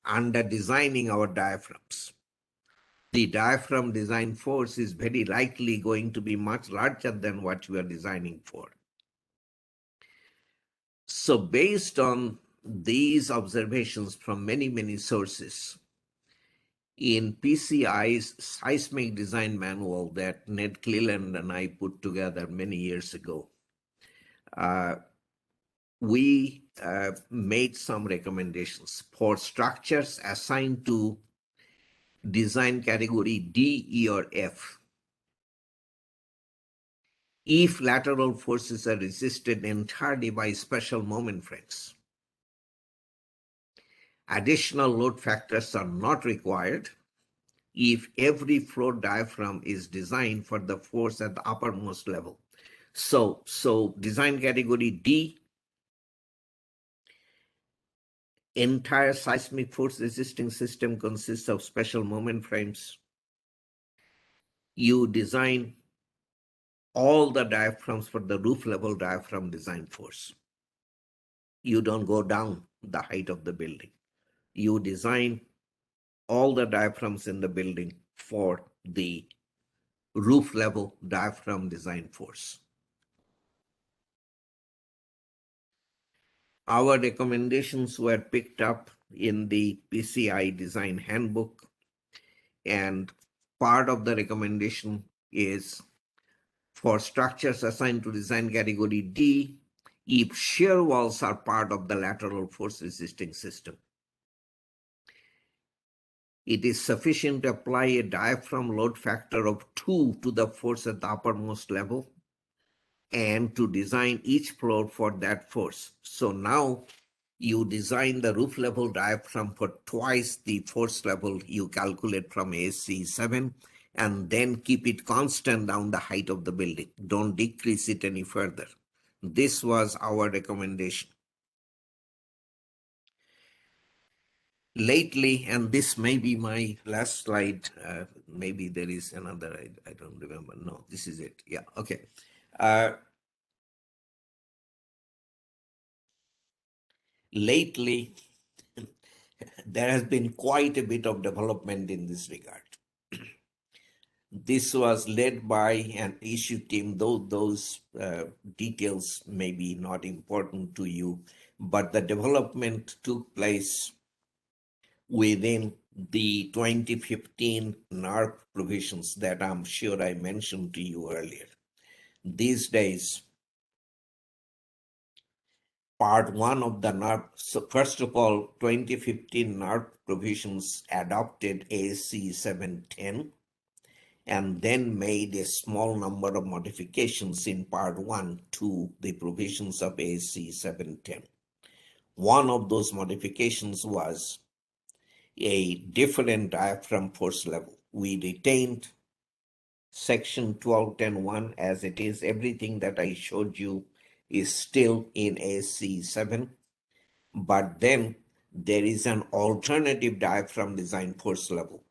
under designing our diaphragms. The diaphragm design force is very likely going to be much larger than what you are designing for. So based on these observations from many sources, in PCI's seismic design manual that Ned Cleland and I put together many years ago, we made some recommendations for structures assigned to design category D, E, or F. If lateral forces are resisted entirely by special moment frames, additional load factors are not required, if every floor diaphragm is designed for the force at the uppermost level. So design category D, entire seismic force resisting system consists of special moment frames. You design all the diaphragms for the roof level diaphragm design force. You don't go down the height of the building. You design all the diaphragms in the building for the roof level diaphragm design force. Our recommendations were picked up in the PCI design handbook, and part of the recommendation is for structures assigned to design category D, if shear walls are part of the lateral force resisting system, it is sufficient to apply a diaphragm load factor of 2 to the force at the uppermost level and to design each floor for that force. So now you design the roof level diaphragm for twice the force level you calculate from ASC 7, and then keep it constant down the height of the building. Don't decrease it any further. This was our recommendation. Lately, and this may be my last slide, maybe there is another, I don't remember. No, this is it. Yeah, okay. Lately, there has been quite a bit of development in this regard. This was led by an issue team, though those details may be not important to you, but the development took place within the 2015 NARP provisions that I'm sure I mentioned to you earlier. These days, part one of the NARP, so first of all, 2015 NARP provisions adopted ASC 710 and then made a small number of modifications in part one to the provisions of ASC 710. One of those modifications was a different diaphragm force level. We retained section 1210.1 as it is. Everything that I showed you is still in ASC 7, but then there is an alternative diaphragm design force level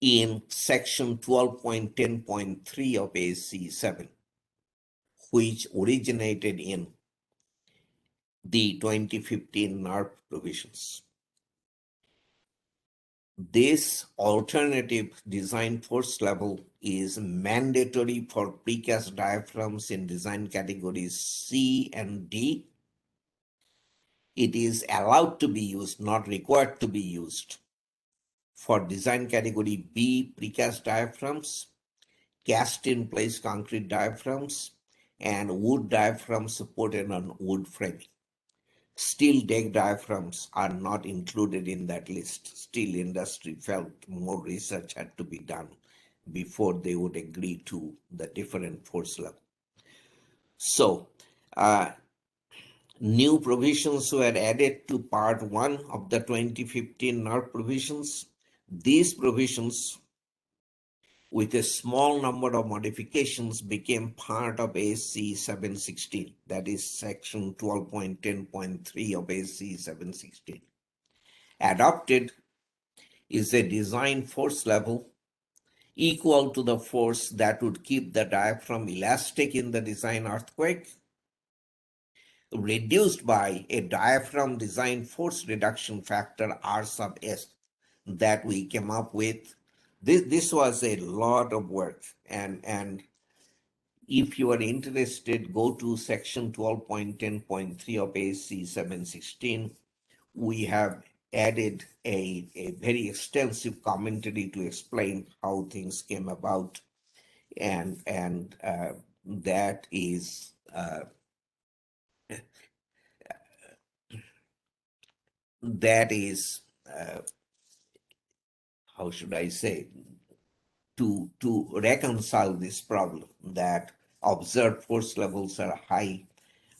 in section 12.10.3 of ASC 7, which originated in the 2015 NARP provisions. This alternative design force level is mandatory for precast diaphragms in design categories C and D. It is allowed to be used, not required to be used, for design category B precast diaphragms, cast-in-place concrete diaphragms, and wood diaphragms supported on wood framing. Steel deck diaphragms are not included in that list. Steel industry felt more research had to be done before they would agree to the different force level. So, new provisions were added to part one of the 2015 NARC provisions. These provisions, with a small number of modifications, became part of ASC 716, that is section 12.10.3 of ASC 716. Adopted is a design force level equal to the force that would keep the diaphragm elastic in the design earthquake, reduced by a diaphragm design force reduction factor R sub S that we came up with. This was a lot of work, and if you are interested, go to section 12.10.3 of ASC 716. We have added a very extensive commentary to explain how things came about, and that is how should I say, to reconcile this problem that observed force levels are high,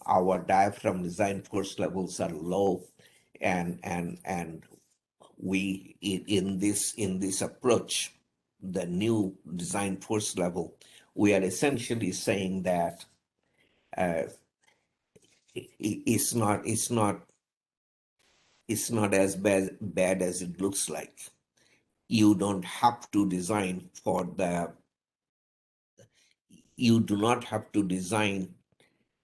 our diaphragm design force levels are low, and in this approach, the new design force level, we are essentially saying that uh, it's not as bad as it looks like. You don't have to design for the you do not have to design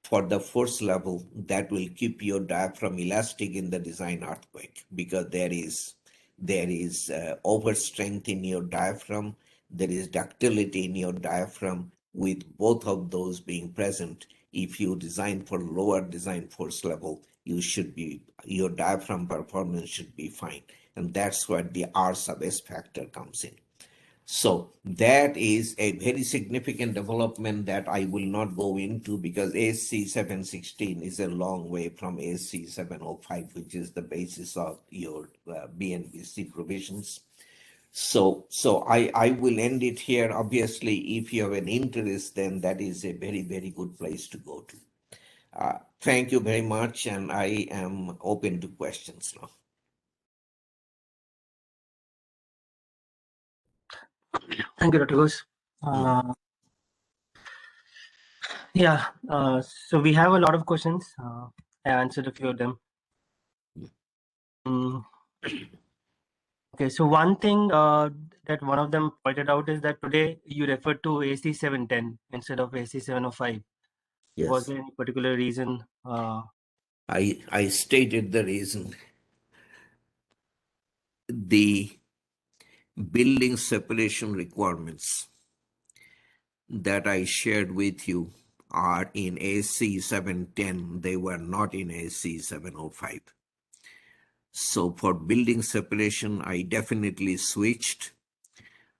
for the force level that will keep your diaphragm elastic in the design earthquake, because there is overstrength in your diaphragm, there is ductility in your diaphragm. With both of those being present, if you design for lower design force level, your diaphragm performance should be fine, and that's where the R sub S factor comes in. So that is a very significant development that I will not go into, because ASC 716 is a long way from ASC 705, which is the basis of your BNBC provisions. So I will end it here. Obviously, if you have an interest, then that is a very, very good place to go to. Thank you very much, and I am open to questions now. Thank you, Dr. Ghosh. Yeah, so we have a lot of questions. I answered a few of them. Mm, okay, so one thing that one of them pointed out is that today you referred to AC 710 instead of AC 705. Was Yes, there any particular reason? I stated the reason. The building separation requirements that I shared with you are in AC 710. They were not in AC 705. So for building separation, I definitely switched.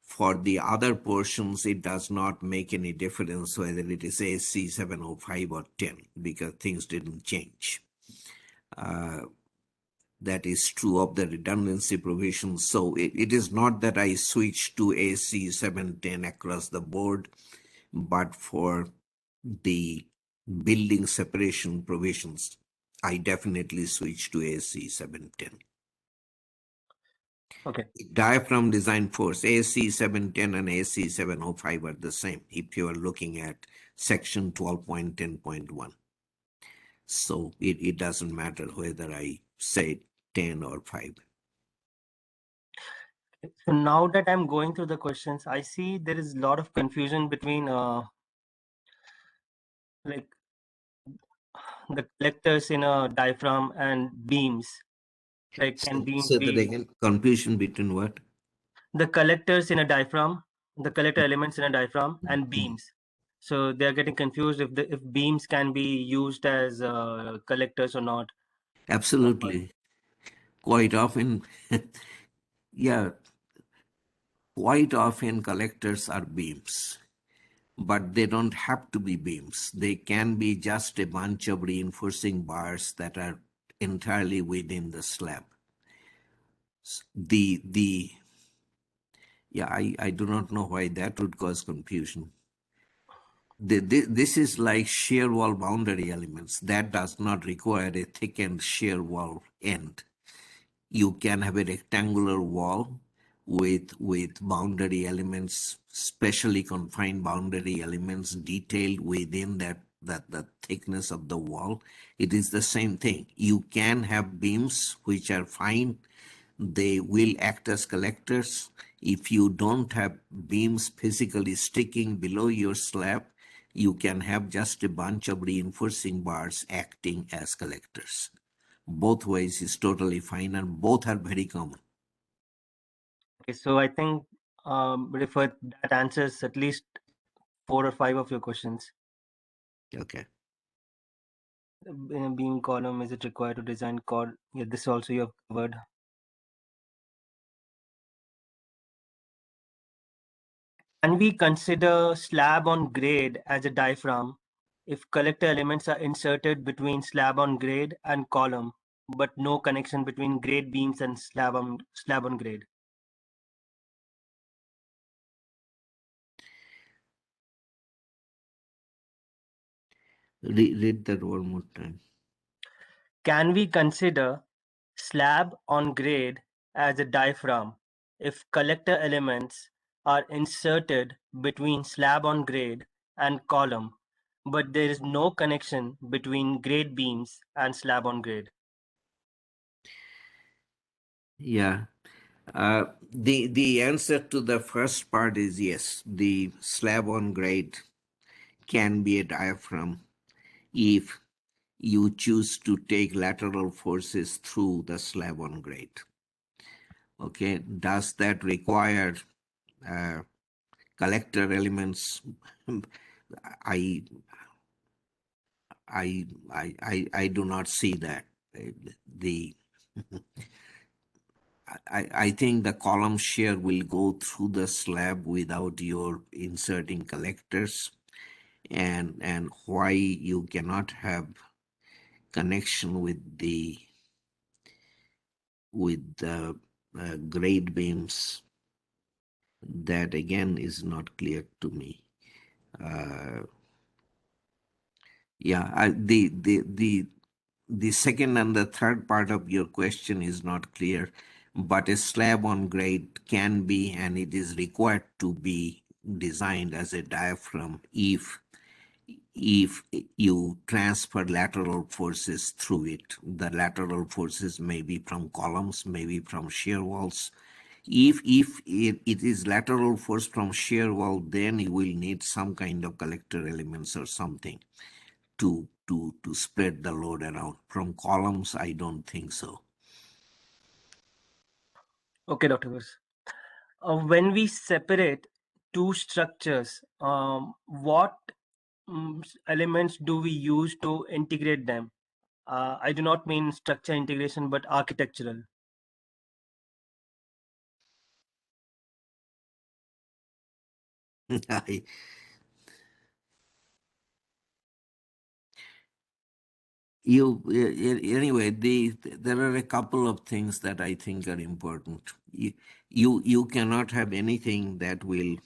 For the other portions, it does not make any difference whether it is AC 705 or 10, because things didn't change. That is true of the redundancy provision. So it is not that I switched to AC 710 across the board, but for the building separation provisions, I definitely switched to AC 710. Okay. Diaphragm design force, AC 710 and AC 705 are the same if you are looking at section 12.10.1. So it doesn't matter whether I say 10 or 5. So now that I'm going through the questions, I see there is a lot of confusion between like the collectors in a diaphragm and beams. Like, can beams So that be again, confusion between what? the collectors in a diaphragm, the collector elements in a diaphragm, and beams? So they're getting confused if beams can be used as collectors or not. Absolutely. Quite often, yeah, quite often collectors are beams, but they don't have to be beams. They can be just a bunch of reinforcing bars that are entirely within the slab. The yeah, I do not know why that would cause confusion. This is like shear wall boundary elements. That does not require a thickened shear wall end. You can have a rectangular wall with boundary elements, specially confined boundary elements detailed within that the thickness of the wall. It is the same thing. You can have beams which are fine. They will act as collectors. If you don't have beams physically sticking below your slab, you can have just a bunch of reinforcing bars acting as collectors. Both ways is totally fine, and both are very common. Okay, so I think refer that answers at least 4 or 5 of your questions. Okay. In a beam column, is it required to design core? Yeah, this also you have covered. Can we consider slab on grade as a diaphragm if collector elements are inserted between slab on grade and column, but no connection between grade beams and slab on grade? Read that one more time. Can we consider slab on grade as a diaphragm if collector elements are inserted between slab on grade and column, but there is no connection between grade beams and slab on grade. Yeah. The answer to the first part is yes. The slab on grade can be a diaphragm if you choose to take lateral forces through the slab on grade. Okay, does that require uh, collector elements? I, I do not see that. The I think the column shear will go through the slab without your inserting collectors, and why you cannot have connection with the grade beams, that again is not clear to me. Uh, yeah, the second and the third part of your question is not clear, but a slab on grade can be, and it is required to be designed as a diaphragm if you transfer lateral forces through it. The lateral forces may be from columns, maybe from shear walls. If it is lateral force from shear wall, then you will need some kind of collector elements or something to spread the load around. From columns, I don't think so. Okay, Dr. Ghose. When we separate two structures, what elements do we use to integrate them? I do not mean structure integration, but architectural. I, anyway, there are a couple of things that I think are important. You cannot have anything that will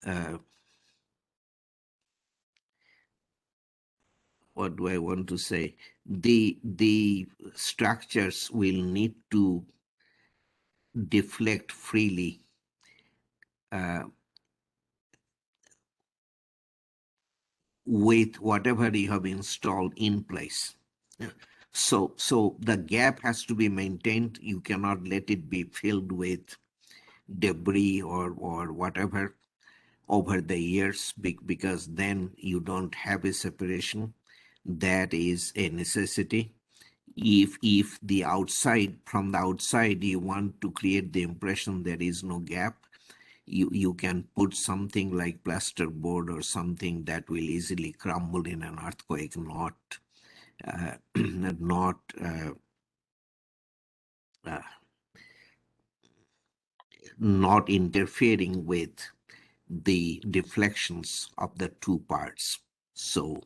uh, what do I want to say? The structures will need to deflect freely uh, with whatever you have installed in place. Yeah. So the gap has to be maintained. You cannot let it be filled with debris or whatever over the years, because then you don't have a separation. That is a necessity. If the outside, from the outside, you want to create the impression there is no gap, you can put something like plasterboard or something that will easily crumble in an earthquake, not uh, not interfering with the deflections of the two parts. So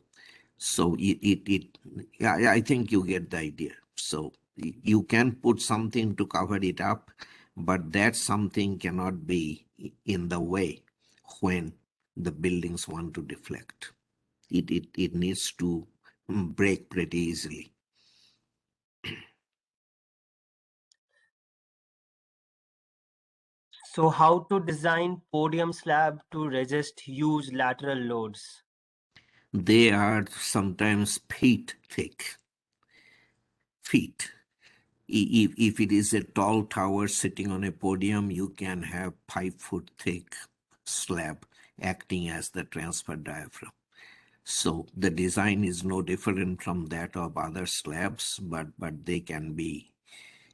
it yeah, I think you get the idea. So you can put something to cover it up, but that something cannot be in the way when the buildings want to deflect. It needs to break pretty easily. So, how to design podium slab to resist huge lateral loads? They are sometimes feet thick. Feet. If it is a tall tower sitting on a podium, you can have 5 foot thick slab acting as the transfer diaphragm. So the design is no different from that of other slabs, but they can be,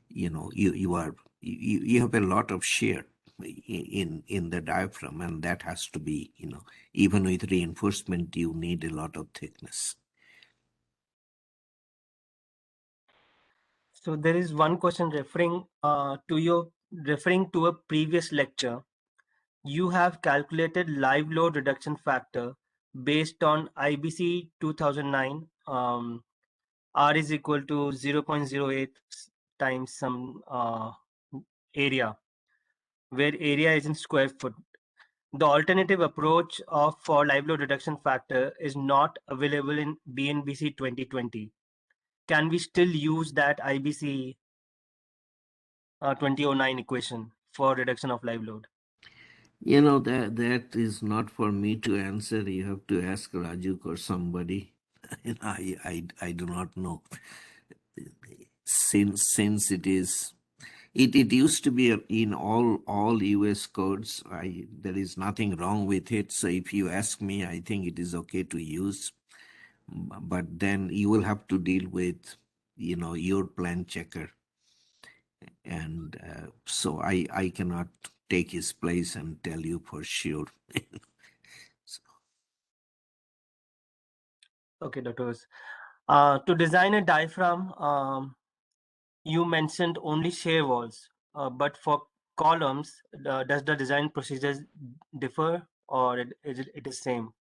you have a lot of shear in the diaphragm, and that has to be, even with reinforcement, you need a lot of thickness. So, there is one question referring to a previous lecture. You have calculated live load reduction factor based on IBC 2009. R is equal to 0.08 times some area, where area is in square foot. The alternative approach for live load reduction factor is not available in BNBC 2020. Can we still use that IBC 2009 equation for reduction of live load? That is not for me to answer. You have to ask Rajuk or somebody. I do not know. Since it used to be in all US codes. There is nothing wrong with it. So if you ask me, I think it is okay to use. But then you will have to deal with your plan checker, and so I cannot take his place and tell you for sure. Okay, Dr. To design a diaphragm, you mentioned only shear walls, but for columns, does the design procedures differ, or it is same?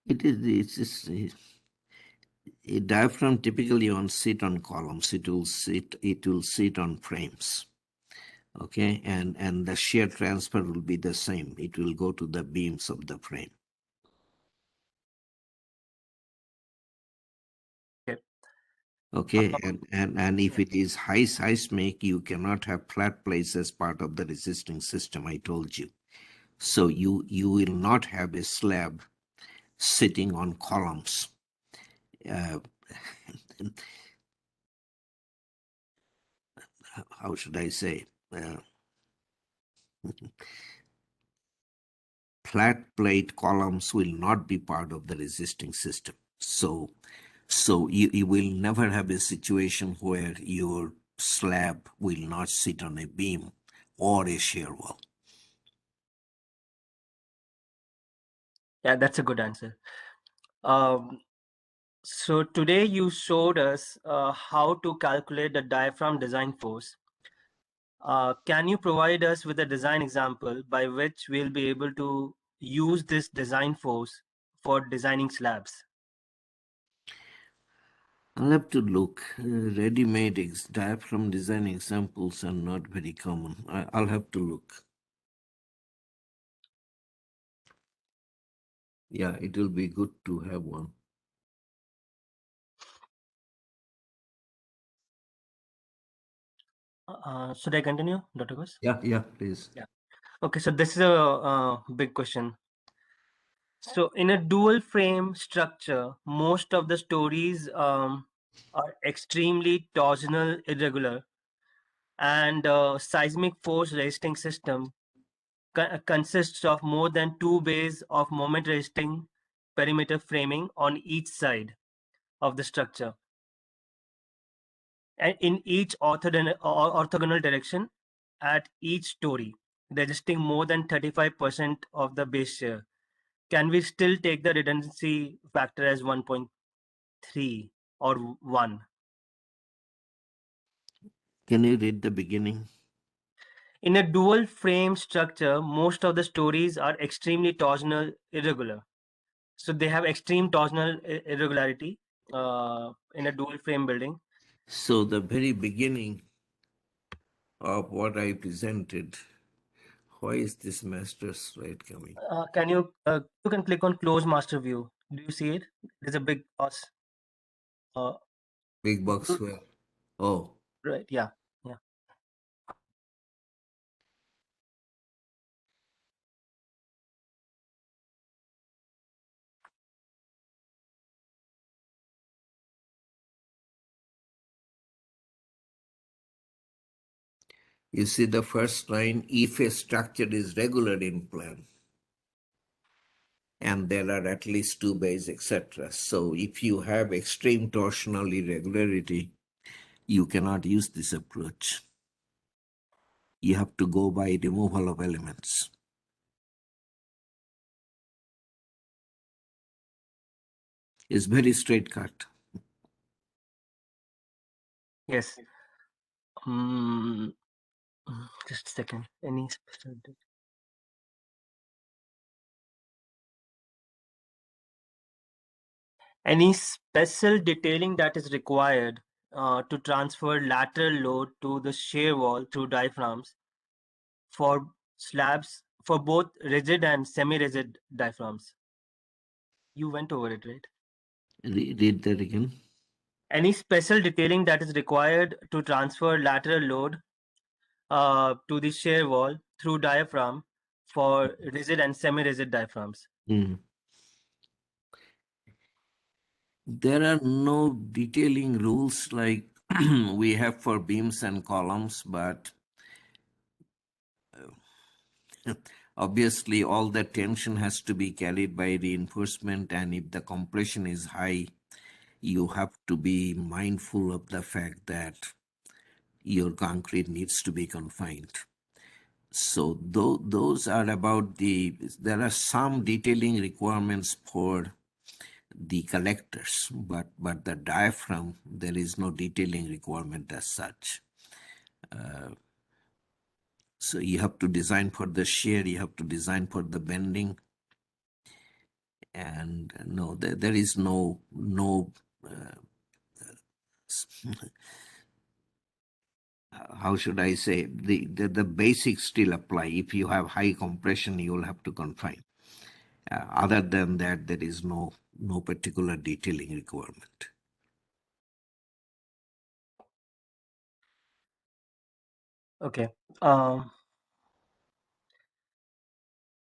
It's a diaphragm typically on sit on columns. It will sit on frames. Okay, and the shear transfer will be the same. It will go to the beams of the frame. Okay. Okay, Uh, and if yeah. it is high seismic, you cannot have flat plates as part of the resisting system. I told you. So you will not have a slab sitting on columns. Uh, how should I say? Flat plate columns will not be part of the resisting system. So you will never have a situation where your slab will not sit on a beam or a shear wall. Yeah, that's a good answer. Um, so today you showed us how to calculate the diaphragm design force. Can you provide us with a design example by which we'll be able to use this design force for designing slabs? I'll have to look. Ready-made diaphragm design examples are not very common. I'll have to look. Yeah, it will be good to have one. Should I continue, Dr. Ghose? Yeah, yeah, please. Yeah. Okay, so this is a big question. So in a dual frame structure, most of the stories are extremely torsional, irregular, and seismic force resisting system consists of more than two bays of moment resisting perimeter framing on each side of the structure, and in each orthogonal direction at each story, resisting more than 35% of the base shear. Can we still take the redundancy factor as 1.3 or 1? Can you read the beginning? In a dual frame structure, most of the stories are extremely torsional irregular. So they have extreme torsional irregularity in a dual frame building. So the very beginning of what I presented, why is this master slide coming? Can you can click on close master view. Do you see it? There's a big cross. Uh, Big box r- where? Oh, right, yeah, yeah. you see the first line, if a structure is regular in plan, and there are at least two bays, etc. So if you have extreme torsional irregularity, you cannot use this approach. You have to go by removal of elements. It's very straight cut. Yes. Mm, just a second. Any special detailing that is required to transfer lateral load to the shear wall through diaphragms for slabs for both rigid and semi-rigid diaphragms? You went over it, right? Read that again. Any special detailing that is required to transfer lateral load to the shear wall through diaphragm for rigid and semi-rigid diaphragms. Mm. There are no detailing rules like we have for beams and columns, but obviously all the tension has to be carried by reinforcement, and if the compression is high, you have to be mindful of the fact that your concrete needs to be confined. So those are about there are some detailing requirements for the collectors, but the diaphragm, there is no detailing requirement as such. So you have to design for the shear, you have to design for the bending, and no, there is no how should I say, the basics still apply. If you have high compression, you will have to confine. Other than that, there is no particular detailing requirement. Okay. Um,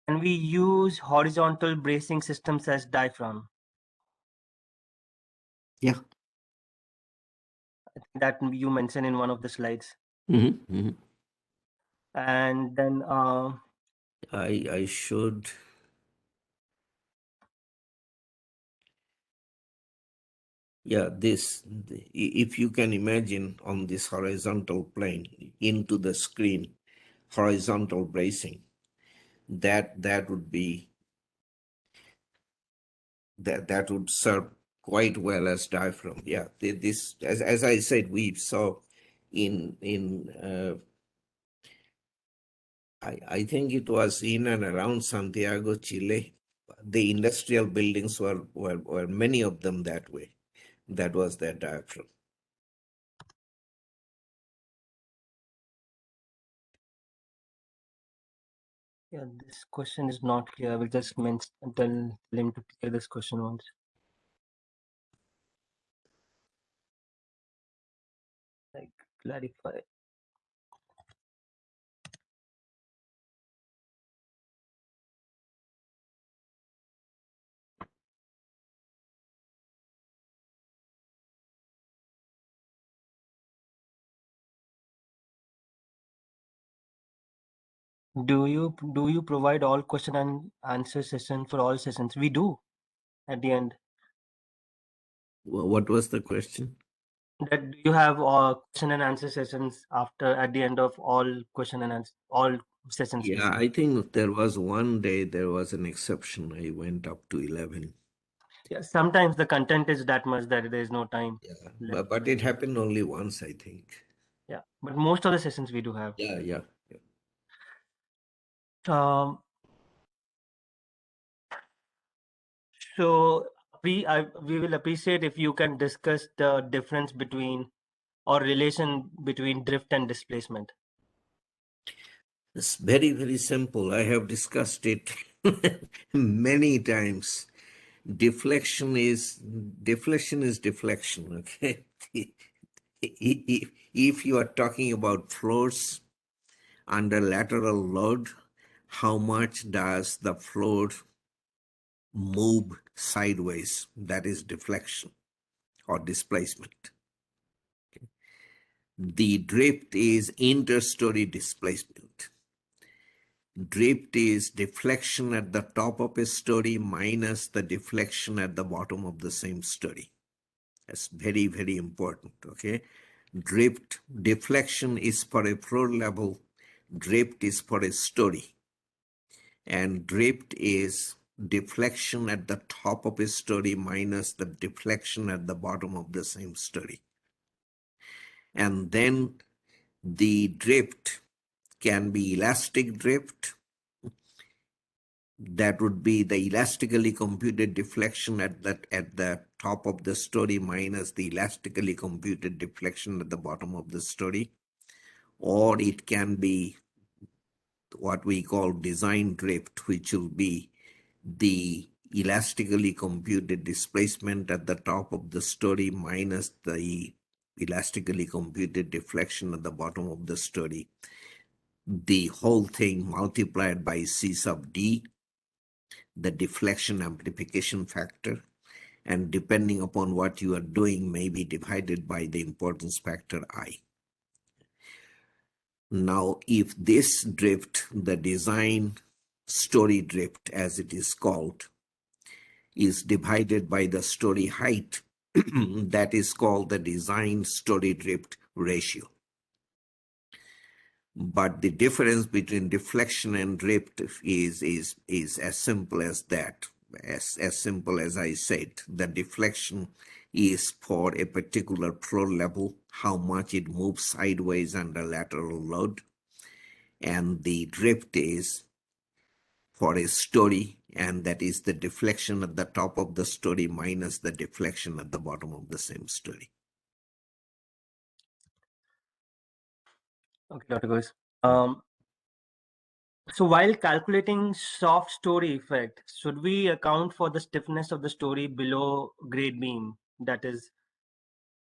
and we use horizontal bracing systems as diaphragm. Yeah. That you mentioned in one of the slides. Mm-hmm. And then I should. Yeah, if you can imagine on this horizontal plane into the screen, horizontal bracing, that would be that would serve quite well as diaphragm. Yeah, this as I said, we saw in I think it was in and around Santiago, Chile. The industrial buildings were many of them that way. That was their diaphragm. yeah, this question is not clear. I will just tell him to clear this question once. Like clarify. Do you provide all question and answer session for all sessions? We do at the end. What was the question? That do you have question and answer sessions after at the end of all question and answer all sessions Yeah, basically? I think there was one day there was an exception. I went up to 11. Yeah, sometimes the content is that much that there is no time Yeah, left. but it happened only once, I think. Yeah, but most of the sessions we do have. Yeah. Um, so we will appreciate if you can discuss the difference between or relation between drift and displacement. It's very simple. I have discussed it many times. Deflection is deflection, okay? If you are talking about floors under lateral load, how much does the floor move sideways? That is deflection or displacement. The drift is interstory displacement. Drift is deflection at the top of a story minus the deflection at the bottom of the same story. That's very important, okay? Deflection is for a floor level, drift is for a story. And drift is deflection at the top of a story minus the deflection at the bottom of the same story. And then the drift can be elastic drift. That would be the elastically computed deflection at the top of the story minus the elastically computed deflection at the bottom of the story. Or it can be what we call design drift, which will be the elastically computed displacement at the top of the story minus the elastically computed deflection at the bottom of the story, the whole thing multiplied by C sub D, the deflection amplification factor, and depending upon what you are doing may be divided by the importance factor I. Now, if this drift, the design story drift as it is called, is divided by the story height, that is called the design story drift ratio. But the difference between deflection and drift is as simple as that. As simple as I said, the deflection is for a particular floor level, how much it moves sideways under lateral load, and the drift is for a story, and that is the deflection at the top of the story minus the deflection at the bottom of the same story. Okay, Dr. Ghose. So while calculating soft story effect, should we account for the stiffness of the story below grade beam, that is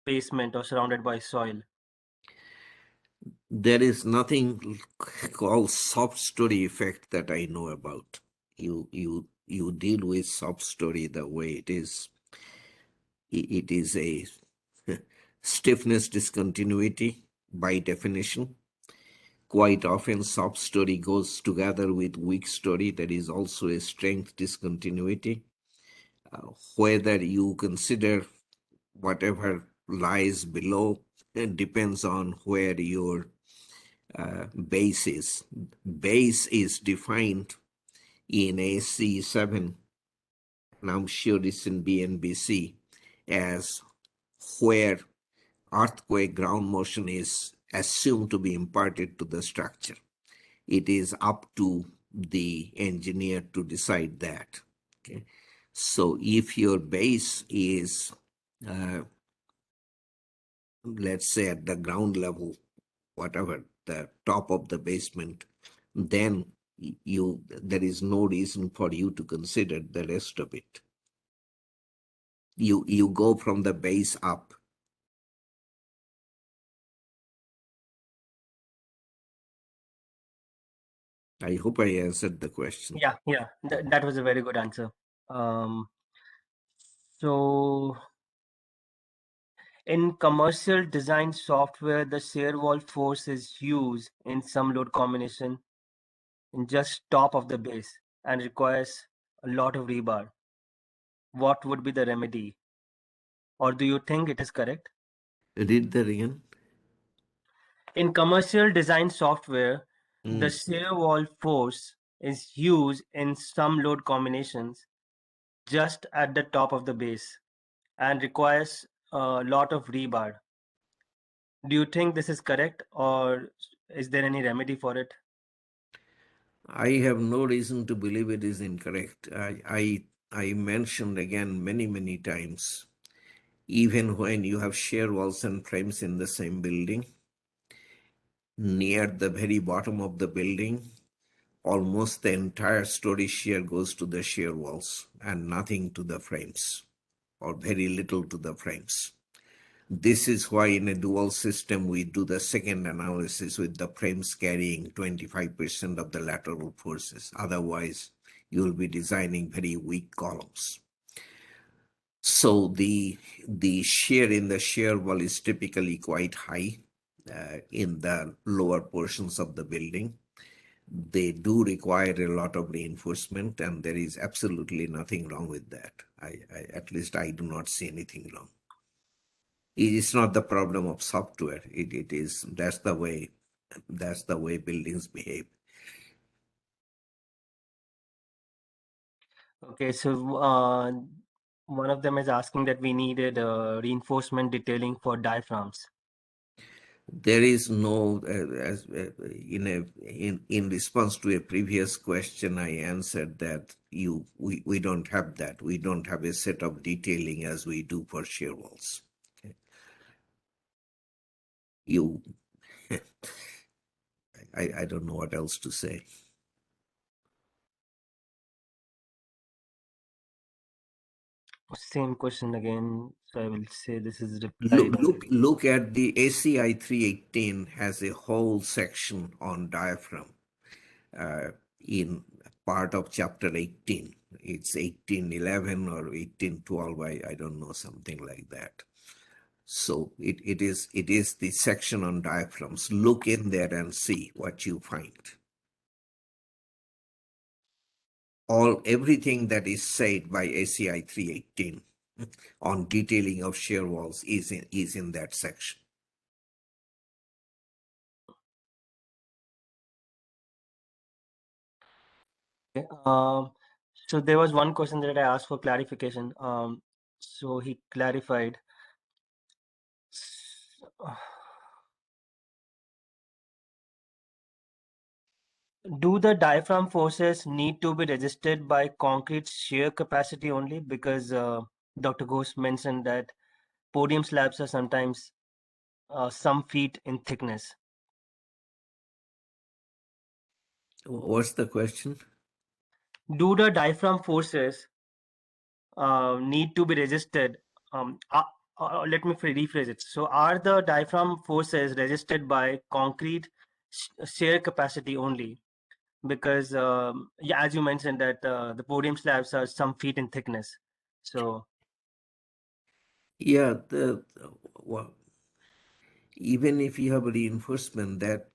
basement or surrounded by soil? There is nothing called soft story effect that I know about. You deal with soft story the way it is. It is a stiffness discontinuity by definition. Quite often, soft story goes together with weak story. There is also a strength discontinuity. Whether you consider whatever lies below, it depends on where your base is. Base is defined in AC7, and I'm sure it's in BNBC, as where earthquake ground motion is assumed to be imparted to the structure. It is up to the engineer to decide that. Okay, so if your base is, let's say, at the ground level, whatever the top of the basement, then there is no reason for you to consider the rest of it. You go from the base up. I hope I answered the question. Yeah, that was a very good answer. Um, so in commercial design software, the shear wall force is used in some load combination in just top of the base and requires a lot of rebar. What would be the remedy? Or do you think it is correct? Read that again. In commercial design software, the Mm. shear wall force is used in some load combinations just at the top of the base and requires a lot of rebar. Do you think this is correct, or is there any remedy for it? I have no reason to believe it is incorrect. I mentioned again many times, even when you have shear walls and frames in the same building, near the very bottom of the building, almost the entire story shear goes to the shear walls and nothing to the frames, or very little to the frames. This is why in a dual system we do the second analysis with the frames carrying 25% of the lateral forces. Otherwise, you'll be designing very weak columns. So the shear in the shear wall is typically quite high in the lower portions of the building. They do require a lot of reinforcement, and there is absolutely nothing wrong with that. At least I do not see anything wrong. It is not the problem of software. It is that's the way buildings behave. Okay, so one of them is asking that we needed reinforcement detailing for diaphragms. There is no in response to a previous question, I answered that we don't have that. We don't have a set of detailing as we do for shear walls. Okay. You, I don't know what else to say. Same question again. So I will say this is Look, replied look, already. look at the ACI 318 has a whole section on diaphragm uh, in part of chapter 18. It's 1811 or 1812, I don't know, something like that. So it is the section on diaphragms. Look in there and see what you find. Everything that is said by ACI 318 on detailing of shear walls is in that section. Okay. So there was one question that I asked for clarification. So he clarified. Do the diaphragm forces need to be registered by concrete shear capacity only? Because Dr. Ghosh mentioned that podium slabs are sometimes some feet in thickness. What's the question? Do the diaphragm forces need to be registered? Let me rephrase it. So, are the diaphragm forces registered by concrete shear capacity only? Because, yeah, as you mentioned that the podium slabs are some feet in thickness. So, Yeah, well, even if you have a reinforcement, that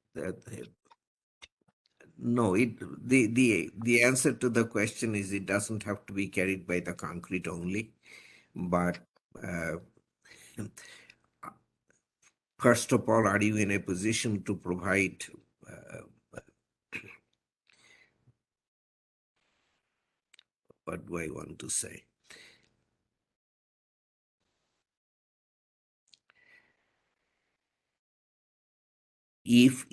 no, the answer to the question is it doesn't have to be carried by the concrete only, but uh, first of all, are you in a position to provide? Uh, what do I want to say? If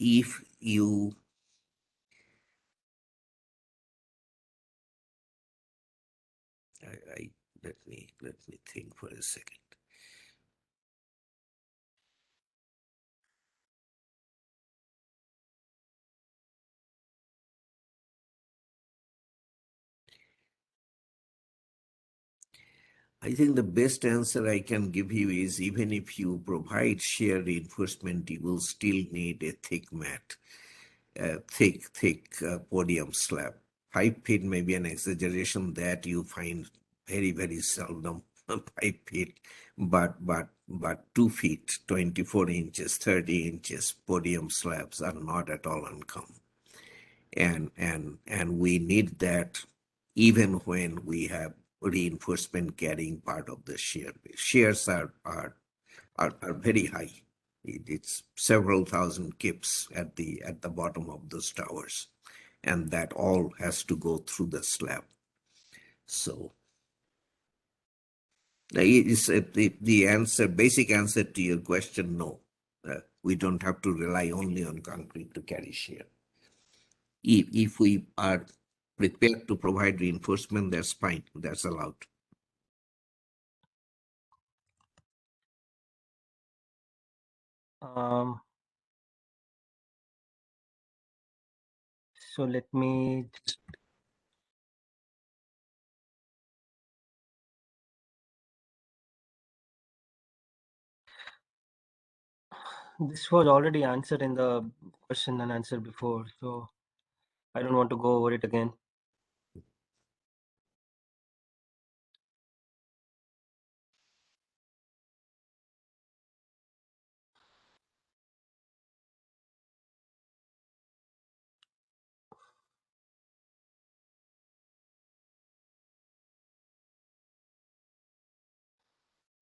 you I let me think for a second. I think the best answer I can give you is even if you provide shear reinforcement, you will still need a thick mat, thick podium slab. 5 feet may be an exaggeration that you find very, very seldom. 5 feet, but 2 feet, 24 inches, 30 inches podium slabs are not at all uncommon. And we need that even when we have reinforcement carrying part of the shear. Shears are very high. It's several thousand kips at the bottom of those towers, and that all has to go through the slab. So the answer, basic answer to your question, no. We don't have to rely only on concrete to carry shear. If we are prepared to provide reinforcement, that's fine. That's allowed. um, so let me. This was already answered in the question and answer before, so I don't want to go over it again.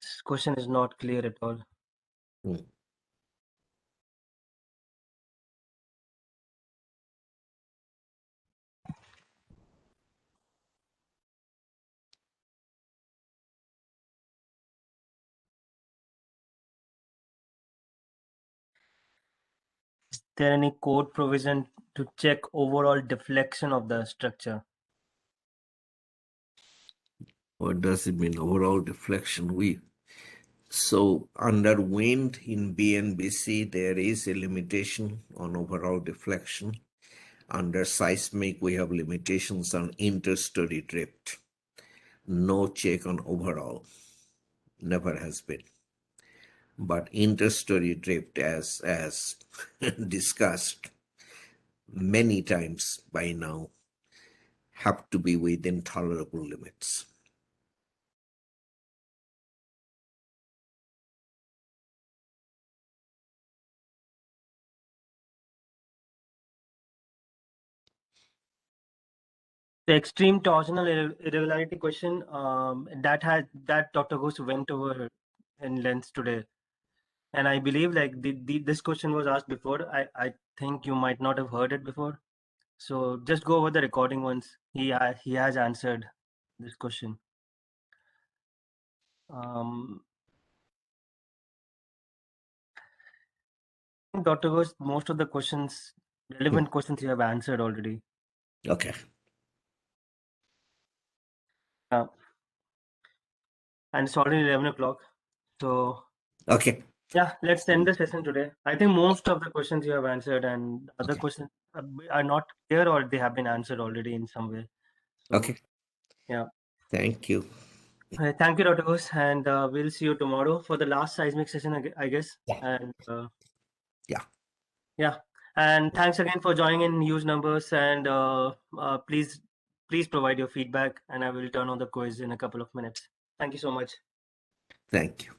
This question is not clear at all. Hmm. Is there any code provision to check overall deflection of the structure? What does it mean? Overall deflection. So under wind in BNBC, there is a limitation on overall deflection. Under seismic, we have limitations on interstory drift. no check on overall. Never has been. But interstory drift, as discussed many times by now, have to be within tolerable limits. The extreme torsional irregularity question that Dr. Ghosh went over in length today, and I believe like this question was asked before. I think you might not have heard it before, so just go over the recording once. He has answered this question. Um, Dr. Ghosh, most of the questions, Hmm. relevant questions, you have answered already. Okay. Uh, and it's already 11 o'clock. So Okay. yeah, let's end the session today. I think most of the questions you have answered, and other Okay. questions are not clear or they have been answered already in some way. So Okay. yeah, Thank you. thank you, Dr. Ghosh, and we'll see you tomorrow for the last seismic session, I guess. Yeah. And Yeah. yeah, and thanks again for joining in huge numbers. And please provide your feedback, and I will turn on the quiz in a couple of minutes. Thank you so much. Thank you.